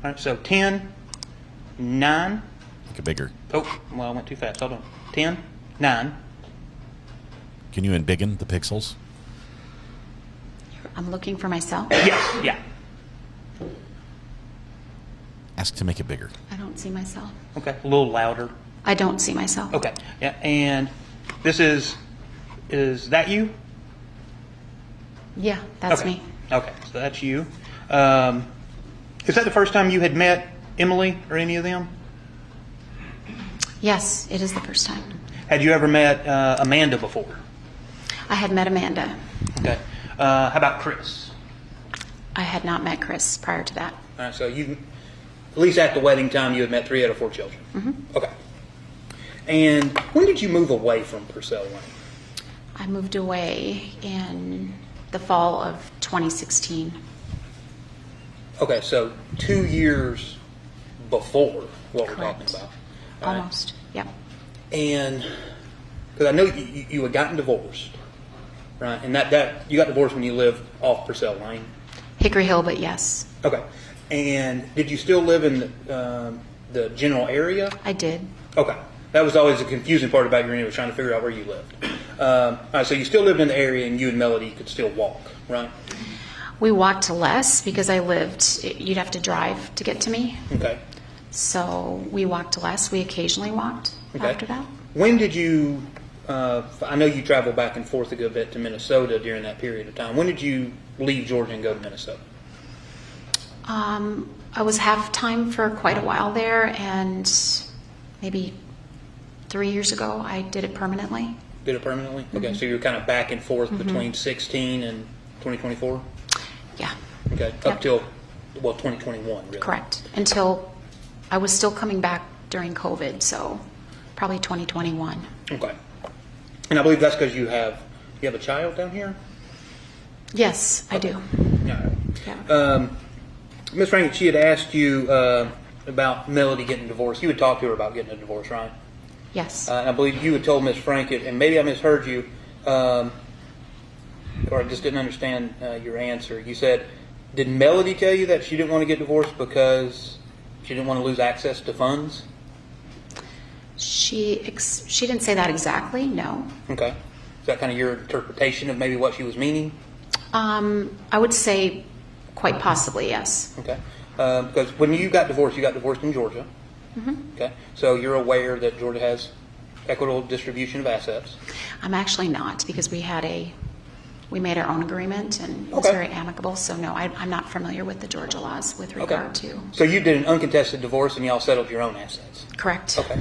All right, so 10, 9. Make it bigger. Oh, well, I went too fast. Hold on. 10, 9. Can you embiggen the pixels? I'm looking for myself. Yes, yeah. Ask to make it bigger. I don't see myself. Okay, a little louder. I don't see myself. Okay, yeah, and this is that you? Yeah, that's okay. me. Okay, so that's you. Is that the first time you had met Emily or any of them? Yes, it is the first time. Had you ever met Amanda before? I had met Amanda. Okay. How about Chris? I had not met Chris prior to that. All right, so you, at least at the wedding time, you had met 3 out of 4 children. Mm-hmm. Okay. And when did you move away from Purcell Lane? I moved away in the fall of 2016. Okay, so 2 years before what Correct. we're talking about. All right? Almost, yep. And because I know you had gotten divorced, right? And that you got divorced when you lived off Purcell Lane. Hickory Hill, but yes. Okay. And did you still live in the general area? I did. Okay. That was always a confusing part about your interview, trying to figure out where you lived. All right, so you still lived in the area, and you and Melody could still walk, right? We walked less because I lived, you'd have to drive to get to me. Okay. So we walked less. We occasionally walked after that. When did you, I know you traveled back and forth a good bit to Minnesota during that period of time. When did you leave Georgia and go to Minnesota? I was half-time for quite a while there, and maybe 3 years ago I did it permanently. Did it permanently? Okay, so you're kind of back and forth between 16 and 2024? Yeah. Okay, up till, well, 2021, really? Correct. Until I was still coming back during COVID, so probably 2021. Okay. And I believe that's because you have a child down here? Yes, I do. Yeah. Yeah. Ms. Frank, she had asked you about Melody getting divorced. You had talked to her about getting a divorce, right? Yes. I believe you had told Ms. Frank, and maybe I misheard you, or I just didn't understand your answer. You said, did Melody tell you that she didn't want to get divorced because she didn't want to lose access to funds? She didn't say that exactly, no. Okay. Is that kind of your interpretation of maybe what she was meaning? I would say quite possibly, yes. Okay. Because when you got divorced in Georgia. Mm-hmm. Okay. So you're aware that Georgia has equitable distribution of assets? I'm actually not, because we made our own agreement, and it was very amicable. So no, I'm not familiar with the Georgia laws with regard to. So you did an uncontested divorce and y'all settled your own assets? Correct. Okay.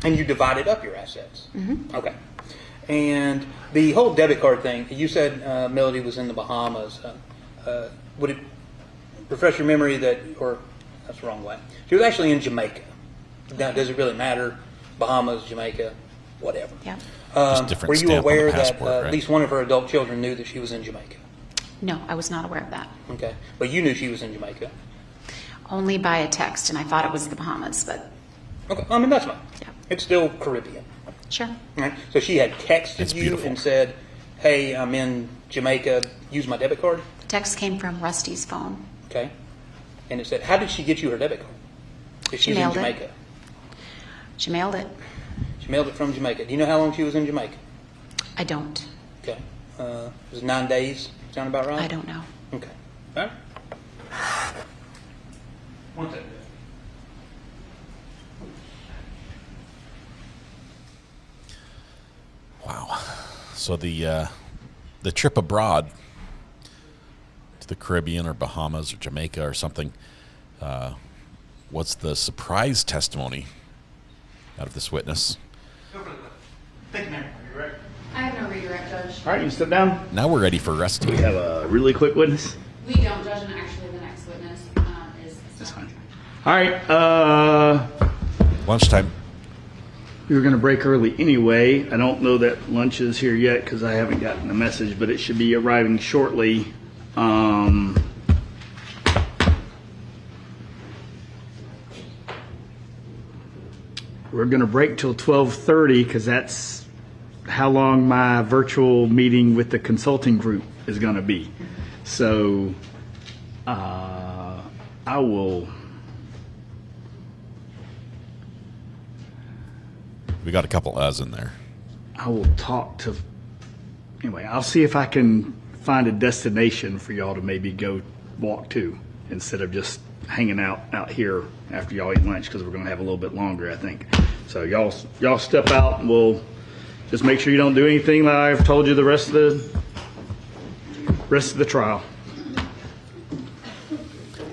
And you divided up your assets? Mm-hmm. Okay. And the whole debit card thing, you said Melody was in the Bahamas. Would it refresh your memory or that's the wrong way. She was actually in Jamaica. Now, does it really matter? Bahamas, Jamaica, whatever. Yeah. Were you aware that at least one of her adult children knew that she was in Jamaica? No, I was not aware of that. Okay. But you knew she was in Jamaica? Only by a text, and I thought it was the Bahamas, but. Okay. I mean, that's fine. Yeah. It's still Caribbean. Sure. Right. So she had texted you and said, hey, I'm in Jamaica, use my debit card? The text came from Rusty's phone. Okay. And it said, how did she get you her debit card? If she's in Jamaica. She mailed it. She mailed it from Jamaica. Do you know how long she was in Jamaica? I don't. Okay. Was it 9 days? Sound about right? I don't know. Okay. All right. One second. Wow. So the trip abroad to the Caribbean or Bahamas or Jamaica or something, what's the surprise testimony out of this witness? Thank you, ma'am. Are you ready? I have no redirect, Judge. All right, you sit down. Now we're ready for Rusty. We have a really quick witness. We don't, Judge, and actually the next witness is... That's fine. All right. Lunchtime. We were going to break early anyway. I don't know that lunch is here yet because I haven't gotten the message, but it should be arriving shortly. We're going to break till 12:30 because that's how long my virtual meeting with the consulting group is going to be. So I will... We got a couple uhs in there. I will talk to... Anyway, I'll see if I can find a destination for y'all to maybe go walk to instead of just hanging out here after y'all eat lunch, because we're going to have a little bit longer, I think. So y'all step out and we'll just make sure you don't do anything like I've told you the rest of the trial.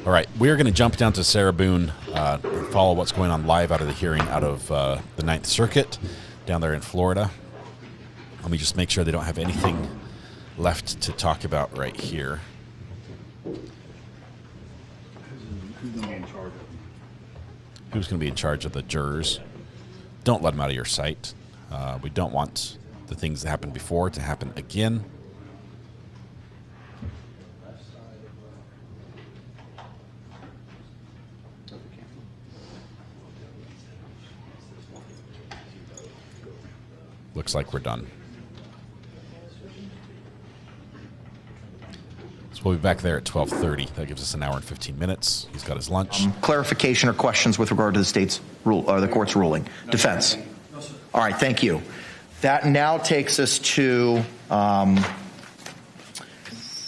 All right, we are going to jump down to Sarah Boon, follow what's going on live out of the hearing out of the Ninth Circuit down there in Florida. Let me just make sure they don't have anything left to talk about right here. Who's going to be in charge of them? Who's going to be in charge of the jurors? Don't let them out of your sight. We don't want the things that happened before to happen again. Looks like we're done. So we'll be back there at 12:30. That gives us an hour and 15 minutes. He's got his lunch. Clarification or questions with regard to the state's rule or the court's ruling? Defense. All right, thank you. That now takes us to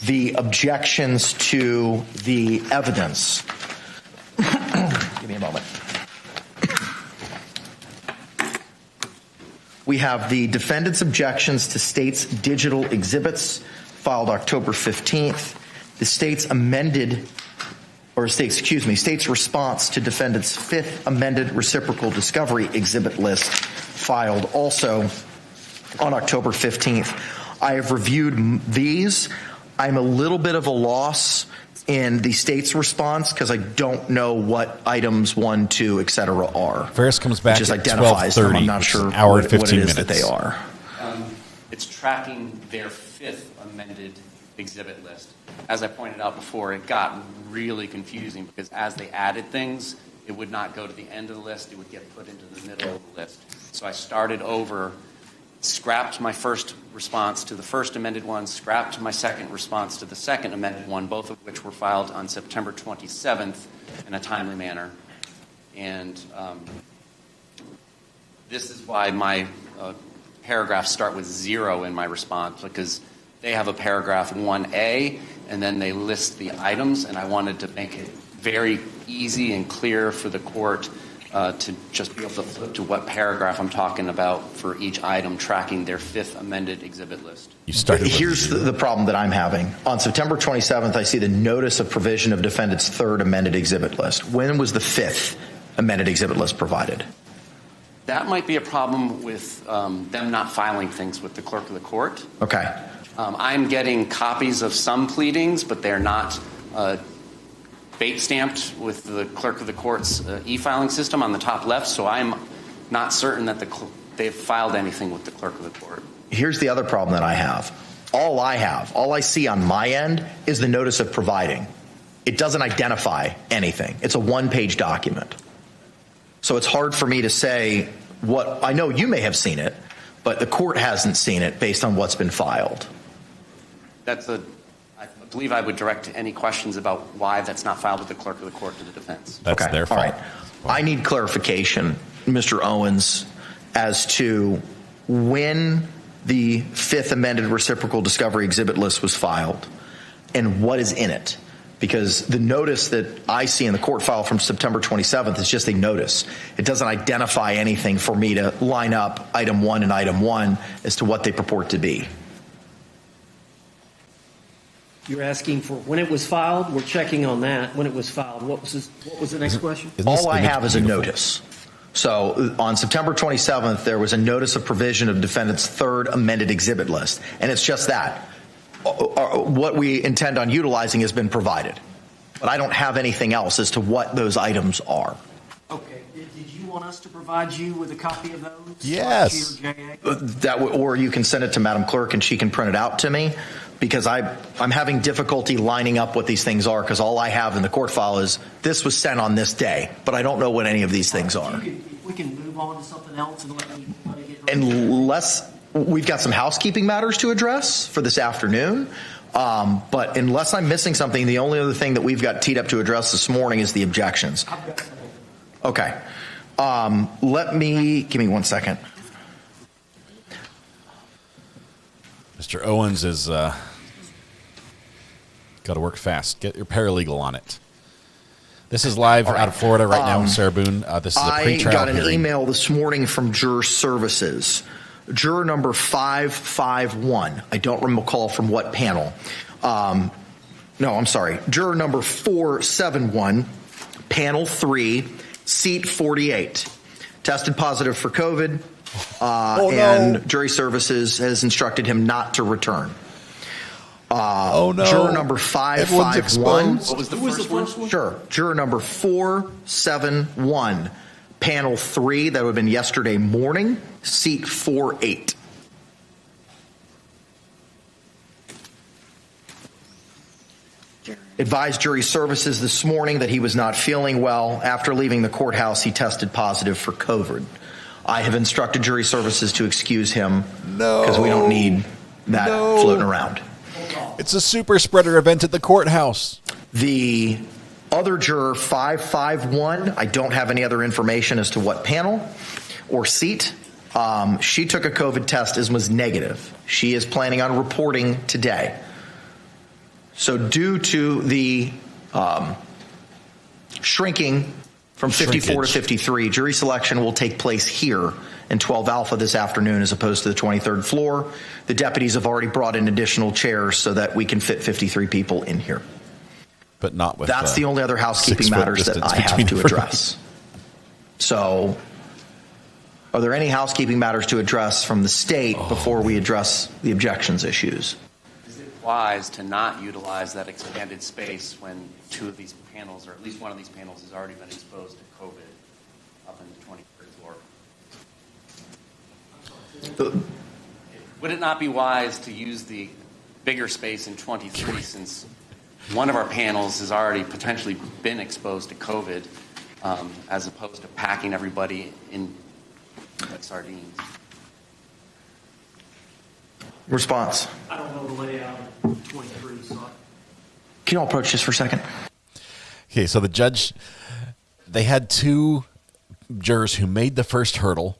the objections to the evidence. Give me a moment. We have the defendant's objections to state's digital exhibits filed October 15th. The state's amended state's response to defendant's 5th amended reciprocal discovery exhibit list filed also on October 15th. I have reviewed these. I'm a little bit of a loss in the state's response because I don't know what items 1, 2, et cetera are. Farris comes back just at identifies them. 12:30. I'm not sure Hour and what 15 it is minutes. that they are. It's tracking their 5th amended exhibit list. As I pointed out before, it got really confusing because as they added things, it would not go to the end of the list. It would get put into the middle of the list. So I started over, scrapped my first response to the first amended one, scrapped my second response to the second amended one, both of which were filed on September 27th in a timely manner. And this is why my paragraphs start with 0 in my response, because they have a paragraph 1A, and then they list the items, and I wanted to make it very easy and clear for the court to just be able to flip to what paragraph I'm talking about for each item, tracking their 5th amended exhibit list. Here's the problem that I'm having. On September 27th, I see the notice of provision of defendant's 3rd amended exhibit list. When was the 5th amended exhibit list provided? That might be a problem with them not filing things with the clerk of the court. Okay. I'm getting copies of some pleadings, but they're not bait stamped with the clerk of the court's e-filing system on the top left, so I'm not certain that they've filed anything with the clerk of the court. Here's the other problem that I have. All I see on my end is the notice of providing. It doesn't identify anything. It's a 1-page document. So it's hard for me to say what, I know you may have seen it, but the court hasn't seen it based on what's been filed. I believe I would direct any questions about why that's not filed with the clerk of the court to the defense. That's their fault. All right. I need clarification, Mr. Owens, as to when the 5th amended reciprocal discovery exhibit list was filed and what is in it. Because the notice that I see in the court file from September 27th is just a notice. It doesn't identify anything for me to line up item 1 and item 1 as to what they purport to be. You're asking for when it was filed. We're checking on that. When it was filed. What was the next question? All I have is a notice. So on September 27th, there was a notice of provision of defendant's 3rd amended exhibit list. And it's just that. What we intend on utilizing has been provided. But I don't have anything else as to what those items are. Okay. Did you want us to provide you with a copy of those? Yes. Or you can send it to Madam Clerk and she can print it out to me. Because I'm having difficulty lining up what these things are because all I have in the court file is this was sent on this day, but I don't know what any of these things are. We can move on to something else and let you get ready. Unless we've got some housekeeping matters to address for this afternoon, but unless I'm missing something, the only other thing that we've got teed up to address this morning is the objections. Okay. Give me 1 second. Mr. Owens is got to work fast. Get your paralegal on it. This is live out of Florida right now, Sarah Boon. This is a pre-trial I got an hearing. email this morning from Juror Services. Juror number 551. I don't recall from what panel. No, I'm sorry. Juror number 471, panel 3, seat 48. Tested positive for COVID. And Jury Services has instructed him not to return. Juror number 551. What was the first one? Sure. Juror number 471, panel 3. That would have been yesterday morning, seat 48. Advised Jury Services this morning that he was not feeling well. After leaving the courthouse, he tested positive for COVID. I have instructed Jury Services to excuse him because we don't need that floating around. It's a super spreader event at the courthouse. The other juror, 551, I don't have any other information as to what panel or seat. She took a COVID test and was negative. She is planning on reporting today. So due to the shrinking from 54 to 53, jury selection will take place here in 12 Alpha this afternoon as opposed to the 23rd floor. The deputies have already brought in additional chairs so that we can fit 53 people in here. But not with that's the only other housekeeping matters that I have to address. So, are there any housekeeping matters to address from the state before we address the objections issues? Is it wise to not utilize that expanded space when two of these panels, or at least one of these panels, has already been exposed to COVID up in the 23rd floor? Would it not be wise to use the bigger space in 23 since one of our panels has already potentially been exposed to COVID, as opposed to packing everybody in like sardines? Response. I don't know the layout of 23, so Can you all approach this for a second? Okay, so the judge, they had two jurors who made the first hurdle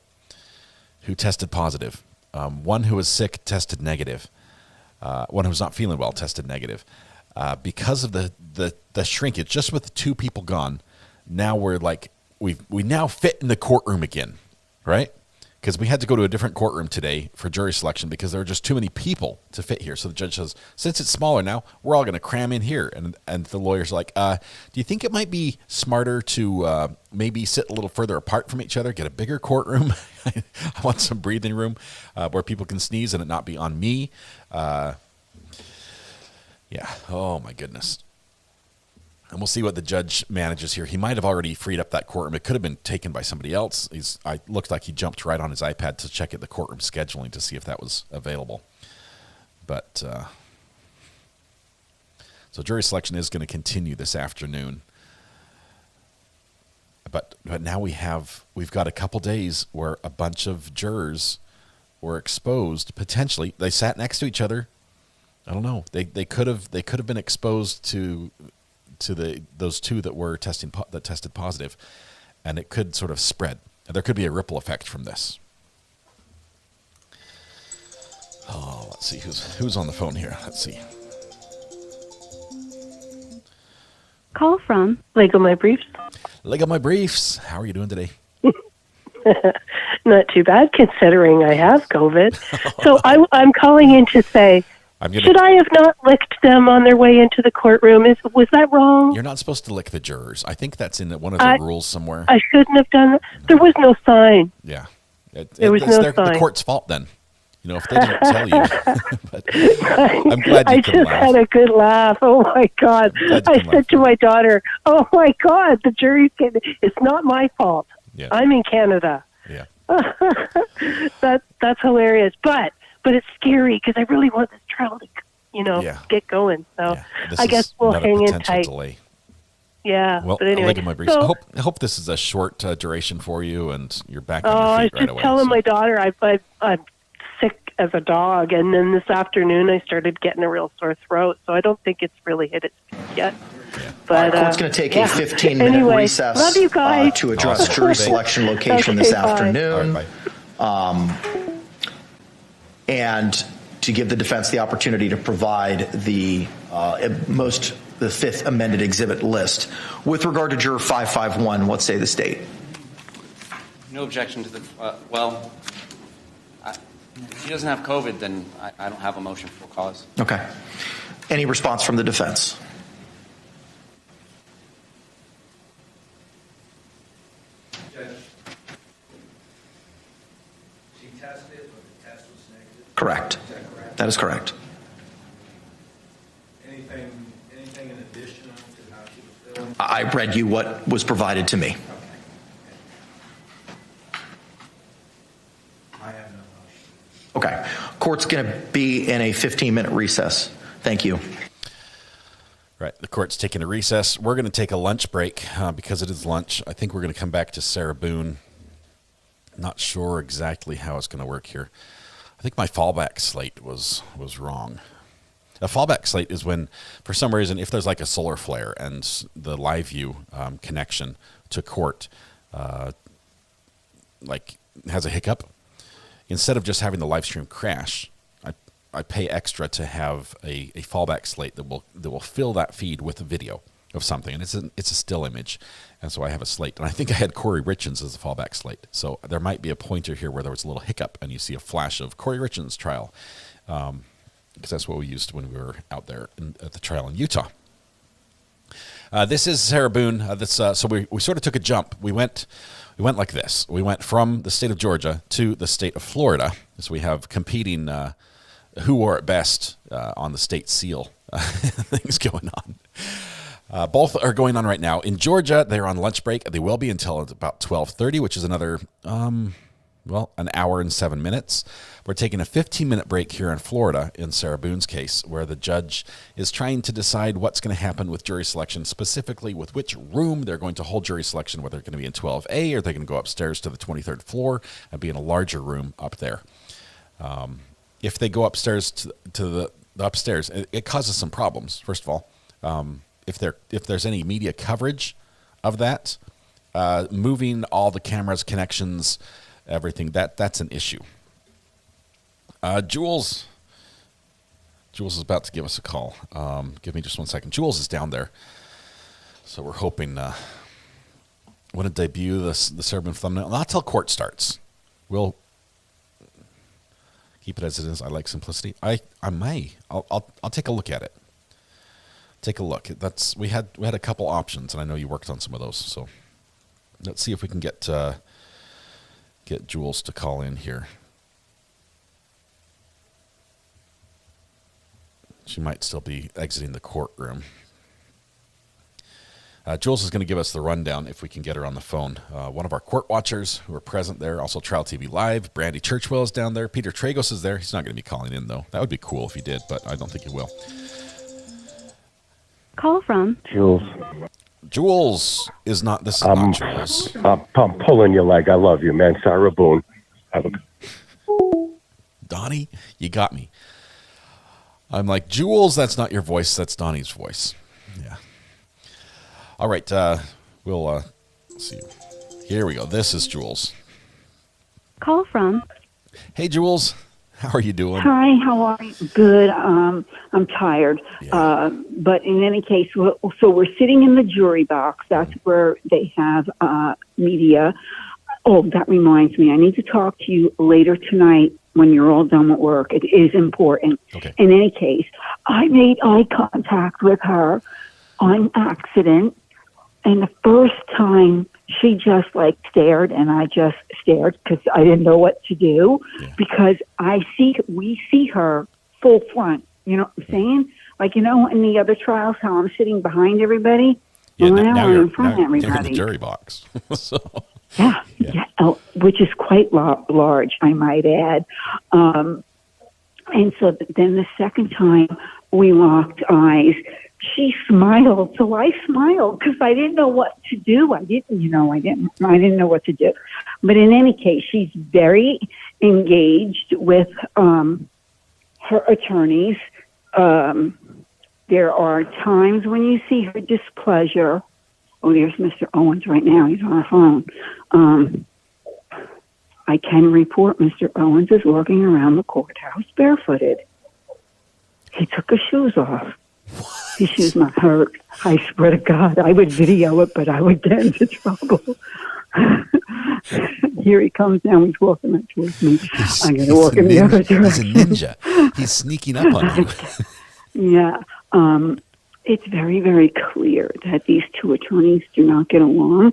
who tested positive. One who was sick tested negative. One who was not feeling well tested negative. Because of the shrinkage, just with 2 people gone, now we're like, we now fit in the courtroom again, right? Because we had to go to a different courtroom today for jury selection because there were just too many people to fit here. So the judge says, since it's smaller now, we're all going to cram in here. And the lawyer's like, do you think it might be smarter to maybe sit a little further apart from each other, get a bigger courtroom? I want some breathing room where people can sneeze and it not be on me. Yeah. Oh, my goodness. And we'll see what the judge manages here. He might have already freed up that courtroom. It could have been taken by somebody else. Looked like he jumped right on his iPad to check at the courtroom scheduling to see if that was available. But so jury selection is going to continue this afternoon. But now we've got a couple days where a bunch of jurors were exposed potentially. They sat next to each other. I don't know. They could have been exposed to those 2 that tested positive, and it could sort of spread. There could be a ripple effect from this. Oh, let's see who's on the phone here. Let's see. Call from Lego My Briefs. Lego My Briefs. How are you doing today? Not too bad, considering I have COVID. So I'm calling in to say, should I have not licked them on their way into the courtroom? Was that wrong? You're not supposed to lick the jurors. I think that's in one of the rules somewhere. I shouldn't have done that. There was no sign. Yeah. There was no sign. The court's fault then. If they didn't tell you. But I'm glad you can laugh. I just had a good laugh. Oh, my God. I said to my daughter, oh, my God, the jury's it's not my fault. Yeah. I'm in Canada. Yeah. That's hilarious. But it's scary because I really want this trial to, get going. So I guess we'll hang in tight. Delay. Yeah. Well, but anyway, my briefs. I hope this is a short duration for you and you're back on your feet I was right just away. telling my daughter I'm sick as a dog, and then this afternoon I started getting a real sore throat. So I don't think it's really hit its peak yet. Yeah. But court's going to take a 15-minute recess love you guys. To address jury selection location this afternoon. And to give the defense the opportunity to provide the fifth amended exhibit list. With regard to juror 551, what say the state? No objection to the, if he doesn't have COVID, then I don't have a motion for cause. Okay. Any response from the defense? Judge, she tested, but the test was negative? Correct. Is that correct? That is correct. Anything in addition to how she was feeling? I read you what was provided to me. Okay. Court's going to be in a 15-minute recess. Thank you. Right. The court's taking a recess. We're going to take a lunch break because it is lunch. I think we're going to come back to Sarah Boon. Not sure exactly how it's going to work here. I think my fallback slate was wrong. A fallback slate is when, for some reason, if there's like a solar flare and the live view connection to court has a hiccup, instead of just having the live stream crash, I pay extra to have a fallback slate that will fill that feed with a video of something, and it's a still image, and so I have a slate. And I think I had Corey Richins as a fallback slate, so there might be a pointer here where there was a little hiccup, and you see a flash of Corey Richins' trial, because that's what we used when we were out there at the trial in Utah. This is Sarah Boon. So we sort of took a jump. We went like this. We went from the state of Georgia to the state of Florida. So we have competing who wore it best on the state seal things going on. Both are going on right now. In Georgia, they're on lunch break. They will be until about 12:30, which is another, an hour and 7 minutes. We're taking a 15-minute break here in Florida in Sarah Boon's case, where the judge is trying to decide what's going to happen with jury selection, specifically with which room they're going to hold jury selection, whether they're going to be in 12A or they're going to go upstairs to the 23rd floor and be in a larger room up there. If they go upstairs to the upstairs, it causes some problems. First of all, if there's any media coverage of that, moving all the cameras, connections, everything, that's an issue. Jules is about to give us a call. Give me just 1 second. Jules is down there, so we're hoping when it debut the Sarah Boon thumbnail, not till court starts. We'll keep it as it is. I like simplicity. I'll take a look at it. Take a look. We had a couple options, and I know you worked on some of those. So let's see if we can get Jules to call in here. She might still be exiting the courtroom. Jules is going to give us the rundown if we can get her on the phone. One of our court watchers who are present there, also Trial TV Live. Brandy Churchwell is down there. Peter Tragos is there. He's not going to be calling in, though. That would be cool if he did, but I don't think he will. Call from Jules. Jules is not. This is not Jules. I'm pulling your leg. I love you, man. Sarah Boon. Donnie, you got me. I'm like, Jules, that's not your voice. That's Donnie's voice. Yeah. All right. We'll see. Here we go. This is Jules. call from. Hey, Jules. How are you doing? Hi, how are you? Good. I'm tired. But in any case, so we're sitting in the jury box. That's where they have media. Oh, that reminds me. I need to talk to you later tonight when you're all done with work. It is important. Okay. In any case, I made eye contact with her on accident. And the first time she just stared, and I just stared because I didn't know what to do because we see her full front. You know what I'm saying? In the other trials, how I'm sitting behind everybody. Yeah, now I'm in front of you're everybody. in the jury box. Yeah. Which is quite large, I might add. And so then the second time we locked eyes, she smiled. So I smiled because I didn't know what to do. I didn't know what to do. But in any case, she's very engaged with her attorneys. There are times when you see her displeasure. Oh, there's Mr. Owens right now. He's on the phone. I can report Mr. Owens is walking around the courthouse barefooted. He took his shoes off. His shoes not hurt. I swear to God, I would video it, but I would get into trouble. Here he comes now. He's walking up towards me. I'm going to walk in the other direction. He's a ninja. He's sneaking up on you. Yeah. It's very, very clear that these two attorneys do not get along.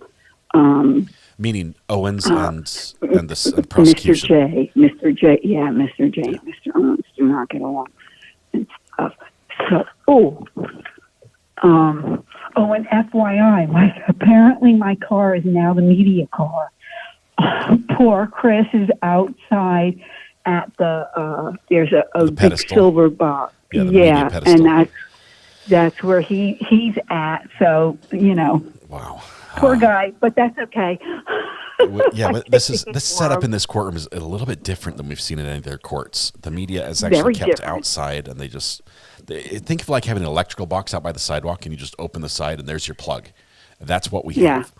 Meaning Owens and the prosecution. Mr. J, and Mr. Owens do not get along and stuff. So, and FYI, apparently my car is now the media car. Poor Chris is outside at there's a big silver box. Yeah, and that's where he's at. So, Wow. Poor guy, but that's okay. Yeah, but this setup in this courtroom is a little bit different than we've seen in any of their courts. The media is actually Very kept different. outside, and think of having an electrical box out by the sidewalk, and you just open the side, and there's your plug. That's what we have.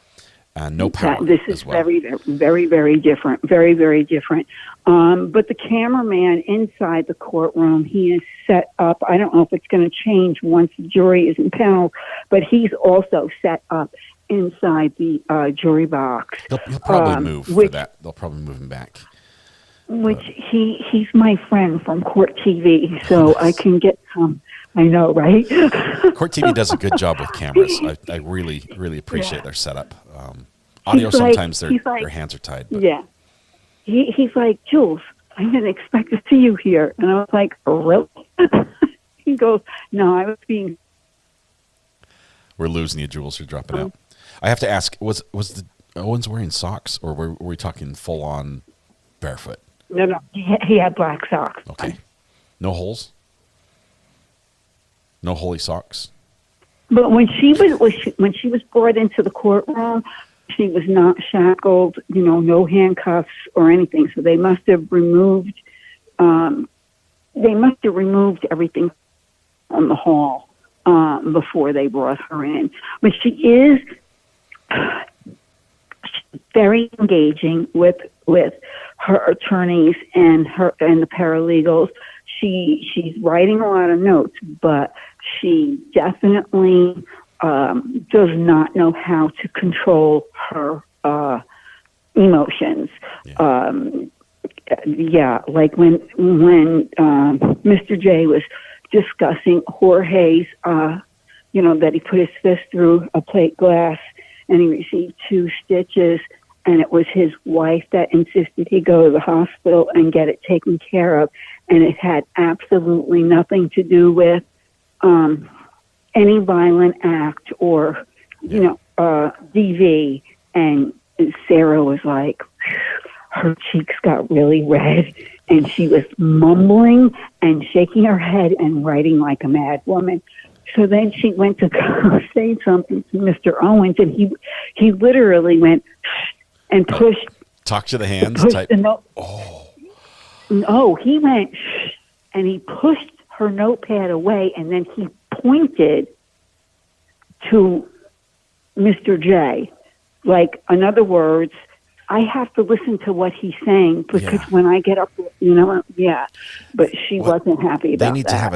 No power. This is very, very, very different. Very, very different. But the cameraman inside the courtroom, he is set up. I don't know if it's going to change once the jury is in panel, but he's also set up inside the jury box. He'll probably move for that. They'll probably move him back. Which he's my friend from Court TV, so I can get some I know, right? Court TV does a good job with cameras. I really, really appreciate their setup. Audio, He's like- sometimes he's like- their hands are tied. But Yeah. He's like, Jules, I didn't expect to see you here. And I was like, really? He goes, no, I was being... we're losing you, Jules. You're dropping out. I have to ask, was the Owens wearing socks, or were we talking full-on barefoot? No, he had black socks. Okay. No holes? No holy socks? But when she was brought into the courtroom, she was not shackled, no handcuffs or anything. So they must have removed everything from the hall before they brought her in. But she is very engaging with her attorneys and the paralegals. She's writing a lot of notes, but she definitely does not know how to control her emotions. Like when Mr. J was discussing Jorge's, that he put his fist through a plate glass and he received 2 stitches, and it was his wife that insisted he go to the hospital and get it taken care of, and it had absolutely nothing to do with any violent act or, DV. And Sarah was like, her cheeks got really red, and she was mumbling and shaking her head and writing like a mad woman. So then she went to go say something to Mr. Owens, and he literally went and pushed. Talk to the hands pushed type. the note. No, he went and he pushed her notepad away, and then he pointed to Mr. J. Like, in other words, I have to listen to what he's saying because when I get up, But she wasn't happy about that. They need to have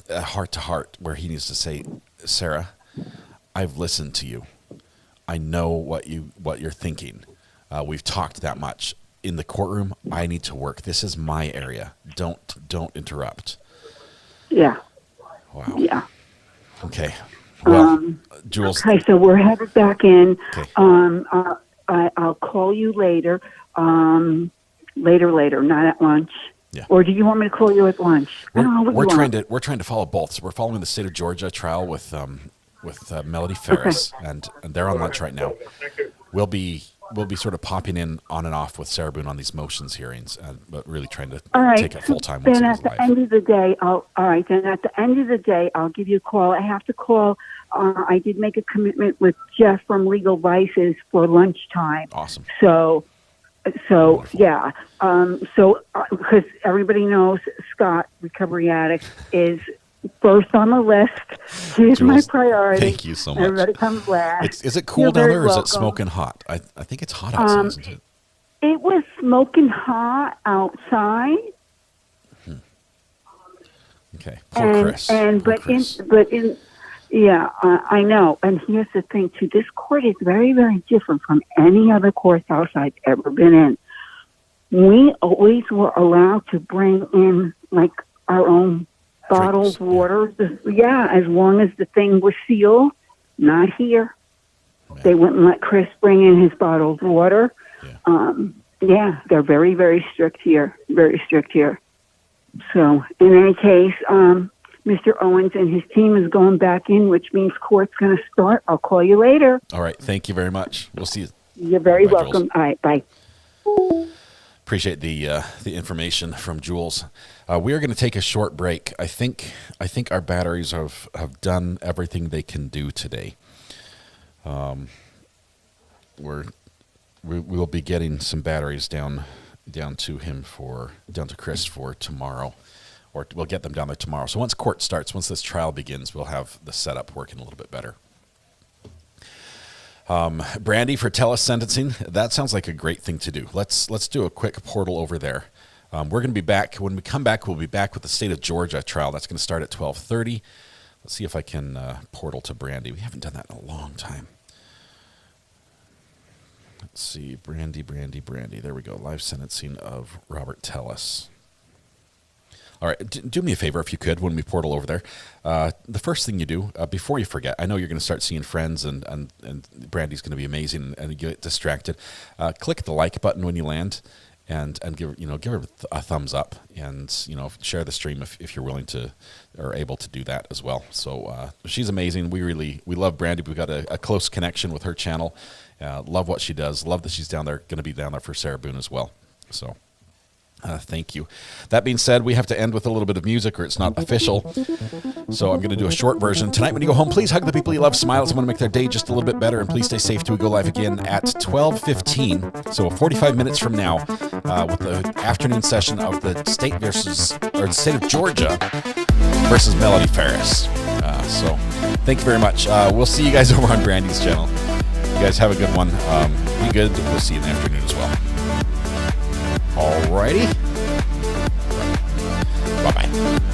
a heart-to-heart where he needs to say, Sarah, I've listened to you. I know what you're thinking. We've talked that much. In the courtroom, I need to work. This is my area. Don't interrupt. Yeah. Wow. Yeah. Okay. Well, Jules. Okay, so we're headed back in. Okay. I'll call you later. Later, not at lunch. Yeah. Or do you want me to call you at lunch? We're trying to follow both. So we're following the state of Georgia trial with Melody Farris, and they're on lunch right now. We'll be sort of popping in on and off with Sarah Boon on these motions hearings, but really trying to take it full time. Then at the end of the day, I'll give you a call. I have to call. I did make a commitment with Jeff from Legal Vices for lunchtime. Awesome. So yeah. Because everybody knows Scott, Recovery Addict, is first on the list. He's Jules, my priority. Thank you so much. Everybody comes last. Is it cool You're down very there, or is welcome. it smoking hot? I think it's hot outside, isn't it? It was smoking hot outside. Okay. Poor Chris. I know. And here's the thing too. This court is very, very different from any other courthouse I've ever been in. We always were allowed to bring in like our own bottled water. Yeah, as long as the thing was sealed. Not here. Yeah. They wouldn't let Chris bring in his bottled water. Yeah. They're very, very strict here. Very strict here. So, in any case, Mr. Owens and his team is going back in, which means court's going to start. I'll call you later. All right. Thank you very much. We'll see you. You're very Bye, welcome. Jules. All right. Bye. Appreciate the information from Jules. We are going to take a short break. I think our batteries have done everything they can do today. We will be getting some batteries down to Chris for tomorrow, or we'll get them down there tomorrow. So once court starts, once this trial begins, we'll have the setup working a little bit better. Brandy for telesentencing. That sounds like a great thing to do. Let's do a quick portal over there. We're going to be back. When we come back, we'll be back with the state of Georgia trial. That's going to start at 12:30. Let's see if I can portal to Brandy. We haven't done that in a long time. Let's see. Brandy. There we go. Live sentencing of Robert Tellis. All right, do me a favor if you could when we portal over there. The first thing you do before you forget, I know you're going to start seeing friends and Brandy's going to be amazing and you get distracted. Click the like button when you land and give her a thumbs up and share the stream if you're willing to or able to do that as well. So she's amazing. We love Brandy. We've got a close connection with her channel. Love what she does. Love that she's down there, going to be down there for Sarah Boon as well. So. Thank you. That being said, we have to end with a little bit of music or it's not official. So I'm going to do a short version. Tonight when you go home, please hug the people you love, smile. It's going to make their day just a little bit better. And please stay safe till we go live again at 12:15. So 45 minutes from now with the afternoon session of the state of Georgia versus Melody Farris. So thank you very much. We'll see you guys over on Brandy's channel. You guys have a good one. Be good. We'll see you in the afternoon as well. Alrighty. Bye-bye.